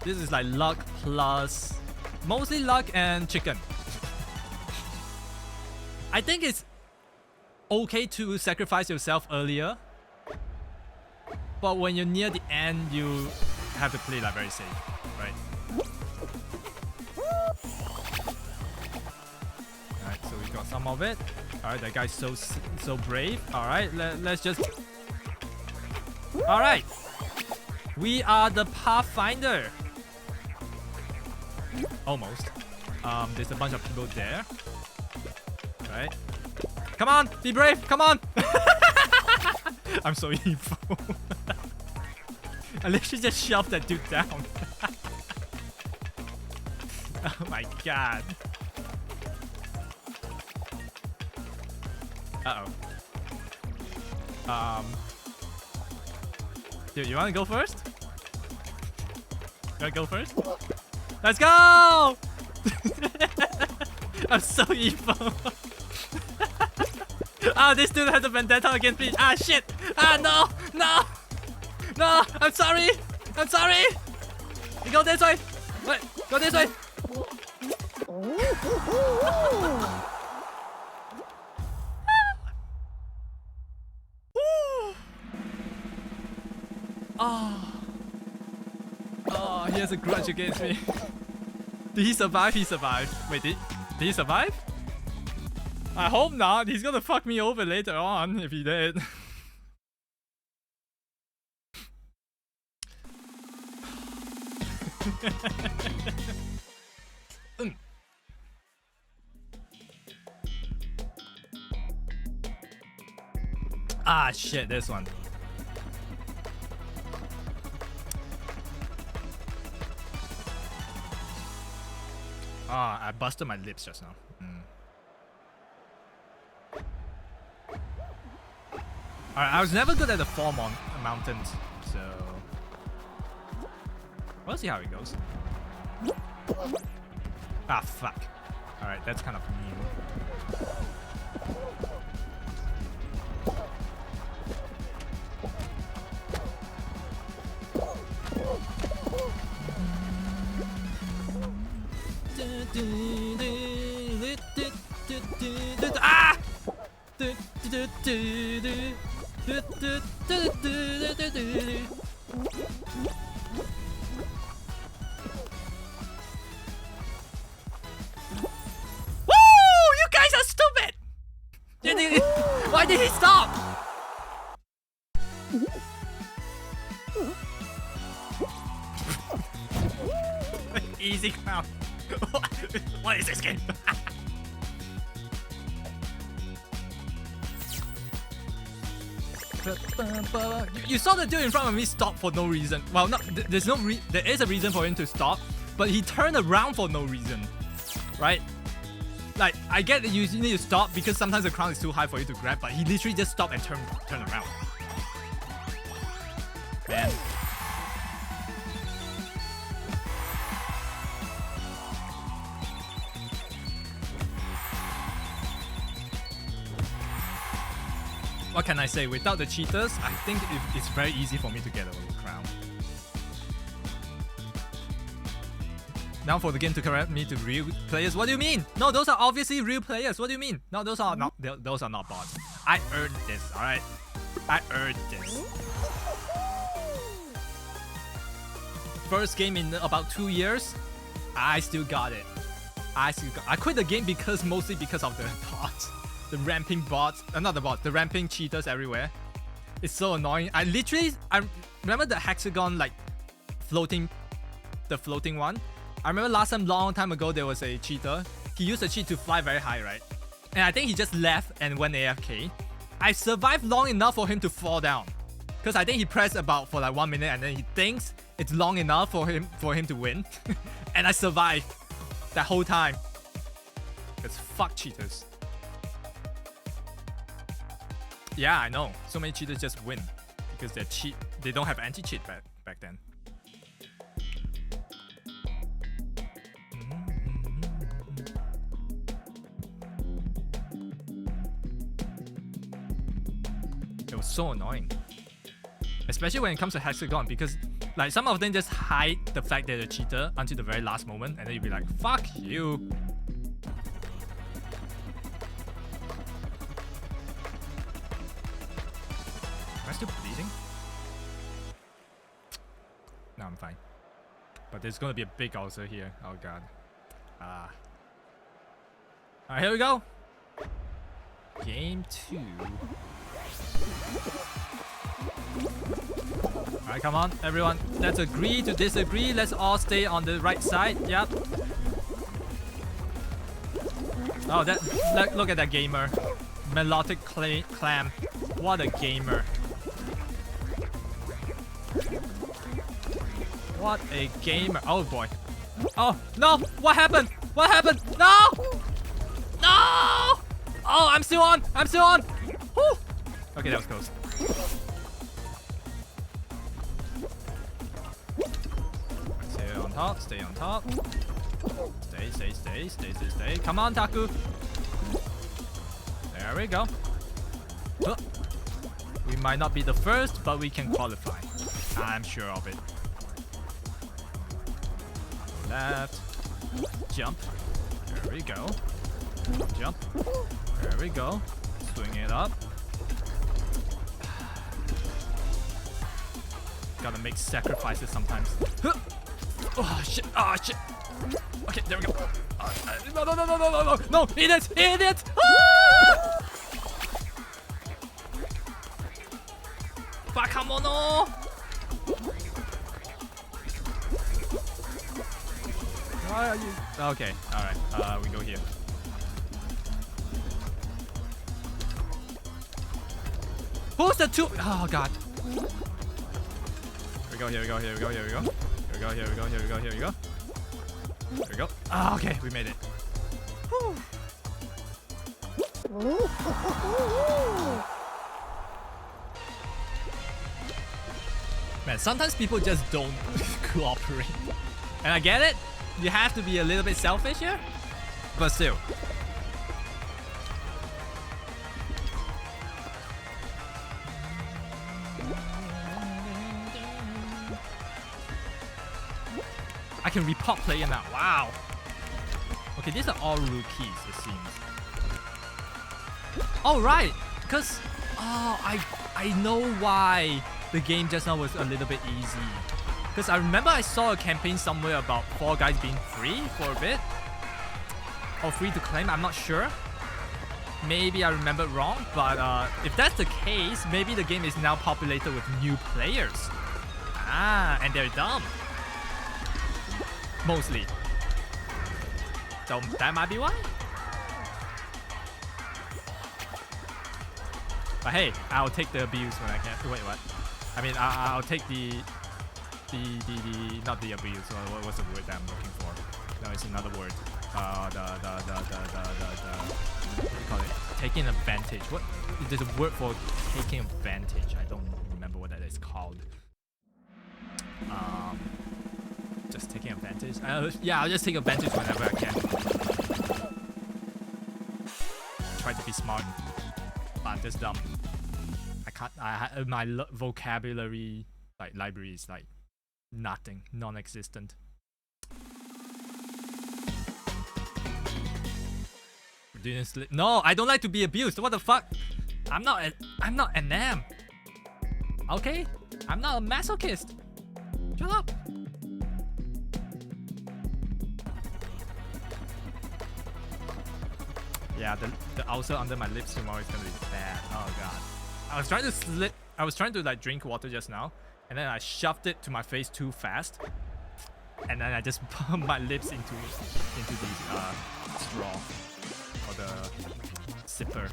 This is like luck plus... mostly luck and chicken. I think it's okay to sacrifice yourself earlier. But when you're near the end, you have to play like very safe, right? Alright, so we got some of it. Alright, that guy's so brave. Alright, let's just... Alright! We are the Pathfinder! Almost. There's a bunch of people there. Right? Come on! Be brave! Come on! I'm so evil. I literally just shoved that dude down. Oh my god. Uh-oh. Dude, you wanna go first? You wanna go first? Let's go! I'm so evil. Ah, this dude has a vendetta against me. Ah, shit. Ah, no. No, I'm sorry. You go this way. Wait, go this way. Oh, he has a grudge against me. Did he survive? He survived. Wait, did he survive? I hope not. He's gonna fuck me over later on if he did. Ah, shit, this one. Ah, I busted my lips just now. Alright, I was never good at the fall mountains, so... We'll see how it goes. Ah, fuck. Alright, that's kind of mean. Ah! Woo! You guys are stupid! Why did he stop? Easy clown. What is this game? You saw the dude in front of me stop for no reason. Well, there's no there is a reason for him to stop, but he turned around for no reason, right? Like, I get that you need to stop because sometimes the crown is too high for you to grab, but he literally just stopped and turn around. Man. What can I say? Without the cheaters, I think it's very easy for me to get a crown. Now for the game to correct me to real players. What do you mean? No, those are obviously real players. What do you mean? No, those are not bots. I earned this, alright? I earned this. First game in about 2 years, I still got it. I quit the game mostly because of the bots. The ramping bots, not the bots, the ramping cheaters everywhere. It's so annoying. I remember the hexagon like floating one. I remember last time, long time ago, there was a cheater. He used a cheat to fly very high, right? And I think he just left and went AFK. I survived long enough for him to fall down. Because I think he pressed about for like 1 minute and then he thinks it's long enough for him to win. And I survived that whole time. Because fuck cheaters. Yeah, I know. So many cheaters just win. Because they don't have anti-cheat back then. It was so annoying. Especially when it comes to hexagon, because like some of them just hide the fact that they're a cheater until the very last moment, and then you'll be like, fuck you. Am I still bleeding? No, I'm fine. But there's gonna be a big ulcer here. Oh god. Alright, here we go. Game 2. Alright, come on, everyone. Let's agree to disagree. Let's all stay on the right side. Yep. Oh, look at that gamer. Melodic Clam. What a gamer. What a gamer. Oh boy. Oh, no! What happened? What happened? No! No! Oh, I'm still on! I'm still on! Woo! Okay, that was close. Stay on top, stay on top. Stay. Come on, Taku! There we go. We might not be the first, but we can qualify. I'm sure of it. Left. Jump. There we go. Jump. There we go. Swing it up. Gotta make sacrifices sometimes. Oh shit! Oh shit! Okay, there we go. No! Idiot! Idiot! Ah! Bakamono! Why are you? Okay, alright. We go here. Who's the two? Oh god. Here we go. Here we go. Ah, okay, we made it. Whew. Man, sometimes people just don't cooperate. And I get it. You have to be a little bit selfish here. But still. I can report player now. Wow. Okay, these are all rookies, it seems. Oh, right. Because, I know why the game just now was a little bit easy. Because I remember I saw a campaign somewhere about Fall Guys being free for a bit. Or free to claim, I'm not sure. Maybe I remembered wrong, but if that's the case, maybe the game is now populated with new players. Ah, and they're dumb. Mostly. So that might be why. But hey, I'll take the abuse when I can. Wait, what? I mean, I'll take the not the abuse. What's the word that I'm looking for? No, it's another word. what do you call it? Taking advantage. What? There's a word for taking advantage. I don't remember what that is called. Just taking advantage. Yeah, I'll just take advantage whenever I can. Try to be smart. I'm just dumb. I can't. My vocabulary library is like nothing, non-existent. Didn't sleep. No, I don't like to be abused. What the fuck? I'm not an am. Okay, I'm not a masochist. Shut up. Yeah, the ulcer under my lips tomorrow is gonna be bad. Oh god. I was trying to like drink water just now, and then I shoved it to my face too fast, and then I just put my lips into the straw or the sipper.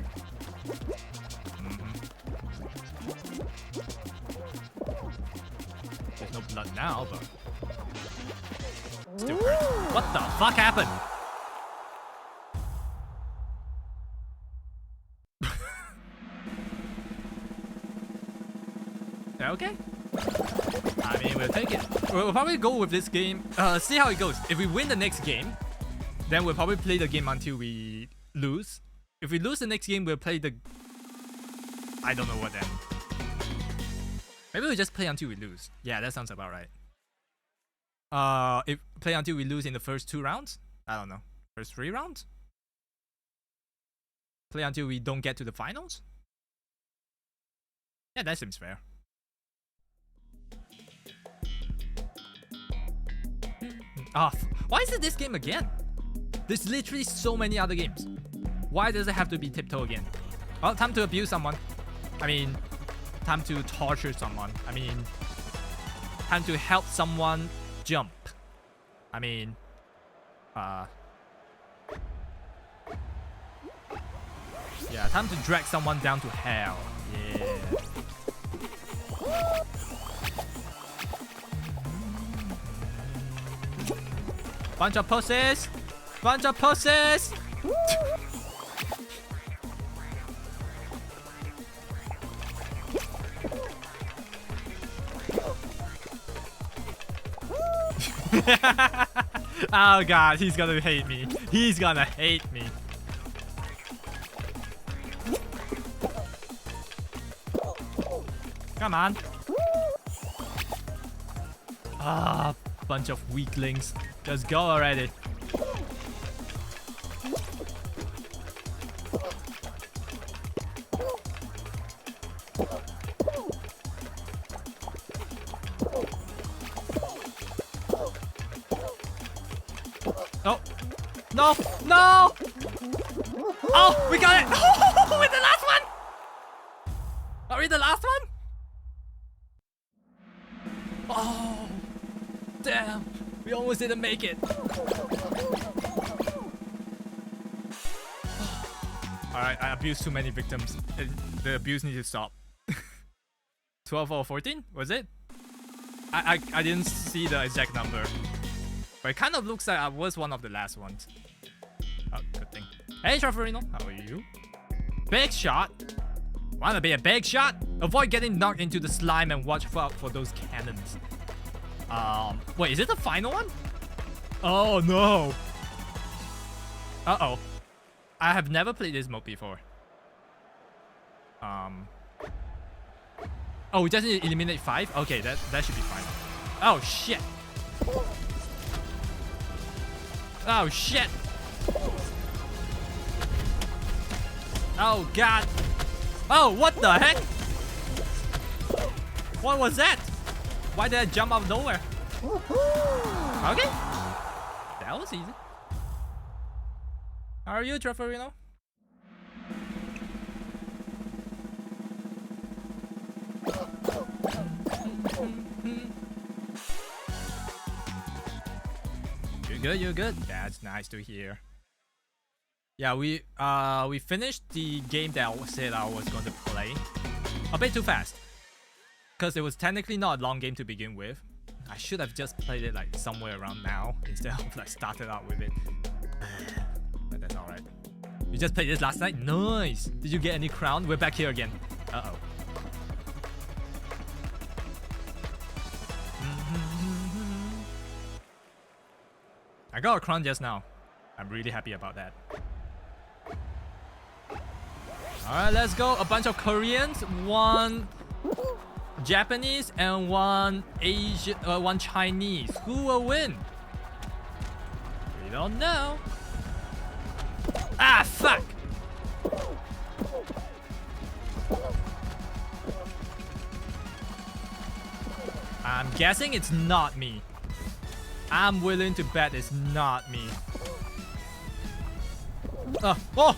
There's no blood now, but still hurts. What the fuck happened? Okay. I mean, we'll take it. We'll probably go with this game. See how it goes. If we win the next game, then we'll probably play the game until we lose. If we lose the next game, we'll play the... I don't know what then. Maybe we'll just play until we lose. Yeah, that sounds about right. If play until we lose in the first 2 rounds? I don't know. First 3 rounds? Play until we don't get to the finals? Yeah, that seems fair. Why is it this game again? There's literally so many other games. Why does it have to be Tiptoe again? Well, time to abuse someone. I mean, time to torture someone. I mean, time to help someone jump. I mean, yeah, time to drag someone down to hell. Yeah. Bunch of pussies! Bunch of pussies! Oh god, he's gonna hate me. He's gonna hate me. Come on. Ah, bunch of weaklings. Just go already. Oh. No! No! Oh, we got it! We're the last one! Are we the last one? Oh, damn. We almost didn't make it. Alright, I abused too many victims. The abuse needs to stop. 12 or 14? Was it? I didn't see the exact number. But it kind of looks like I was one of the last ones. Oh, good thing. Hey, Traferino, how are you? Big shot. Wanna be a big shot? Avoid getting knocked into the slime and watch out for those cannons. Wait, is it the final one? Oh no. Uh-oh. I have never played this mode before. Oh, we just need to eliminate 5? Okay, that should be fine. Oh shit. Oh shit. Oh god. Oh, what the heck? What was that? Why did I jump out of nowhere? Okay. That was easy. How are you, Traferino? You're good, you're good. That's nice to hear. Yeah, we finished the game that I said I was going to play a bit too fast. Because it was technically not a long game to begin with. I should have just played it like somewhere around now instead of like started out with it. But that's alright. You just played this last night? Nice! Did you get any crown? We're back here again. Uh-oh. I got a crown just now. I'm really happy about that. Alright, let's go. A bunch of Koreans, one Japanese, and one Asian, one Chinese. Who will win? We don't know. Ah, fuck! I'm guessing it's not me. I'm willing to bet it's not me. Oh! Oh!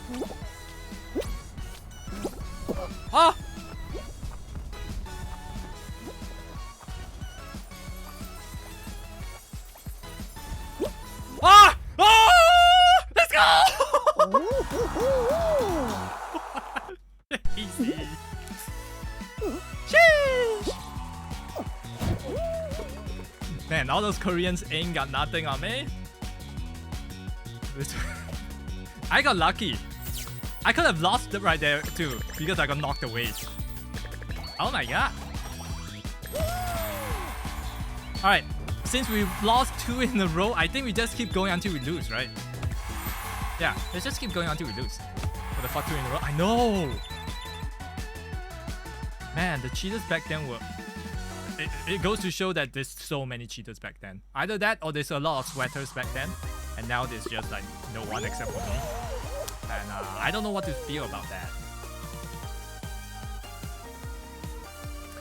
Ah! Oh! Let's go! Easy. Sheesh. Man, all those Koreans ain't got nothing on me. I got lucky. I could have lost it right there too, because I got knocked away. Oh my god. Alright, since we've lost 2 in a row, I think we just keep going until we lose, right? Yeah, let's just keep going until we lose. For the fuck 2 in a row. I know! Man, the cheaters back then were... It goes to show that there's so many cheaters back then. Either that or there's a lot of sweaters back then. And now there's just like no one except for me. And I don't know what to feel about that.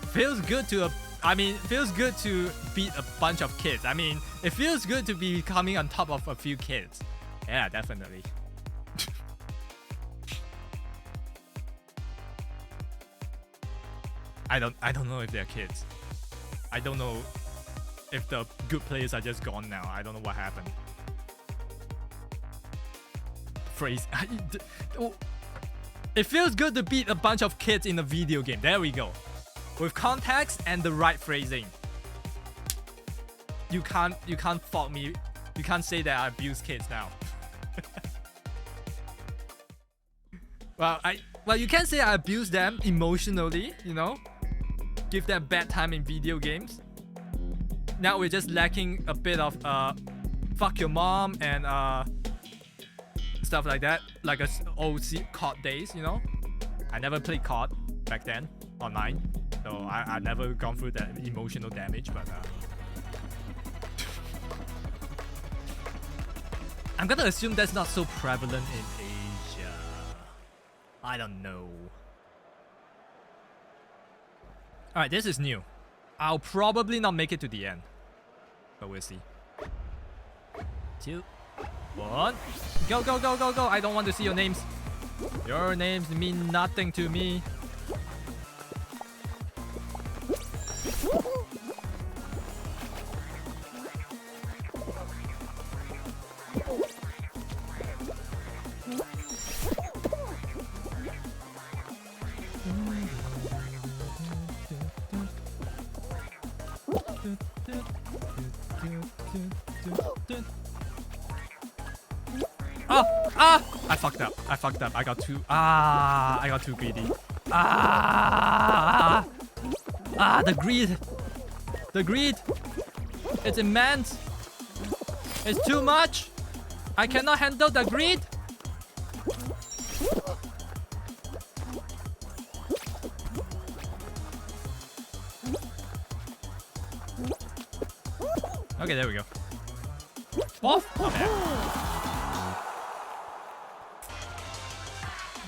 Feels good to feels good to beat a bunch of kids. I mean, it feels good to be coming on top of a few kids. Yeah, definitely. I don't know if they're kids. I don't know if the good players are just gone now. I don't know what happened. Phrase. It feels good to beat a bunch of kids in a video game. There we go. With context and the right phrasing. You can't fault me. You can't say that I abuse kids now. Well, you can say I abuse them emotionally, you know? Give them bad time in video games. Now we're just lacking a bit of fuck your mom and stuff like that, like a old COD days, you know. I never played COD back then online, so I never gone through that emotional damage. But I'm gonna assume that's not so prevalent in Asia. I don't know. Alright, this is new. I'll probably not make it to the end, but we'll see. 2, 1, go, go, go, go, go. I don't want to see your names. Your names mean nothing to me. I fucked up. I got too... I got too greedy. The greed. The greed. It's immense. It's too much. I cannot handle the greed. Okay, there we go. Off. Okay.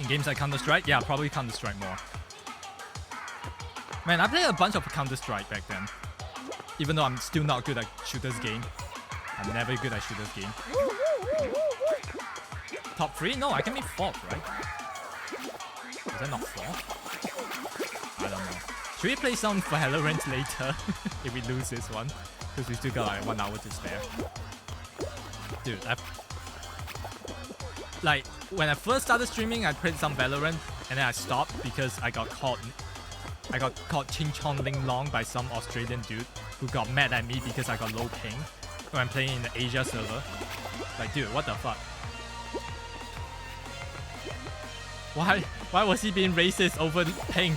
In games like Counter-Strike? Yeah, probably Counter-Strike more. Man, I played a bunch of Counter-Strike back then. Even though I'm still not good at shooters game. I'm never good at shooters game. Top 3? No, I can be 4th, right? Is that not 4th? I don't know. Should we play some Valorant later? If we lose this one? Because we still got like 1 hour to spare. Dude, like, when I first started streaming, I played some Valorant, and then I stopped because I got caught Ching Chong Ling Long by some Australian dude who got mad at me because I got low ping. when I'm playing in the Asia server. Like, dude, what the fuck? Why was he being racist over ping?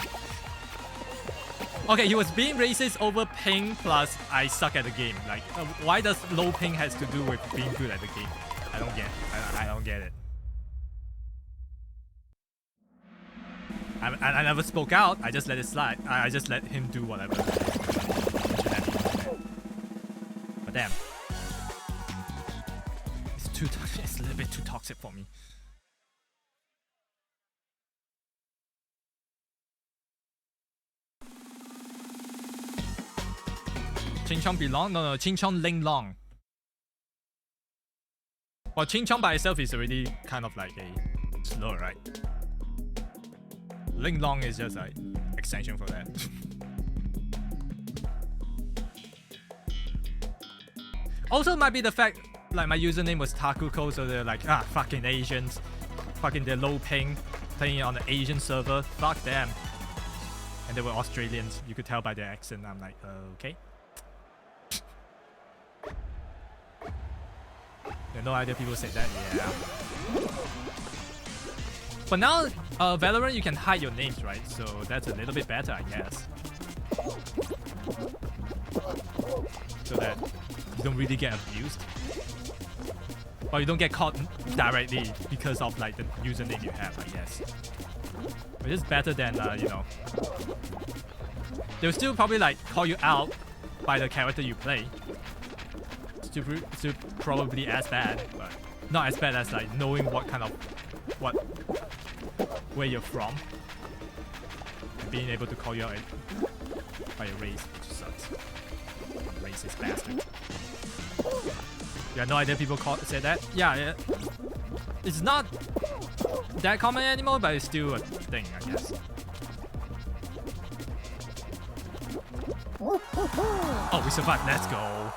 Okay, he was being racist over ping plus I suck at the game. Like, why does low ping has to do with being good at the game? I don't get. I don't get it. I never spoke out. I just let it slide. I just let him do whatever. But damn, it's a little bit too toxic for me. Ching Chong belong? No, Ching Chong Ling Long. Well, Ching Chong by itself is already kind of like a slur, right? Ling Long is just like extension for that. Also, might be the fact like my username was Takuko, so they're like, ah, fucking Asians, fucking they're low ping, playing on the Asian server, fuck them. And they were Australians, you could tell by their accent. I'm like, okay. No idea people said that, yeah. But now, Valorant, you can hide your names, right? So that's a little bit better, I guess. So that you don't really get abused. Or you don't get caught directly because of like the username you have, I guess. But it's better than, you know. They'll still probably like call you out by the character you play. Still probably as bad, but not as bad as like knowing what kind of where you're from and being able to call you out by your race, which sucks. Racist bastard. Yeah, no idea people say that. Yeah, it's not that common anymore, but it's still a thing, I guess. Oh, we survived. Let's go.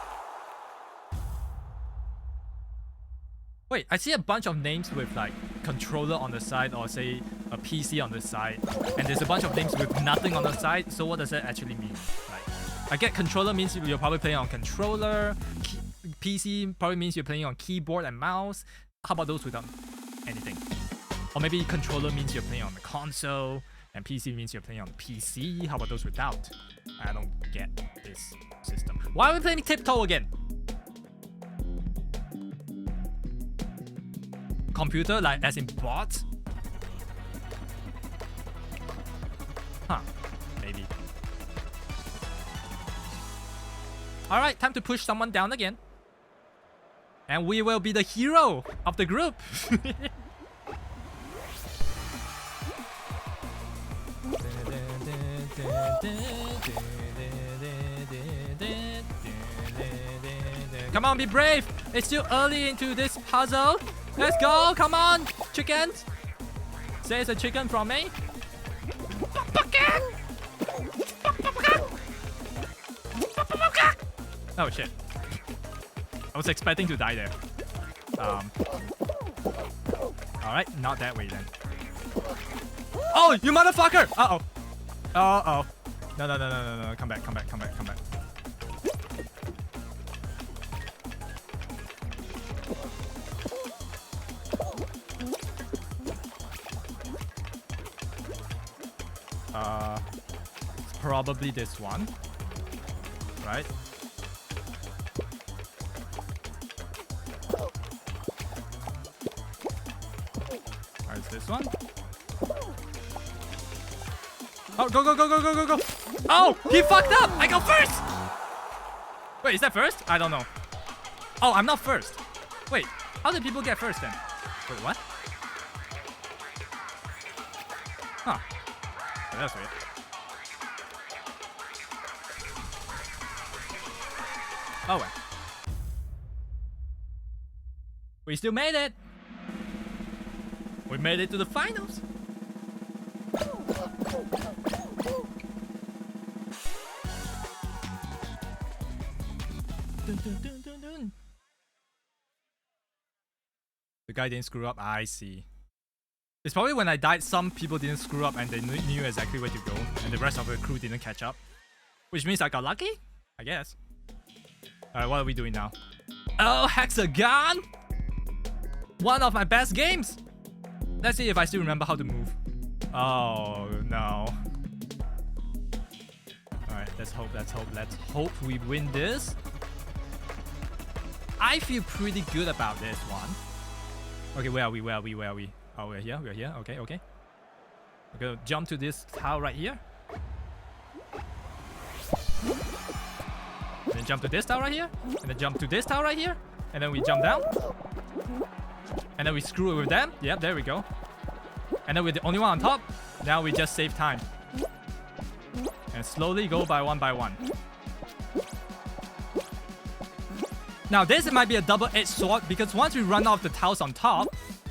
Wait, I see a bunch of names with like controller on the side or say a PC on the side, and there's a bunch of names with nothing on the side. So what does that actually mean? Like, I get controller means you're probably playing on controller. PC probably means you're playing on keyboard and mouse. How about those without anything? Or maybe controller means you're playing on the console, and PC means you're playing on the PC. How about those without? I don't get this system. Why are we playing Tiptoe again? Computer, like as in bot? Huh, maybe. Alright, time to push someone down again. And we will be the hero of the group. Come on, be brave. It's still early into this puzzle. Let's go, come on, chickens. Say it's a chicken from me. Oh shit. I was expecting to die there. Alright, not that way then. Oh, you motherfucker! Uh-oh. Uh-oh. No. Come back. It's probably this one, right? Or is this one? Oh, go! Oh, he fucked up! I go first! Wait, is that first? I don't know. Oh, I'm not first. Wait, how did people get first then? Wait, what? Huh. Oh, that's weird. Oh well. We still made it! We made it to the finals! Dun. The guy didn't screw up. I see. It's probably when I died, some people didn't screw up and they knew exactly where to go, and the rest of the crew didn't catch up. Which means I got lucky? I guess. Alright, what are we doing now? Oh, Hexagon! One of my best games! Let's see if I still remember how to move. Oh, no. Alright, let's hope we win this. I feel pretty good about this one. Okay, where are we? Oh, we're here, okay. We're gonna jump to this tile right here. And then jump to this tile right here. And then jump to this tile right here. And then we jump down. And then we screw it with them. Yep, there we go. And then we're the only one on top. Now we just save time. And slowly go by one. Now this might be a double-edged sword because once we run off the tiles on top,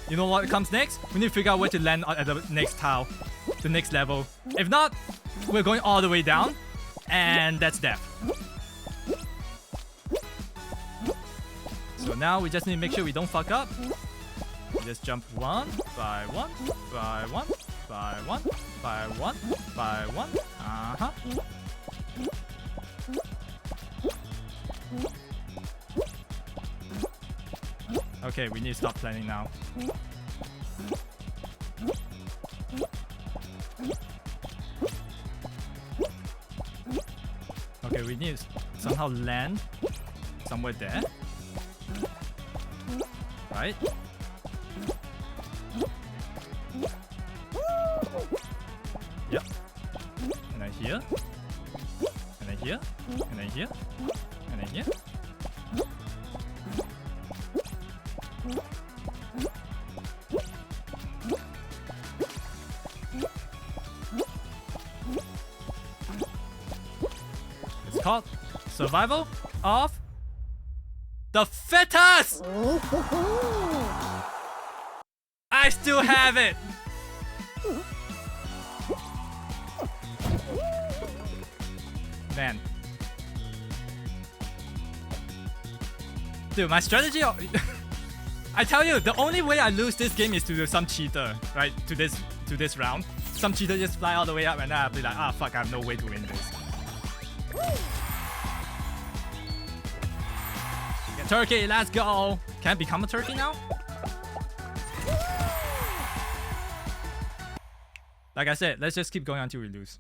you know what comes next? We need to figure out where to land at the next tile, the next level. If not, we're going all the way down, and that's death. So now we just need to make sure we don't fuck up. We just jump one by one. Okay, we need to stop planning now. Okay, we need to somehow land somewhere there. Right? Yep. And then here. And then here. And then here. And then here. It's called Survival of the Fittest! I still have it! Man. Dude, my strategy... I tell you, the only way I lose this game is to do some cheater, right? To this round. Some cheater just fly all the way up and then I'll be like, ah, fuck, I have no way to win this. Yeah, turkey, let's go! Can I become a turkey now? Like I said, let's just keep going until we lose.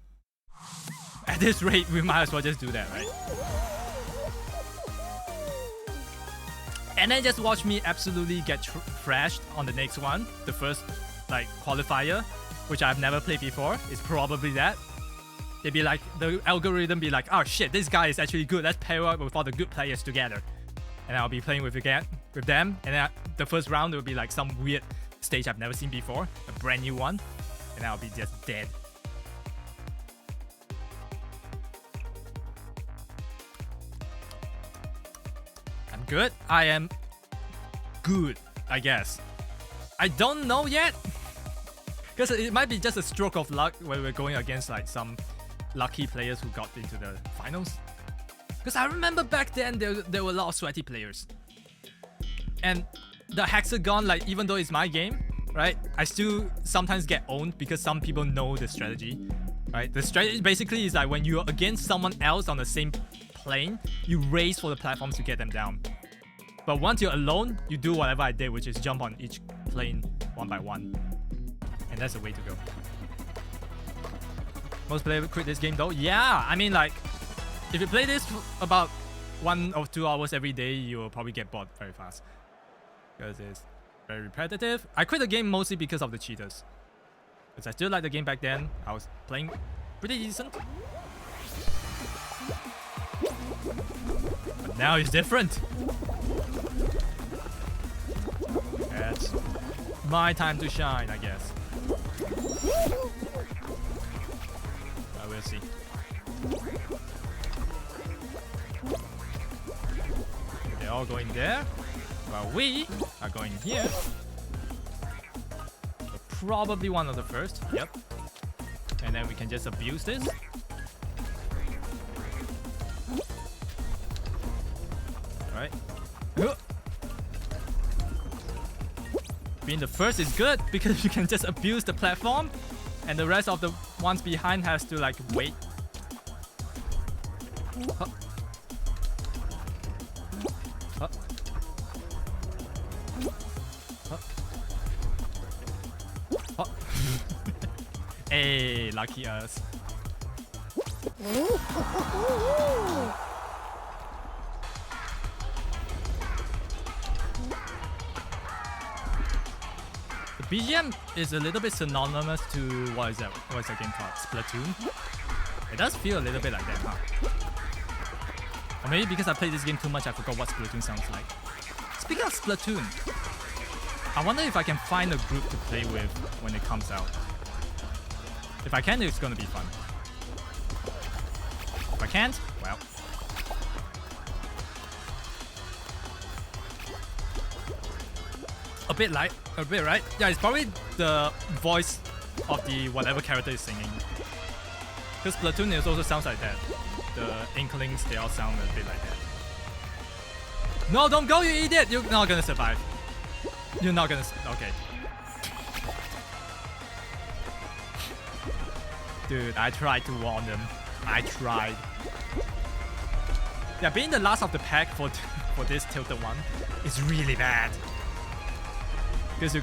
At this rate, we might as well just do that, right? And then just watch me absolutely get thrashed on the next one. The first, like, qualifier, which I've never played before, is probably that. They'd be like, the algorithm be like, oh shit, this guy is actually good. Let's pair up with all the good players together. And I'll be playing with them. And then the first round will be like some weird stage I've never seen before, a brand new one. And I'll be just dead. I'm good. I am good, I guess. I don't know yet. Because it might be just a stroke of luck when we're going against like some lucky players who got into the finals. Because I remember back then there were a lot of sweaty players. And the Hexagon, like, even though it's my game, right, I still sometimes get owned because some people know the strategy, right? The strategy basically is like when you're against someone else on the same plane, you race for the platforms to get them down. But once you're alone, you do whatever I did, which is jump on each plane one by one. And that's the way to go. Most players quit this game though. Yeah, I mean, like, if you play this for about 1 or 2 hours every day, you'll probably get bored very fast. Because it's very repetitive. I quit the game mostly because of the cheaters. Because I still liked the game back then. I was playing pretty decent. But now it's different. It's my time to shine, I guess. But we'll see. They're all going there, while we are going here. So probably one of the first. Yep. And then we can just abuse this. Alright. Being the first is good because you can just abuse the platform and the rest of the ones behind has to like wait. Huh. Oh. Hey, lucky us. The BGM is a little bit synonymous to what is that game called? Splatoon? It does feel a little bit like that, huh? Or maybe because I played this game too much, I forgot what Splatoon sounds like. Speaking of Splatoon, I wonder if I can find a group to play with when it comes out. If I can, it's gonna be fun. If I can't, well. A bit right? Yeah, it's probably the voice of the whatever character is singing. Because Splatoon also sounds like that. The Inklings, they all sound a bit like that. No, don't go, you idiot! You're not gonna survive. You're not gonna. Okay. Dude, I tried to warn them. I tried. Yeah, being the last of the pack for this tilted one is really bad. Because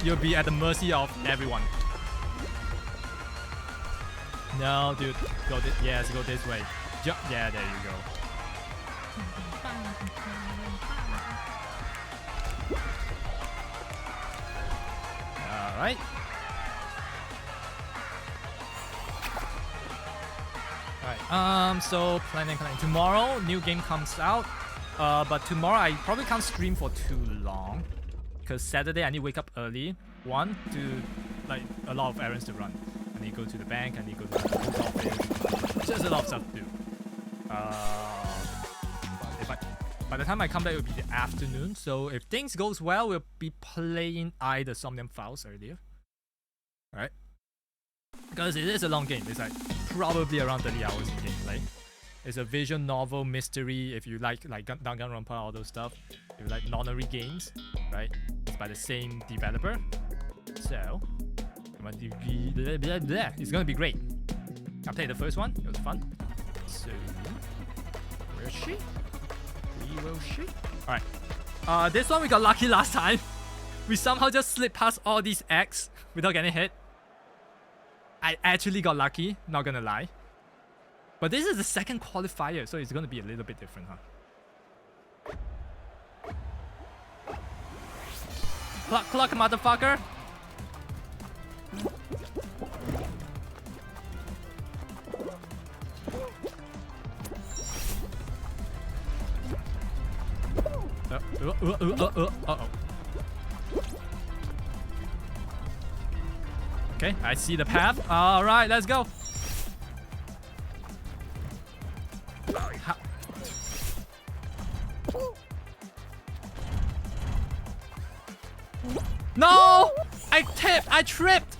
you'll be at the mercy of everyone. No, dude, go this way. Yeah, there you go. All right. So planning. Tomorrow, new game comes out. But tomorrow I probably can't stream for too long. Because Saturday I need to wake up early. One, to like a lot of errands to run. I need to go to the bank, I need to go to the post office. Just a lot of stuff to do. By the time I come back, it will be the afternoon. So if things goes well, we'll be playing either Somnium Files earlier. Alright? Because it is a long game. It's like probably around 30 hours in gameplay. It's a visual novel mystery. If you like Danganronpa, all those stuff. If you like nonary games, right? It's by the same developer. So it's gonna be great. I played the first one. It was fun. So where is she? Where will she? All right. This one we got lucky last time. We somehow just slipped past all these eggs without getting hit. I actually got lucky. Not gonna lie. But this is the second qualifier, so it's gonna be a little bit different, huh? Cluck, motherfucker! Uh-oh. Okay, I see the path. Alright, let's go. No! I tripped!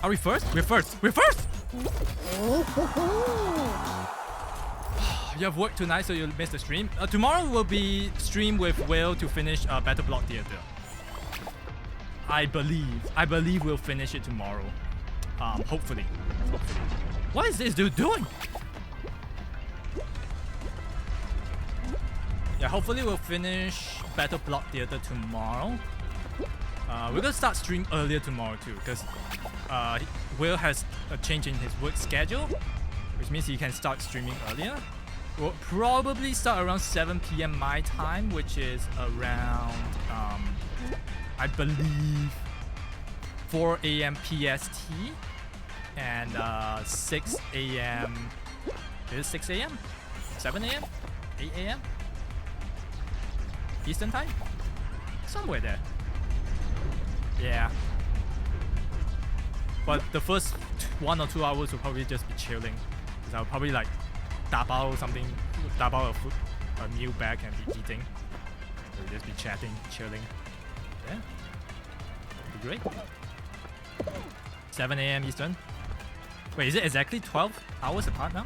Are we first? We're first! We're first! You have worked tonight, so you'll miss the stream. Tomorrow will be stream with Will to finish Battle Block Theater. I believe we'll finish it tomorrow. Hopefully. What is this dude doing? Yeah, hopefully we'll finish Battle Block Theater tomorrow. We're gonna start stream earlier tomorrow too, because Will has a change in his work schedule, which means he can start streaming earlier. We'll probably start around 7 PM my time, which is around I believe 4 AM PST and 6 AM. Is it 6 AM? 7 AM? 8 AM? Eastern time? Somewhere there. Yeah. But the first 1 or 2 hours will probably just be chilling. Because I'll probably like dabao a meal back and be eating. We'll just be chatting, chilling. Yeah. That'd be great. 7 AM Eastern. Wait, is it exactly 12 hours apart now?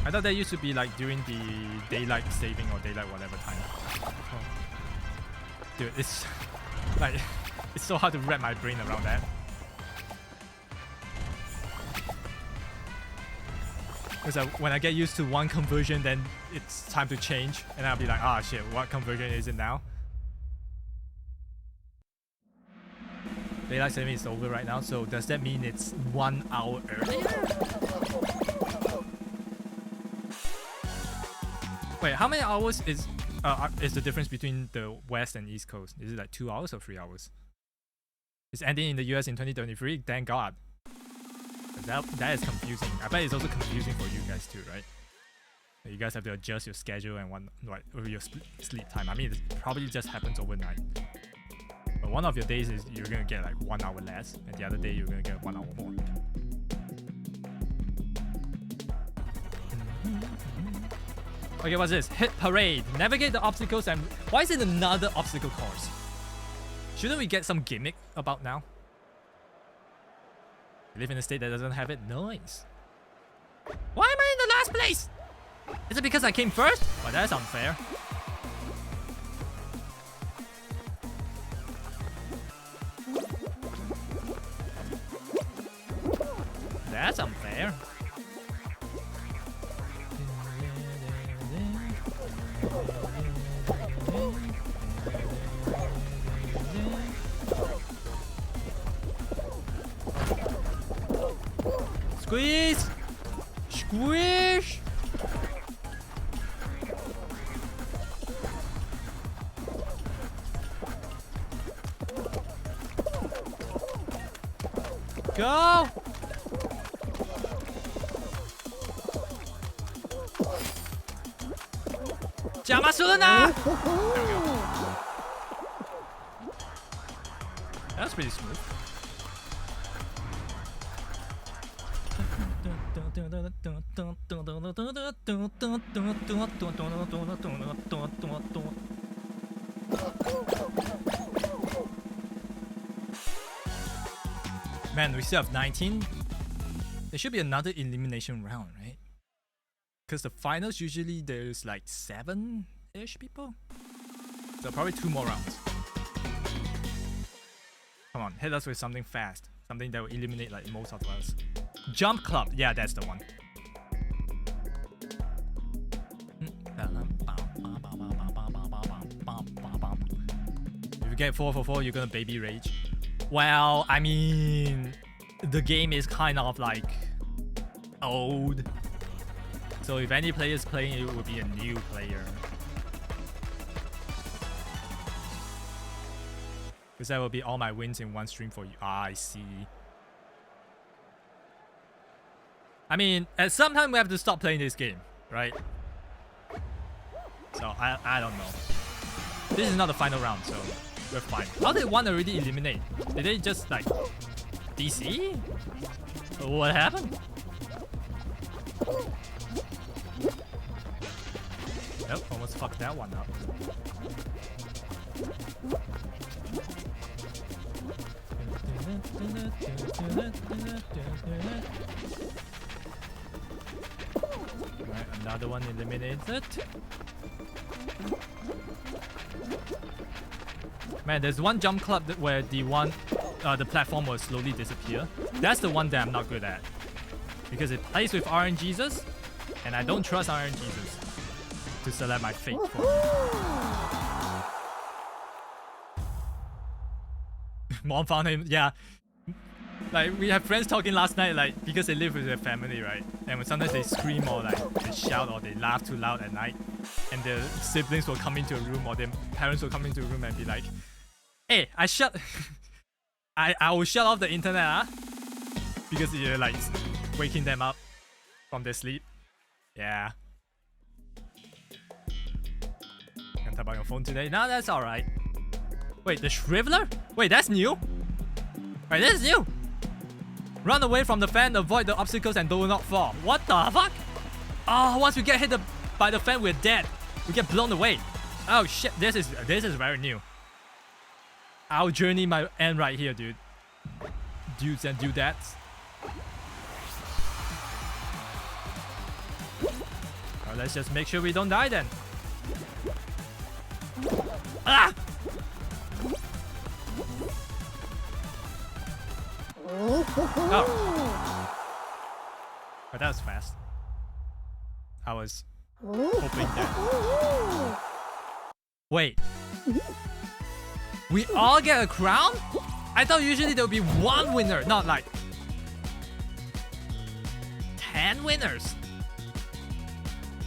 I thought that used to be like during the daylight saving or daylight whatever time. Dude, it's like It's so hard to wrap my brain around that. Because when I get used to one conversion, then it's time to change, and I'll be like, ah shit, what conversion is it now? Daylight saving is over right now, so does that mean it's 1 hour earlier? Wait, how many hours is the difference between the West and East Coast? Is it like 2 hours or 3 hours? It's ending in the US in 2023. Thank God. That is confusing. I bet it's also confusing for you guys too, right? You guys have to adjust your schedule and your sleep time. I mean, it probably just happens overnight. But one of your days is you're gonna get like 1 hour less, and the other day you're gonna get 1 hour more. Okay, what's this? Hit parade. Navigate the obstacles and... Why is it another obstacle course? Shouldn't we get some gimmick about now? We live in a state that doesn't have it? Nice. Why am I in the last place? Is it because I came first? Well, that's unfair. That's unfair. Squeeze! Squish! Go! Jamasuna! That's pretty smooth. Man, we still have 19. There should be another elimination round, right? Because the finals usually there's like 7-ish people. So probably 2 more rounds. Come on, hit us with something fast. Something that will eliminate like most of us. Jump Club, yeah, that's the one. If you get 4 for 4, you're gonna baby rage. Well, I mean, the game is kind of like old. So if any player is playing, it would be a new player. Because that will be all my wins in one stream for you. Ah, I see. I mean, at some time we have to stop playing this game, right? So I don't know. This is not the final round, so we're fine. How did one already eliminate? Did they just like DC? What happened? Yep, almost fucked that one up. Right, another one eliminated. Man, there's one jump club where the platform will slowly disappear. That's the one that I'm not good at. Because it plays with RNGesus, and I don't trust RNGesus to select my fate for me. Mom found him, yeah. Like, we have friends talking last night, like, because they live with their family, right? And when sometimes they scream or like they shout or they laugh too loud at night, and their siblings will come into a room or their parents will come into a room and be like, hey, I will shut off the internet, huh? Because you're like waking them up from their sleep. Yeah. Can't tap on your phone today? No, that's alright. Wait, the Shriveler? Wait, that's new? Wait, that's new! Run away from the fan, avoid the obstacles, and do not fall. What the fuck? Oh, once we get hit by the fan, we're dead. We get blown away. Oh shit, this is very new. Our journey might end right here, dude. Dudes and dudettes. Well, let's just make sure we don't die then. Oh. But that was fast. I was hoping that. Wait. We all get a crown? I thought usually there would be one winner, not like 10 winners.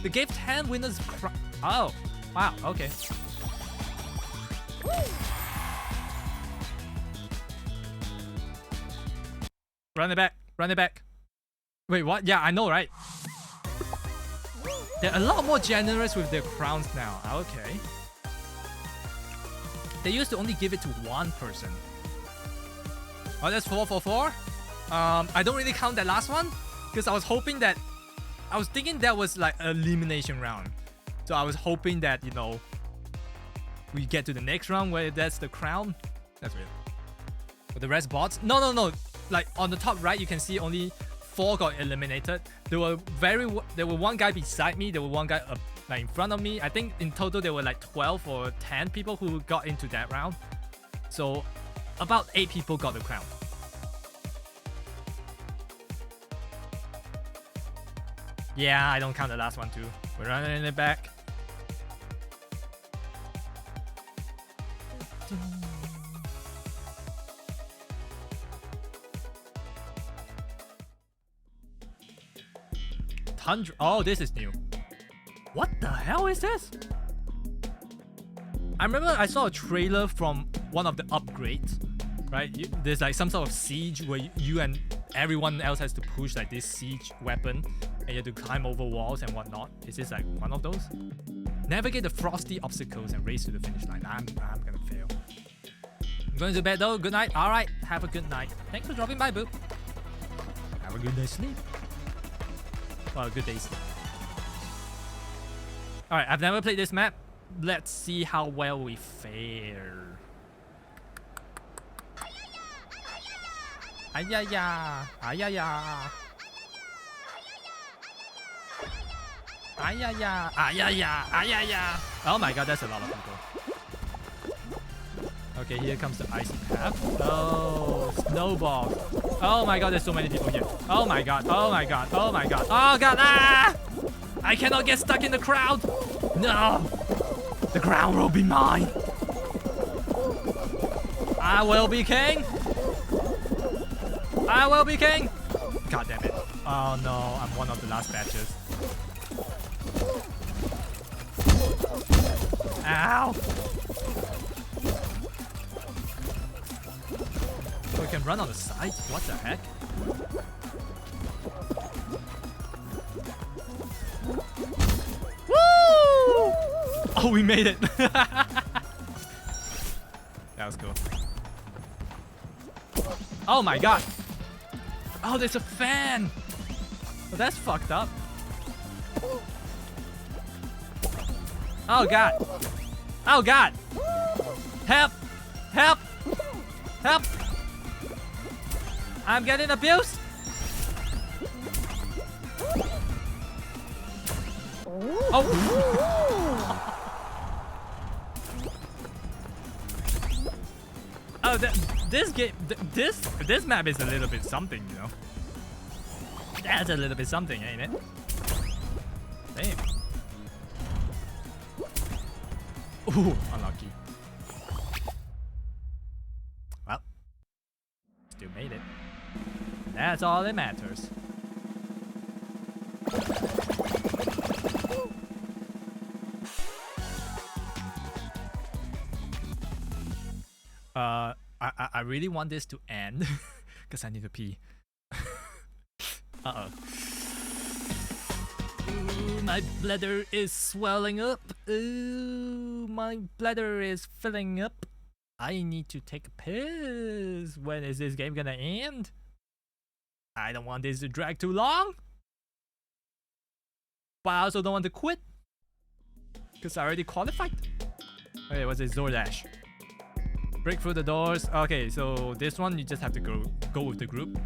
They gave 10 winners crown. Oh, wow, okay. Run it back, run it back. Wait, what? Yeah, I know, right? They're a lot more generous with their crowns now. Okay. They used to only give it to one person. Oh, that's 4 for 4. I don't really count that last one because I was hoping that I was thinking that was like an elimination round. So I was hoping that, you know, we get to the next round where that's the crown. That's weird. But the rest bots? No. Like on the top right, you can see only 4 got eliminated. There were one guy beside me. There were one guy like in front of me. I think in total there were like 12 or 10 people who got into that round. So about 8 people got the crown. Yeah, I don't count the last one too. We're running it back. Oh, this is new. What the hell is this? I remember I saw a trailer from one of the upgrades, right? There's like some sort of siege where you and everyone else has to push like this siege weapon and you have to climb over walls and whatnot. Is this like one of those? Navigate the frosty obstacles and race to the finish line. I'm gonna fail. I'm going to bed though. Good night. Alright, have a good night. Thanks for dropping by, Boop. Have a good night's sleep. Well, good day's sleep. Alright, I've never played this map. Let's see how well we fare. Ayaya! Ayaya! Ayaya! Ayaya! Ayaya! Oh my god, that's a lot of people. Okay, here comes the icy path. Oh, snowballs. Oh my god, there's so many people here. Oh my god, oh my god, oh my god. Oh god, ah! I cannot get stuck in the crowd. No! The crown will be mine. I will be king. I will be king. God damn it. Oh no, I'm one of the last batches. Ow! Oh, we can run on the sides? What the heck? Woo! Oh, we made it! That was cool. Oh my god! Oh, there's a fan! Oh, that's fucked up. Oh god! Oh god! Help! Help! Help! I'm getting abused! Oh! Oh, this game, this map is a little bit something, you know. That's a little bit something, ain't it? Damn. Ooh, unlucky. Well, still made it. That's all that matters. I really want this to end because I need to pee. Uh-oh. Ooh, my bladder is swelling up. Ooh, my bladder is filling up. I need to take a piss. When is this game gonna end? I don't want this to drag too long. But I also don't want to quit. Because I already qualified. Okay, what's this? Zordash. Break through the doors. Okay, so this one you just have to go with the group.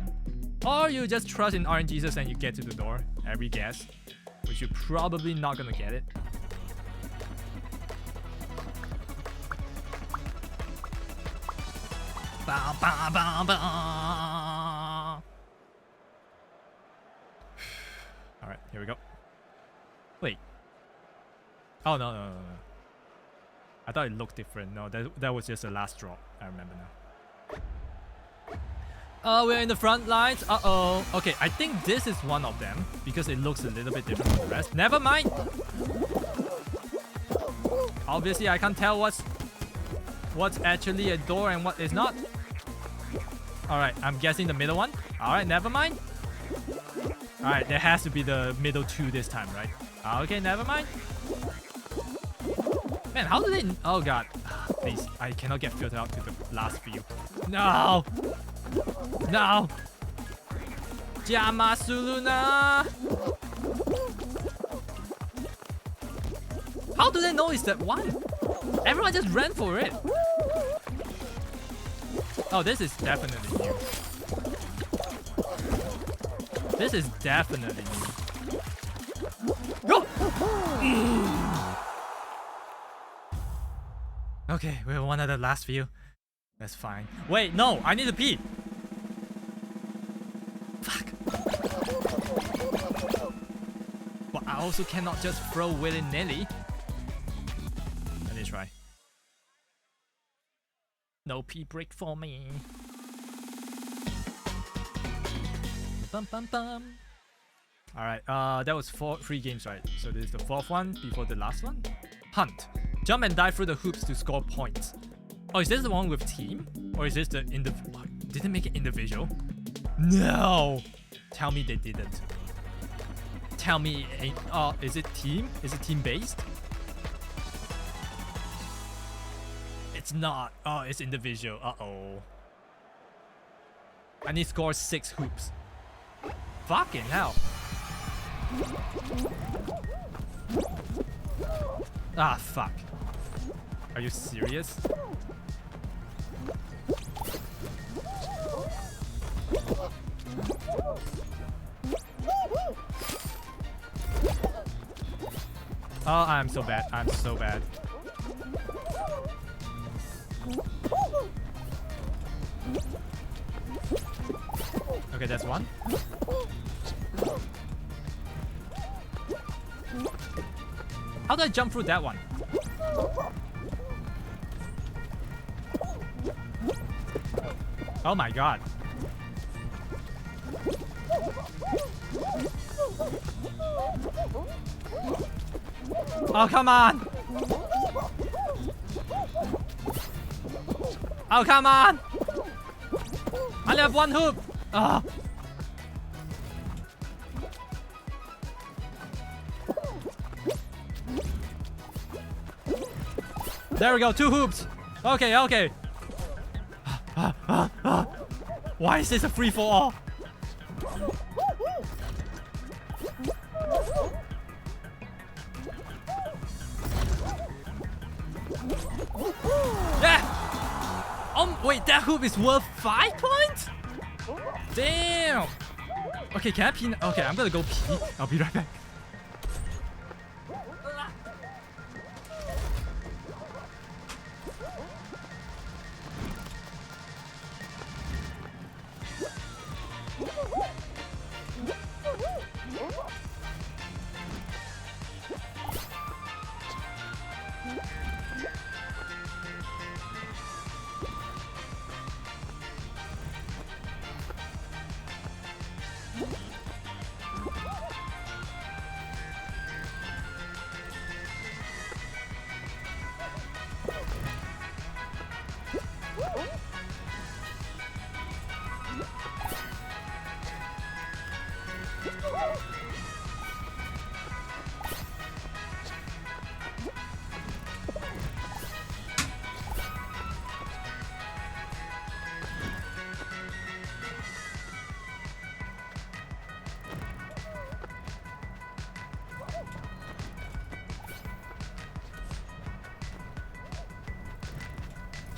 Or you just trust in RNGesus and you get to the door. Every guess. Which you're probably not gonna get it. Bow, bow, bow, bow. Here we go. Wait. Oh, no. I thought it looked different. No, that was just the last drop. I remember now. Oh, we're in the front lines. Uh-oh. Okay, I think this is one of them because it looks a little bit different from the rest. Never mind. Obviously, I can't tell what's actually a door and what is not. Alright, I'm guessing the middle one. Alright, never mind. Alright, there has to be the middle two this time, right? Okay, never mind. Man, how do they... Oh god. Please, I cannot get filtered out to the last few. No! No! Jamasuluna! How do they know it's that one? Everyone just ran for it. Oh, this is definitely new. This is definitely new. Go! Okay, we're one of the last few. That's fine. Wait, no, I need to pee. Fuck. But I also cannot just throw willy-nilly. Let me try. No pee break for me. Bum bum bum. Alright, that was 3 games, right? So this is the 4th one before the last one. Hunt. Jump and dive through the hoops to score points. Oh, is this the one with team? Or is this the individual? Did they make it individual? No! Tell me they didn't. Tell me, is it team? Is it team based? It's not. Oh, it's individual. Uh-oh. I need to score 6 hoops. Fucking hell. Ah, fuck. Are you serious? Oh, I'm so bad. I'm so bad. Okay, that's one. How do I jump through that one? Oh my god. Oh, come on! Oh, come on! I only have 1 hoop! Oh. There we go, 2 hoops! Okay, okay. Why is this a free-for-all? Yeah! Wait, that hoop is worth 5 points? Damn! Okay, can I pee? Okay, I'm gonna go pee. I'll be right back.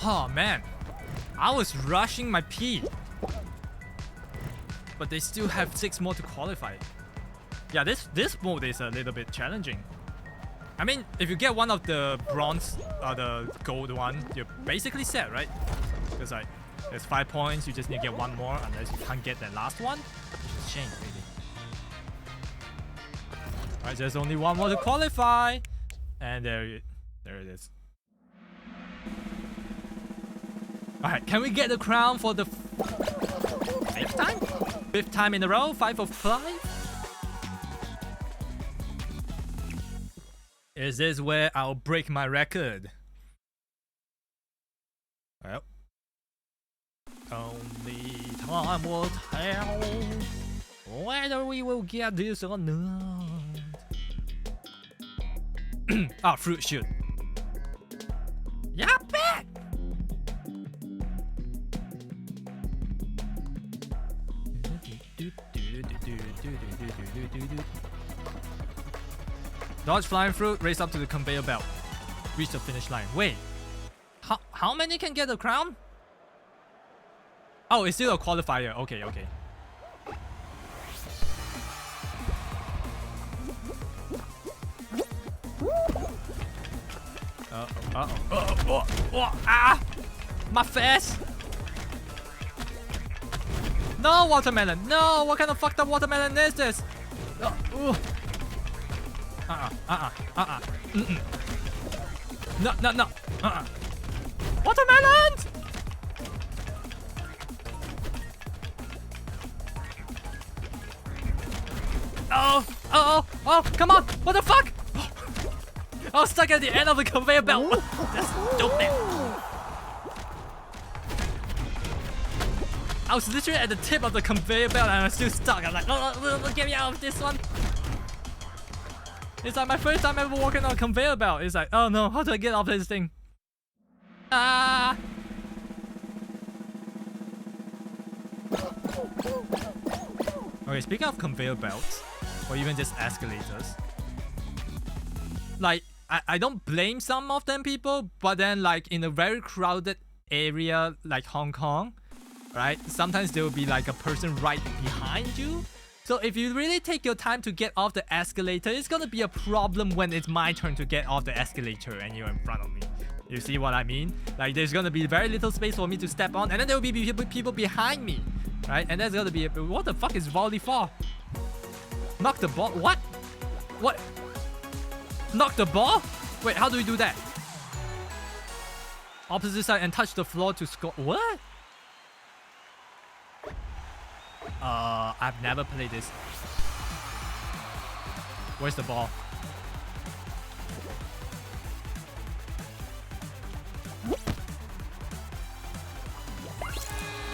Oh man, I was rushing my pee. But they still have 6 more to qualify. Yeah, this mode is a little bit challenging. I mean, if you get one of the bronze or the gold one, you're basically set, right? Because like, there's 5 points, you just need to get 1 more unless you can't get that last one. Which is a shame, really. Alright, there's only one more to qualify. And there it is. Alright, can we get the crown for the 5th time? 5th time in a row? 5 of 5? Is this where I'll break my record? Well, only time will tell whether we will get this or not. Ah, fruit shoot. Yeah, back! Dodge flying fruit, race up to the conveyor belt. Reach the finish line. Wait, how many can get the crown? Oh, it's still a qualifier. Okay. Ah! My face! No watermelon! No! What kind of fucked up watermelon is this? No. Watermelons! Oh, come on! What the fuck? I was stuck at the end of the conveyor belt. That's stupid. I was literally at the tip of the conveyor belt and I'm still stuck. I'm like, oh, get me out of this one. It's like my first time ever walking on a conveyor belt. It's like, oh no, how do I get off this thing? Ah! Okay, speaking of conveyor belts, or even just escalators, like, I don't blame some of them people, but then like in a very crowded area like Hong Kong, right? Sometimes there will be like a person right behind you. So if you really take your time to get off the escalator, it's gonna be a problem when it's my turn to get off the escalator and you're in front of me. You see what I mean? Like there's gonna be very little space for me to step on, and then there will be people behind me, right? And there's gonna be what the fuck is volley for? Knock the ball? What? What? Knock the ball? Wait, how do we do that? Opposite side and touch the floor to score. What? I've never played this. Where's the ball?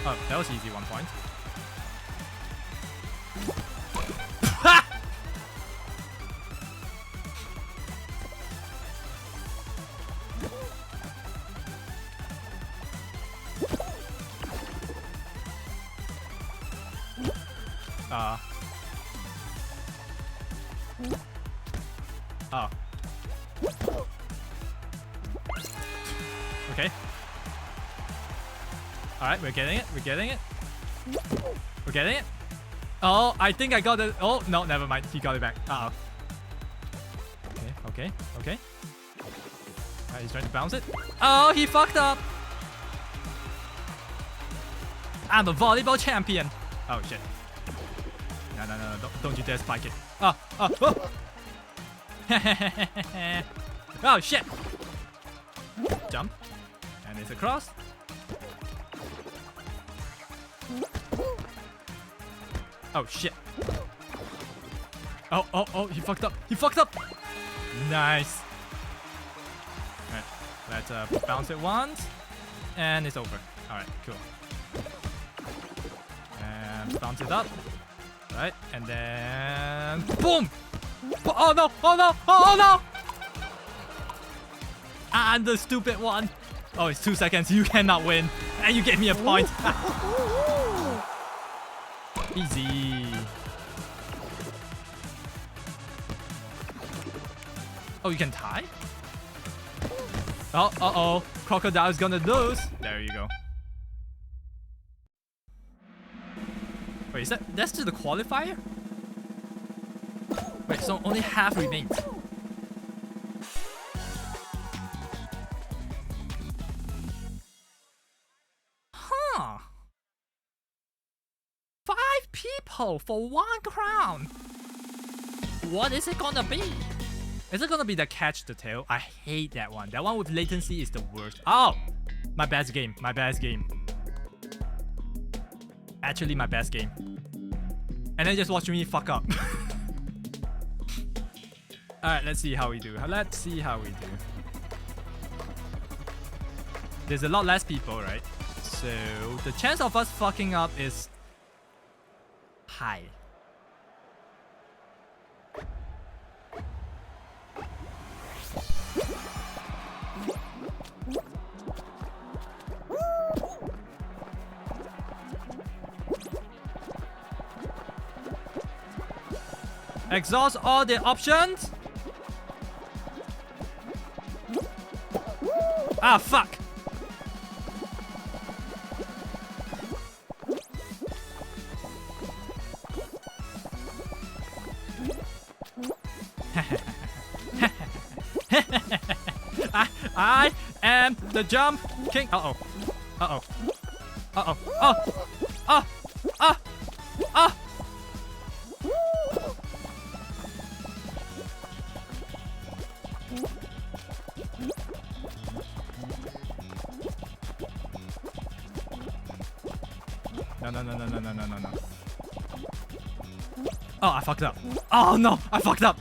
Oh, that was easy, 1 point. Oh. Okay. Alright, we're getting it. We're getting it. Oh, I think I got it. Oh, no, never mind. He got it back. Uh-oh. Okay. Alright, he's trying to bounce it. Oh, he fucked up. I'm a volleyball champion. Oh, shit. No. Don't you dare spike it. Oh. Oh, shit. Jump. And it's across. Oh, shit. Oh, he fucked up. Nice. Alright, let's bounce it once. And it's over. Alright, cool. And bounce it up. Right, and then boom! Oh no! And the stupid one. Oh, it's 2 seconds. You cannot win. And you gave me a point. Easy. Oh, you can tie? Oh, uh-oh. Crocodile's gonna lose. There you go. Wait, is that's to the qualifier? Wait, so only half remains. Huh. 5 people for 1 crown. What is it gonna be? Is it gonna be the catch the tail? I hate that one. That one with latency is the worst. Oh! My best game. My best game. Actually, my best game. And then just watch me fuck up. Alright, let's see how we do. Let's see how we do. There's a lot less people, right? So the chance of us fucking up is high. Exhaust all the options. Ah, fuck. I am the jump king. Uh-oh. Uh-oh. Uh-oh. Oh. Oh. Oh. Oh. No. Oh, I fucked up. Oh no, I fucked up.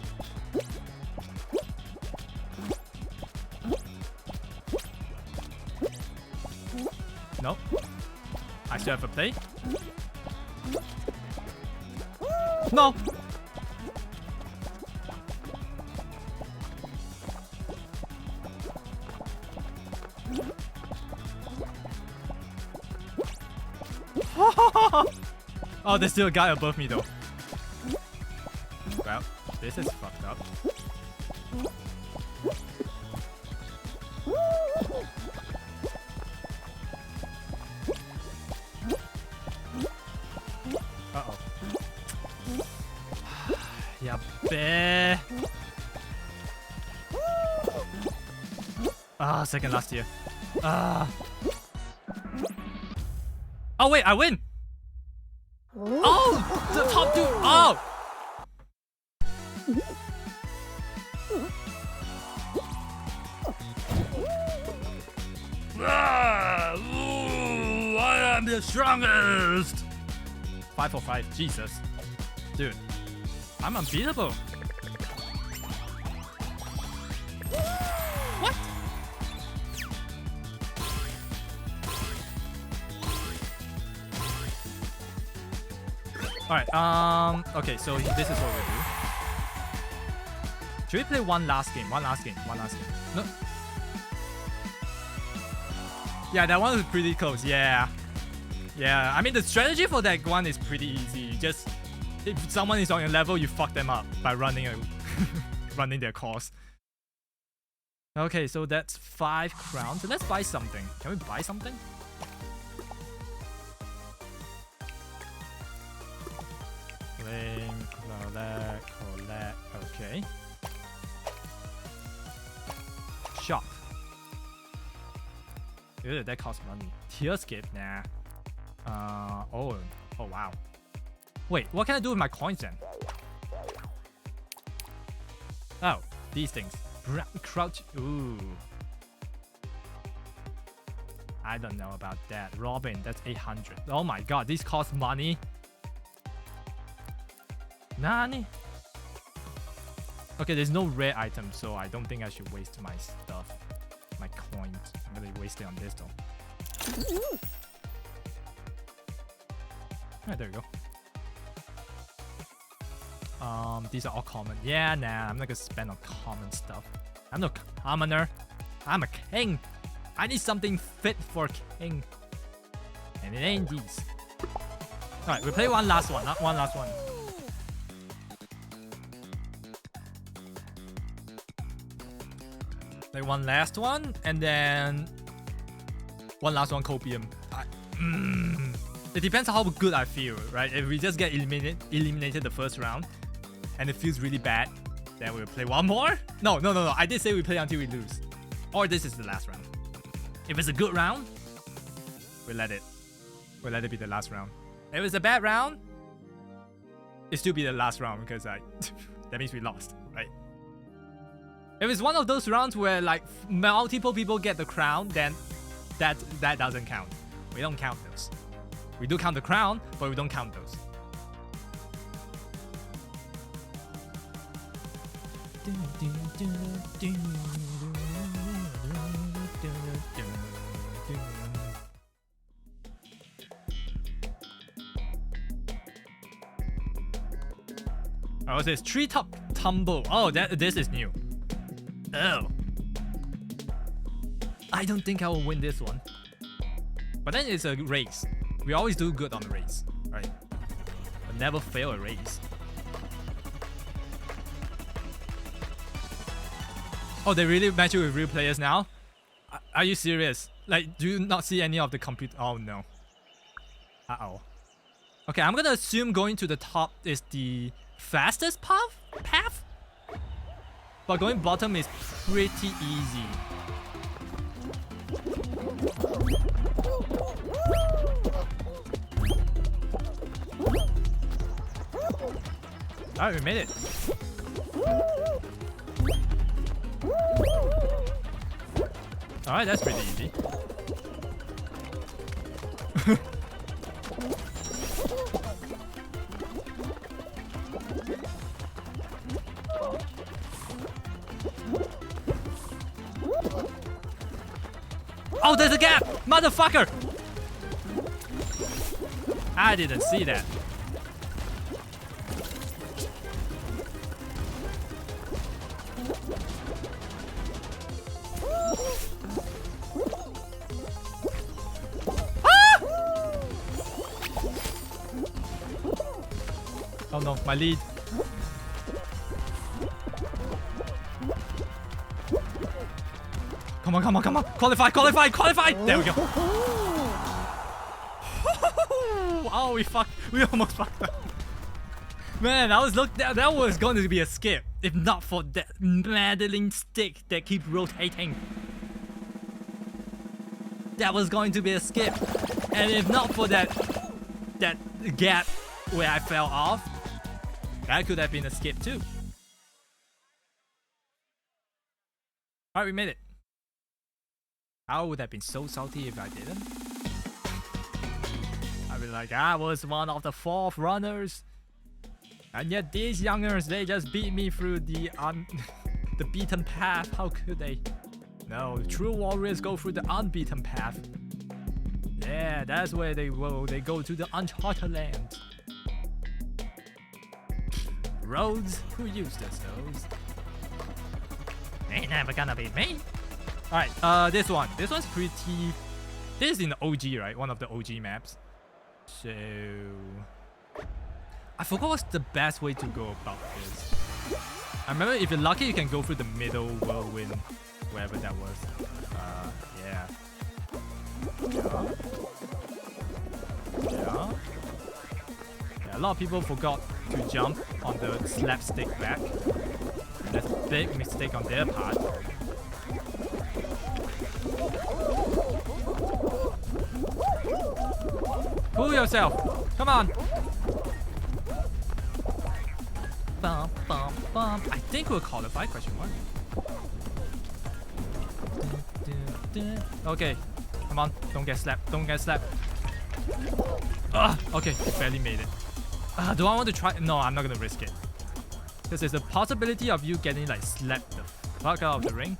Nope. I still have a play. No. Oh, there's still a guy above me though. Well, this is fucked up. Uh-oh. Yeah, bear. Ah, second last year. Ah. Oh wait, I win. Oh, the top dude. Oh. Ooh, I am the strongest. 5 for 5. Jesus, dude, I'm unbeatable. What? Alright, okay, so this is what we'll do. Should we play one last game? One last game. No. Yeah, that one was pretty close. Yeah. I mean, the strategy for that one is pretty easy. Just if someone is on your level, you fuck them up by running running their course. Okay, so that's 5 crowns. So let's buy something. Can we buy something? Collect. Okay. Shop. Ew, that costs money. Tier skip, nah. Oh wow. Wait, what can I do with my coins then? Oh, these things. Crouch. Ooh. I don't know about that. Robin, that's 800. Oh my god, these cost money. Nani? Okay, there's no rare item, so I don't think I should waste my stuff. My coins. I'm gonna waste it on this though. Alright, there we go. These are all common. Yeah, nah, I'm not gonna spend on common stuff. I'm no commoner. I'm a king. I need something fit for a king. And it ain't these. Alright, we'll play one last one. Not one last one. Like one last one, and then one last one copium. It depends on how good I feel, right? If we just get eliminated the first round, and it feels really bad, then we'll play one more. No. I did say we play until we lose, or this is the last round. If it's a good round, we'll let it be the last round. If it's a bad round, it still be the last round because that means we lost, right? If it's one of those rounds where like multiple people get the crown, then that doesn't count. We don't count those. We do count the crown, but we don't count those. Oh, it says treetop tumble. Oh, this is new. Oh. I don't think I will win this one. But then it's a race. We always do good on the race, right? But never fail a race. Oh, they really match you with real players now? Are you serious? Like, do you not see any of the computer? Oh no. Uh-oh. Okay, I'm gonna assume going to the top is the fastest path? But going bottom is pretty easy. Alright, we made it. Alright, that's pretty easy. Oh, there's a gap! Motherfucker! I didn't see that. Oh no, my lead. Come on, come on, come on. Qualify, qualify, qualify. There we go. Oh, we almost fucked up. Man, that was going to be a skip. If not for that meddling stick that keeps rotating. That was going to be a skip. And if not for that gap where I fell off, that could have been a skip too. Alright, we made it. I would have been so salty if I didn't. I'd be like, I was one of the 4th runners. And yet these youngers, they just beat me through the beaten path. How could they? No, true warriors go through the unbeaten path. Yeah, that's where they go. They go to the uncharted land. Roads? Who used those? Ain't never gonna beat me. Alright, this one. This one's pretty... This is in the OG, right? One of the OG maps. So... I forgot what's the best way to go about this. I remember if you're lucky, you can go through the middle whirlwind. Wherever that was. Yeah. Yeah, a lot of people forgot to jump on the slapstick back. That's a big mistake on their part. Pull yourself! Come on! Bum, bum, bum. I think we'll qualify, question mark. Okay, come on, don't get slapped, don't get slapped. Okay, barely made it. Do I want to try? No, I'm not gonna risk it. Because there's a possibility of you getting like slapped the fuck out of the ring.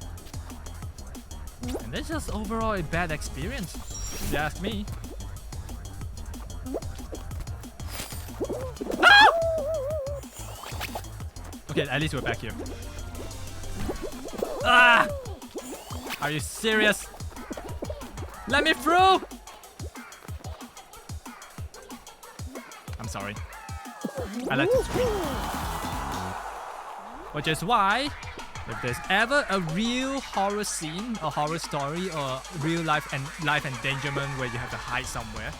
And that's just overall a bad experience, if you ask me. Ah! Okay, at least we're back here. Ah! Are you serious? Let me through! I'm sorry. I like to scream. Which is why, if there's ever a real horror scene, a horror story, or real life endangerment where you have to hide somewhere,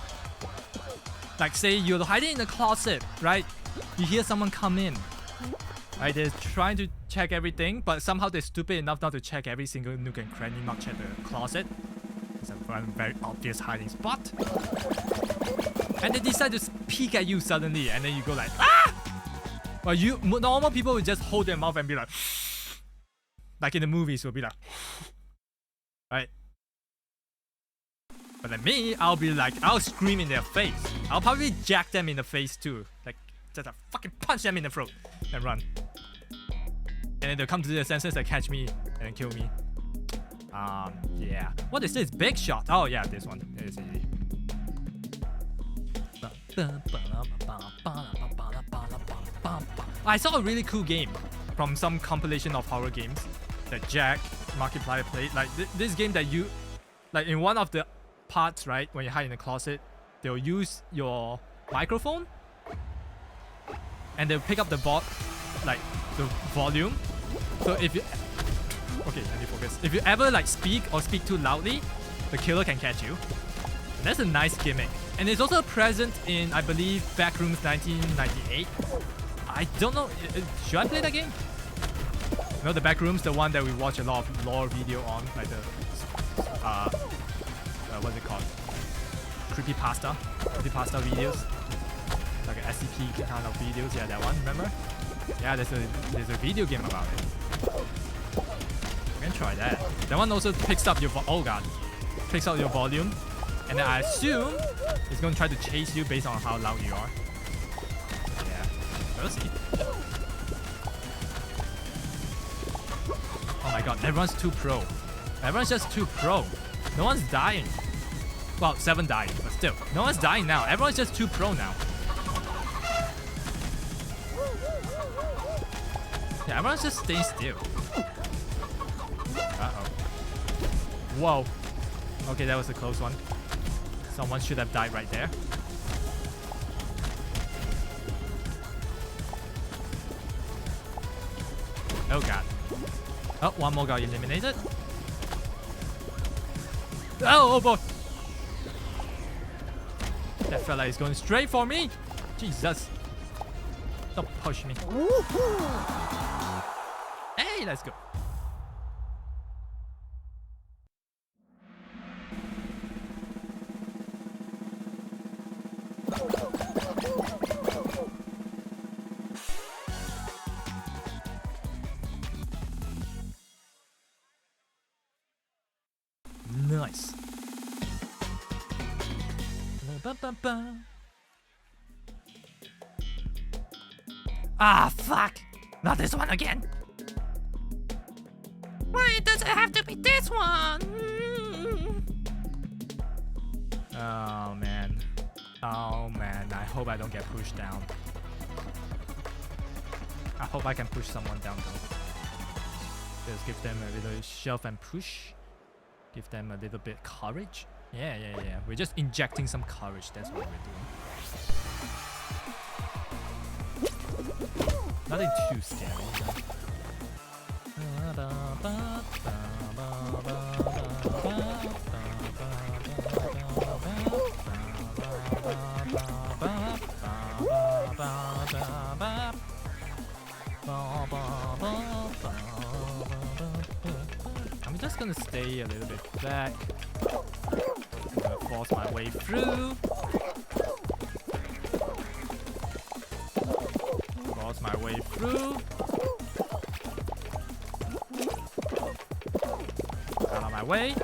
like say you're hiding in a closet, right? You hear someone come in, right? They're trying to check everything, but somehow they're stupid enough not to check every single nook and cranny, not check the closet. It's a very obvious hiding spot. And they decide to peek at you suddenly, and then you go like, ah! Well, normal people would just hold their mouth and be like in the movies, will be like, right? But then me, I'll scream in their face. I'll probably jack them in the face too, like just fucking punch them in the throat and run. And then they'll come to their senses and catch me and then kill me. Yeah. What is this? Big Shot. Oh yeah, this one. It is easy. I saw a really cool game from some compilation of horror games that Jack Markiplier played. Like this game that you, like in one of the parts, right, when you hide in the closet, they'll use your microphone and they'll pick up the the volume. So if you, okay, let me focus. If you ever like speak too loudly, the killer can catch you. And that's a nice gimmick. And it's also present in, I believe, Backrooms 1998. I don't know, should I play that game? You know, the Backrooms, the one that we watch a lot of lore video on, like the, what's it called? Creepypasta videos. Like an SCP kind of videos, yeah, that one, remember? Yeah, there's a video game about it. You can try that. That one also picks up your, picks up your volume. And then I assume it's going to try to chase you based on how loud you are. Yeah, we'll see. Oh my god, everyone's too pro. Everyone's just too pro. No one's dying. Well, 7 died, but still. No one's dying now. Everyone's just too pro now. Yeah, everyone's just staying still. Uh-oh. Whoa. Okay, that was a close one. Someone should have died right there. Oh god. Oh, one more got eliminated. Oh boy! That fella is going straight for me! Jesus! Don't push me. Hey, let's go. Nice. Ah, fuck! Not this one again! Why does it have to be this one? Oh man. Oh man, I hope I don't get pushed down. I hope I can push someone down though. Just give them a little shove and push. Give them a little bit courage. Yeah. We're just injecting some courage. That's what we're doing. Nothing too scary. I'm just gonna stay a little bit back. I'm gonna force my way through. Force my way through. Out of my way.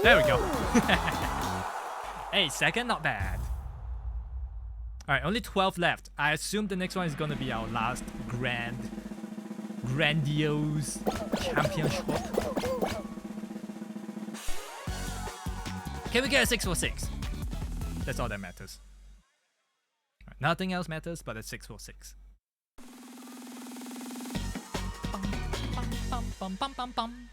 There we go. Hey, second, not bad. Alright, only 12 left. I assume the next one is gonna be our last grandiose championship. Can we get a 646? That's all that matters. Right, nothing else matters but a 646. Bum, bum, bum, bum.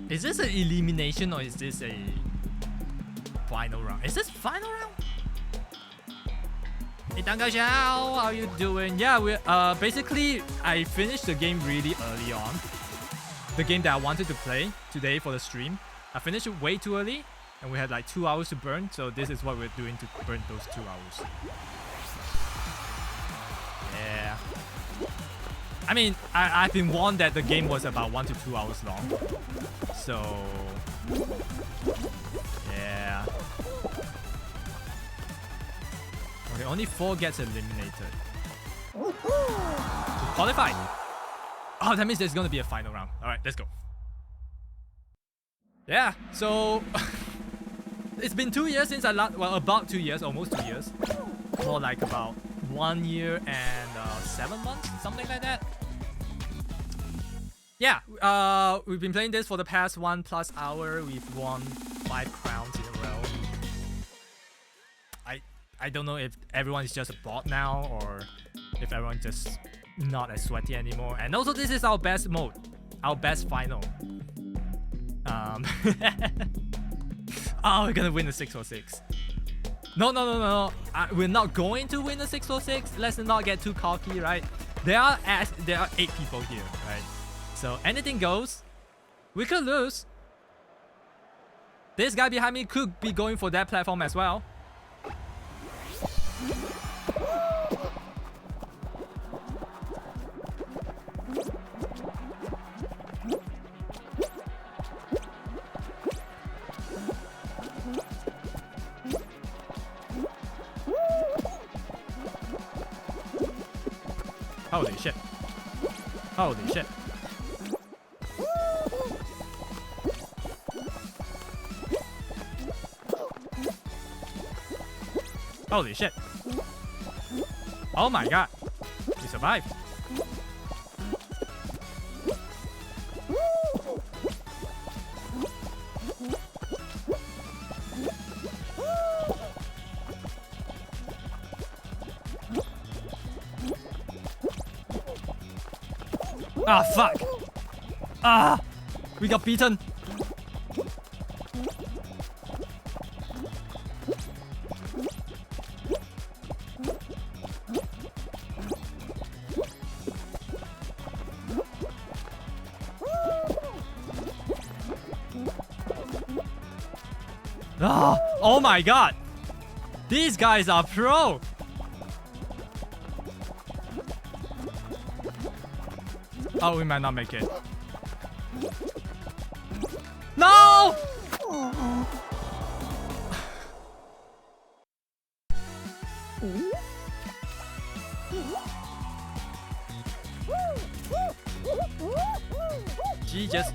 Is this an elimination or is this a final round? Is this final round? Hey Danga Xiao, how are you doing? Yeah, we basically I finished the game really early on. The game that I wanted to play today for the stream. I finished it way too early and we had like 2 hours to burn, so this is what we're doing to burn those 2 hours. Yeah. I mean, I've been warned that the game was about 1 to 2 hours long. So, yeah. Okay, only 4 gets eliminated. Qualified. Oh, that means there's gonna be a final round. All right, let's go. Yeah, so it's been 2 years since I last, well, about 2 years, almost 2 years. More like about 1 year and 7 months, something like that. Yeah, we've been playing this for the past 1+ hour. We've won 5 crowns in a row. I don't know if everyone is just a bot now or if everyone's just not as sweaty anymore. And also, this is our best mode, our best final. Oh, we're gonna win the 646. No. We're not going to win the 646. Let's not get too cocky, right? There are 8 people here, right? So anything goes. We could lose. This guy behind me could be going for that platform as well. Holy shit. Holy shit. Holy shit. Oh my god. We survived. Ah, fuck. Ah, we got beaten. Ah, oh my god. These guys are pro. Oh, we might not make it. No!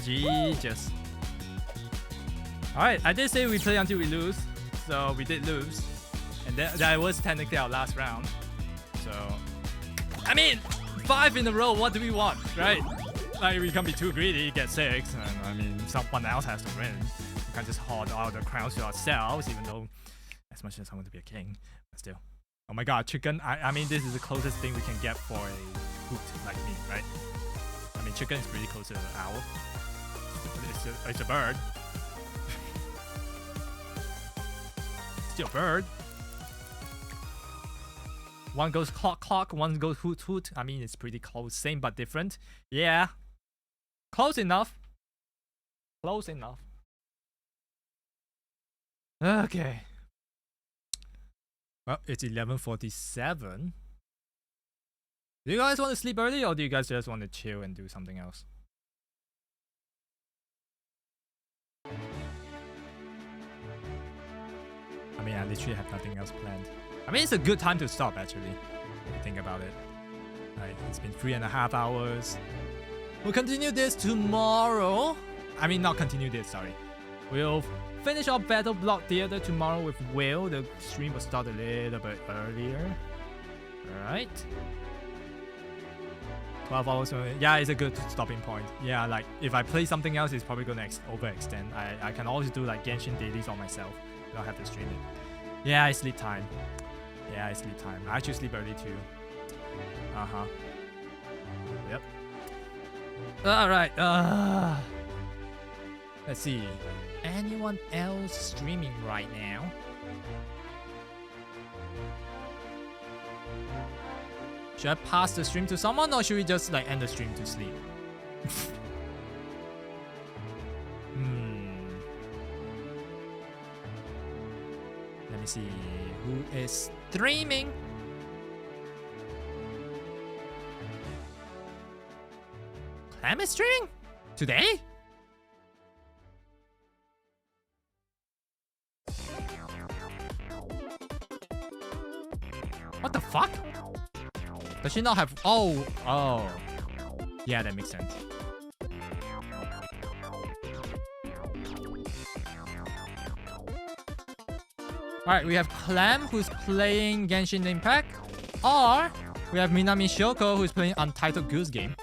Jesus. Alright, I did say we play until we lose, so we did lose. And that was technically our last round. So, I mean, 5 in a row, what do we want, right? Like, we can't be too greedy, get 6, and I mean, someone else has to win. We can't just hoard all the crowns to ourselves, even though, as much as I want to be a king, but still. Oh my god, chicken, I mean, this is the closest thing we can get for a hoot like me, right? I mean, chicken is pretty close to an owl. It's a bird. Still a bird. One goes clock clock, one goes hoot hoot. I mean, it's pretty close, same but different. Yeah, close enough. Close enough. Okay. Well, it's 11:47. Do you guys want to sleep early, or do you guys just want to chill and do something else? I mean, I literally have nothing else planned. I mean, it's a good time to stop, actually, if you think about it. Like, it's been 3.5 hours. We'll continue this tomorrow. I mean, not continue this, sorry. We'll finish our Battle Block Theater tomorrow with Will. The stream will start a little bit earlier. Alright. 12 hours. Yeah, it's a good stopping point. Yeah, like, if I play something else, it's probably going to overextend. I can always do, like, Genshin dailies on myself. I don't have to stream it. Yeah, it's sleep time. Yeah, it's sleep time. I actually sleep early too. Uh-huh. Yep. Alright, let's see. Anyone else streaming right now? Should I pass the stream to someone, or should we just like end the stream to sleep? Let me see who is streaming. Clam is streaming? Today? What the fuck? Does she not have... Oh. Yeah, that makes sense. Alright, we have Clam who's playing Genshin Impact. Or we have Minami Shoko who's playing Untitled Goose Game.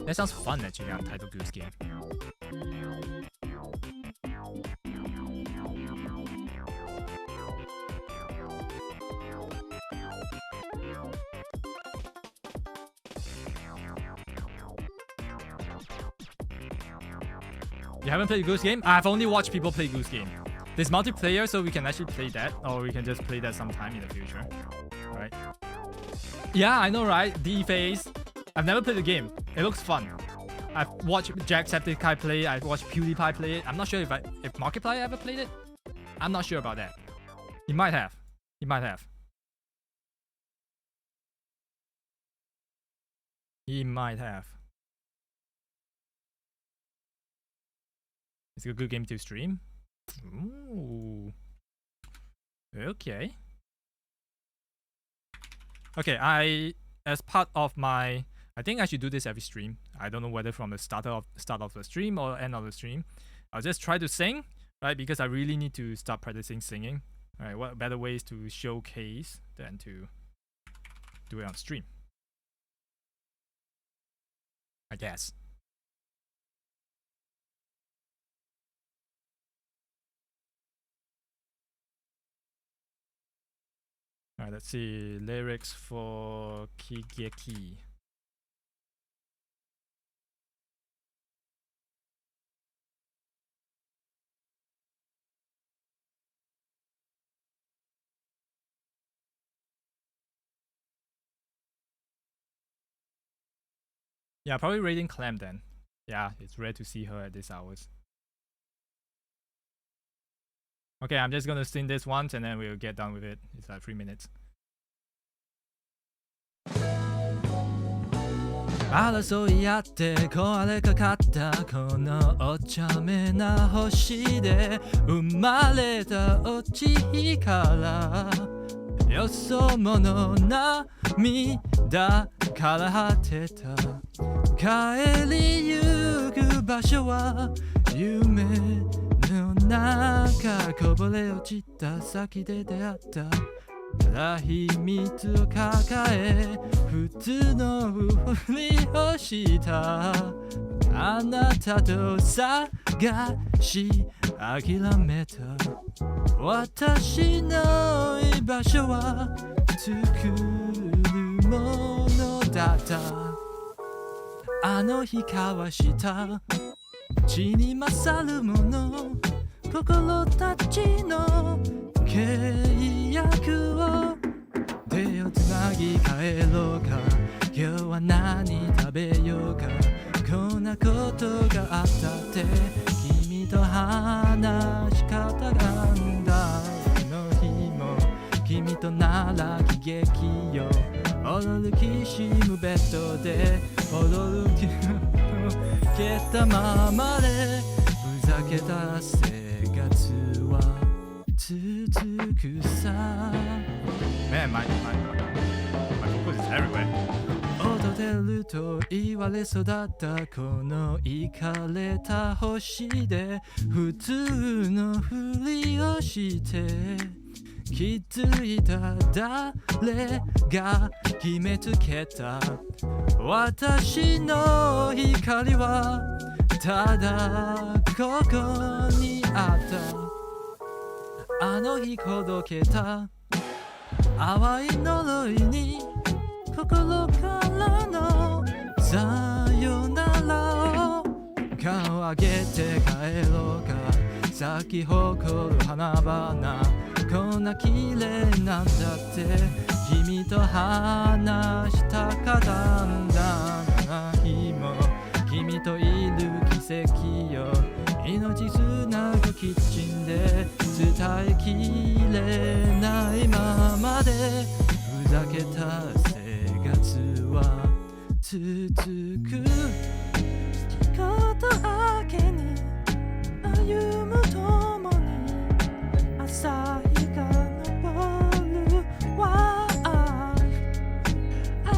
That sounds fun actually, Untitled Goose Game. You haven't played Goose Game? I've only watched people play Goose Game. There's multiplayer, so we can actually play that, or we can just play that sometime in the future. Right? Yeah, I know, right? D-Phase. I've never played the game. It looks fun. I've watched Jacksepticeye play. I've watched PewDiePie play it. I'm not sure if Markiplier ever played it. I'm not sure about that. He might have. He might have. He might have. It's a good game to stream. Ooh. Okay. Okay, as part of my, I think I should do this every stream. I don't know whether from the start of the stream or end of the stream. I'll just try to sing, right? Because I really need to start practicing singing. All right, what better ways to showcase than to do it on stream? I guess. Alright, let's see. Lyrics for Kigeki. Yeah, probably raiding Clam then. Yeah, it's rare to see her at these hours. Okay, I'm just gonna sing this once and then we'll get done with it. It's like 3 minutes. 争い合って壊れかかったこのお茶目な星で生まれた落ち日からよそ者涙から果てた帰りゆく場所は夢の中こぼれ落ちた先で出会ったただ秘密を抱え普通のふりをしたあなたと探し諦めた私の居場所は作るものだったあの日交わした血に勝るもの心たちの契約を手をつなぎ帰ろうか今日は何食べようかこんなことがあったって君と話し方がんだこの日も君となら喜劇よ踊るきしむベッドで踊る気を消えたままでふざけた生活は続くさ Man, my focus is everywhere 踊れると言われ育ったこのイカれた星で普通のふりをして気づいた誰が決めつけた私の光はただここにあったあの日ほどけた淡い呪いに心からのさよならを顔上げて帰ろうか咲き誇る花々こんな綺麗なんだって君と話したかったんだあの日も君といる奇跡よ命つなぐキッチンで伝えきれないままでふざけた生活は続くこと明けに歩むともに朝日が昇るわあ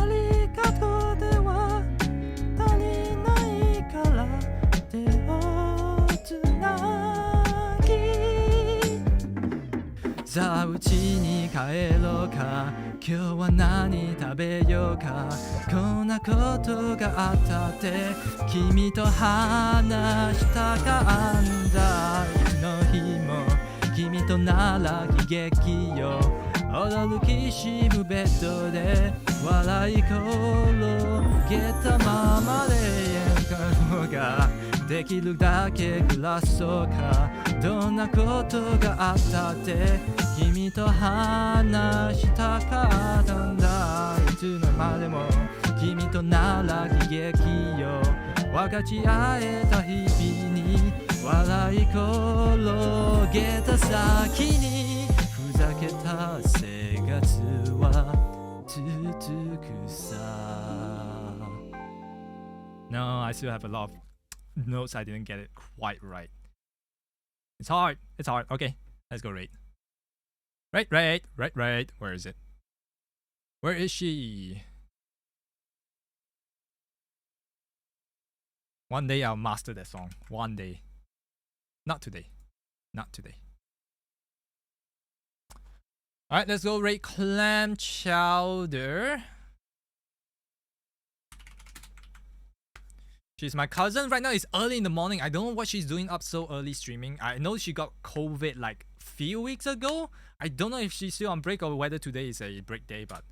りがとうでは足りないから手をつなぎさあうちに帰ろうか今日は何食べようかこんなことがあったって君と話したかんだいつの日も君となら喜劇よ驚きしむベッドで笑い転げたままで笑顔ができるだけ暮らそうかどんなことがあったって君と話したかったんだいつのまでも君となら喜劇よ分かち合えた日々に笑い転げた先にふざけた生活は続くさ No, I still have a lot of notes I didn't get it quite right. It's hard. It's hard. Okay, let's go rate. Right. Where is it? Where is she? One day I'll master that song. One day. Not today. Not today. Alright, let's go rate Clam Chowder. She's my cousin. Right now it's early in the morning. I don't know what she's doing up so early streaming. I know she got COVID like few weeks ago. I don't know if she's still on break or whether today is a break day, but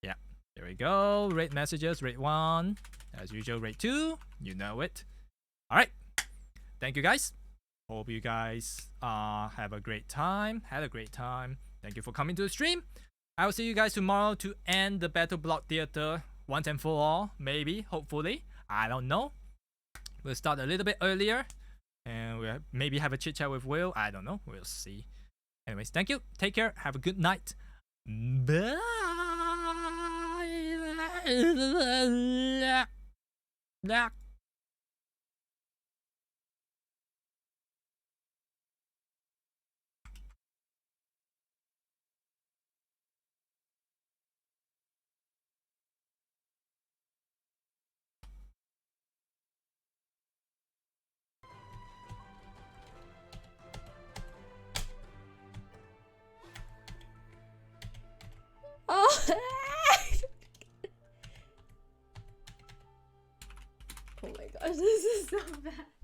yeah. There we go. Rate messages. Rate 1. As usual, rate 2. You know it. Alright. Thank you guys. Hope you guys have a great time. Had a great time. Thank you for coming to the stream. I will see you guys tomorrow to end the Battle Block Theater once and for all. Maybe. Hopefully. I don't know. We'll start a little bit earlier. And we'll maybe have a chit chat with Will. I don't know. We'll see. Anyways, thank you. Take care. Have a good night. Bye. Oh. Oh my gosh, this is so bad.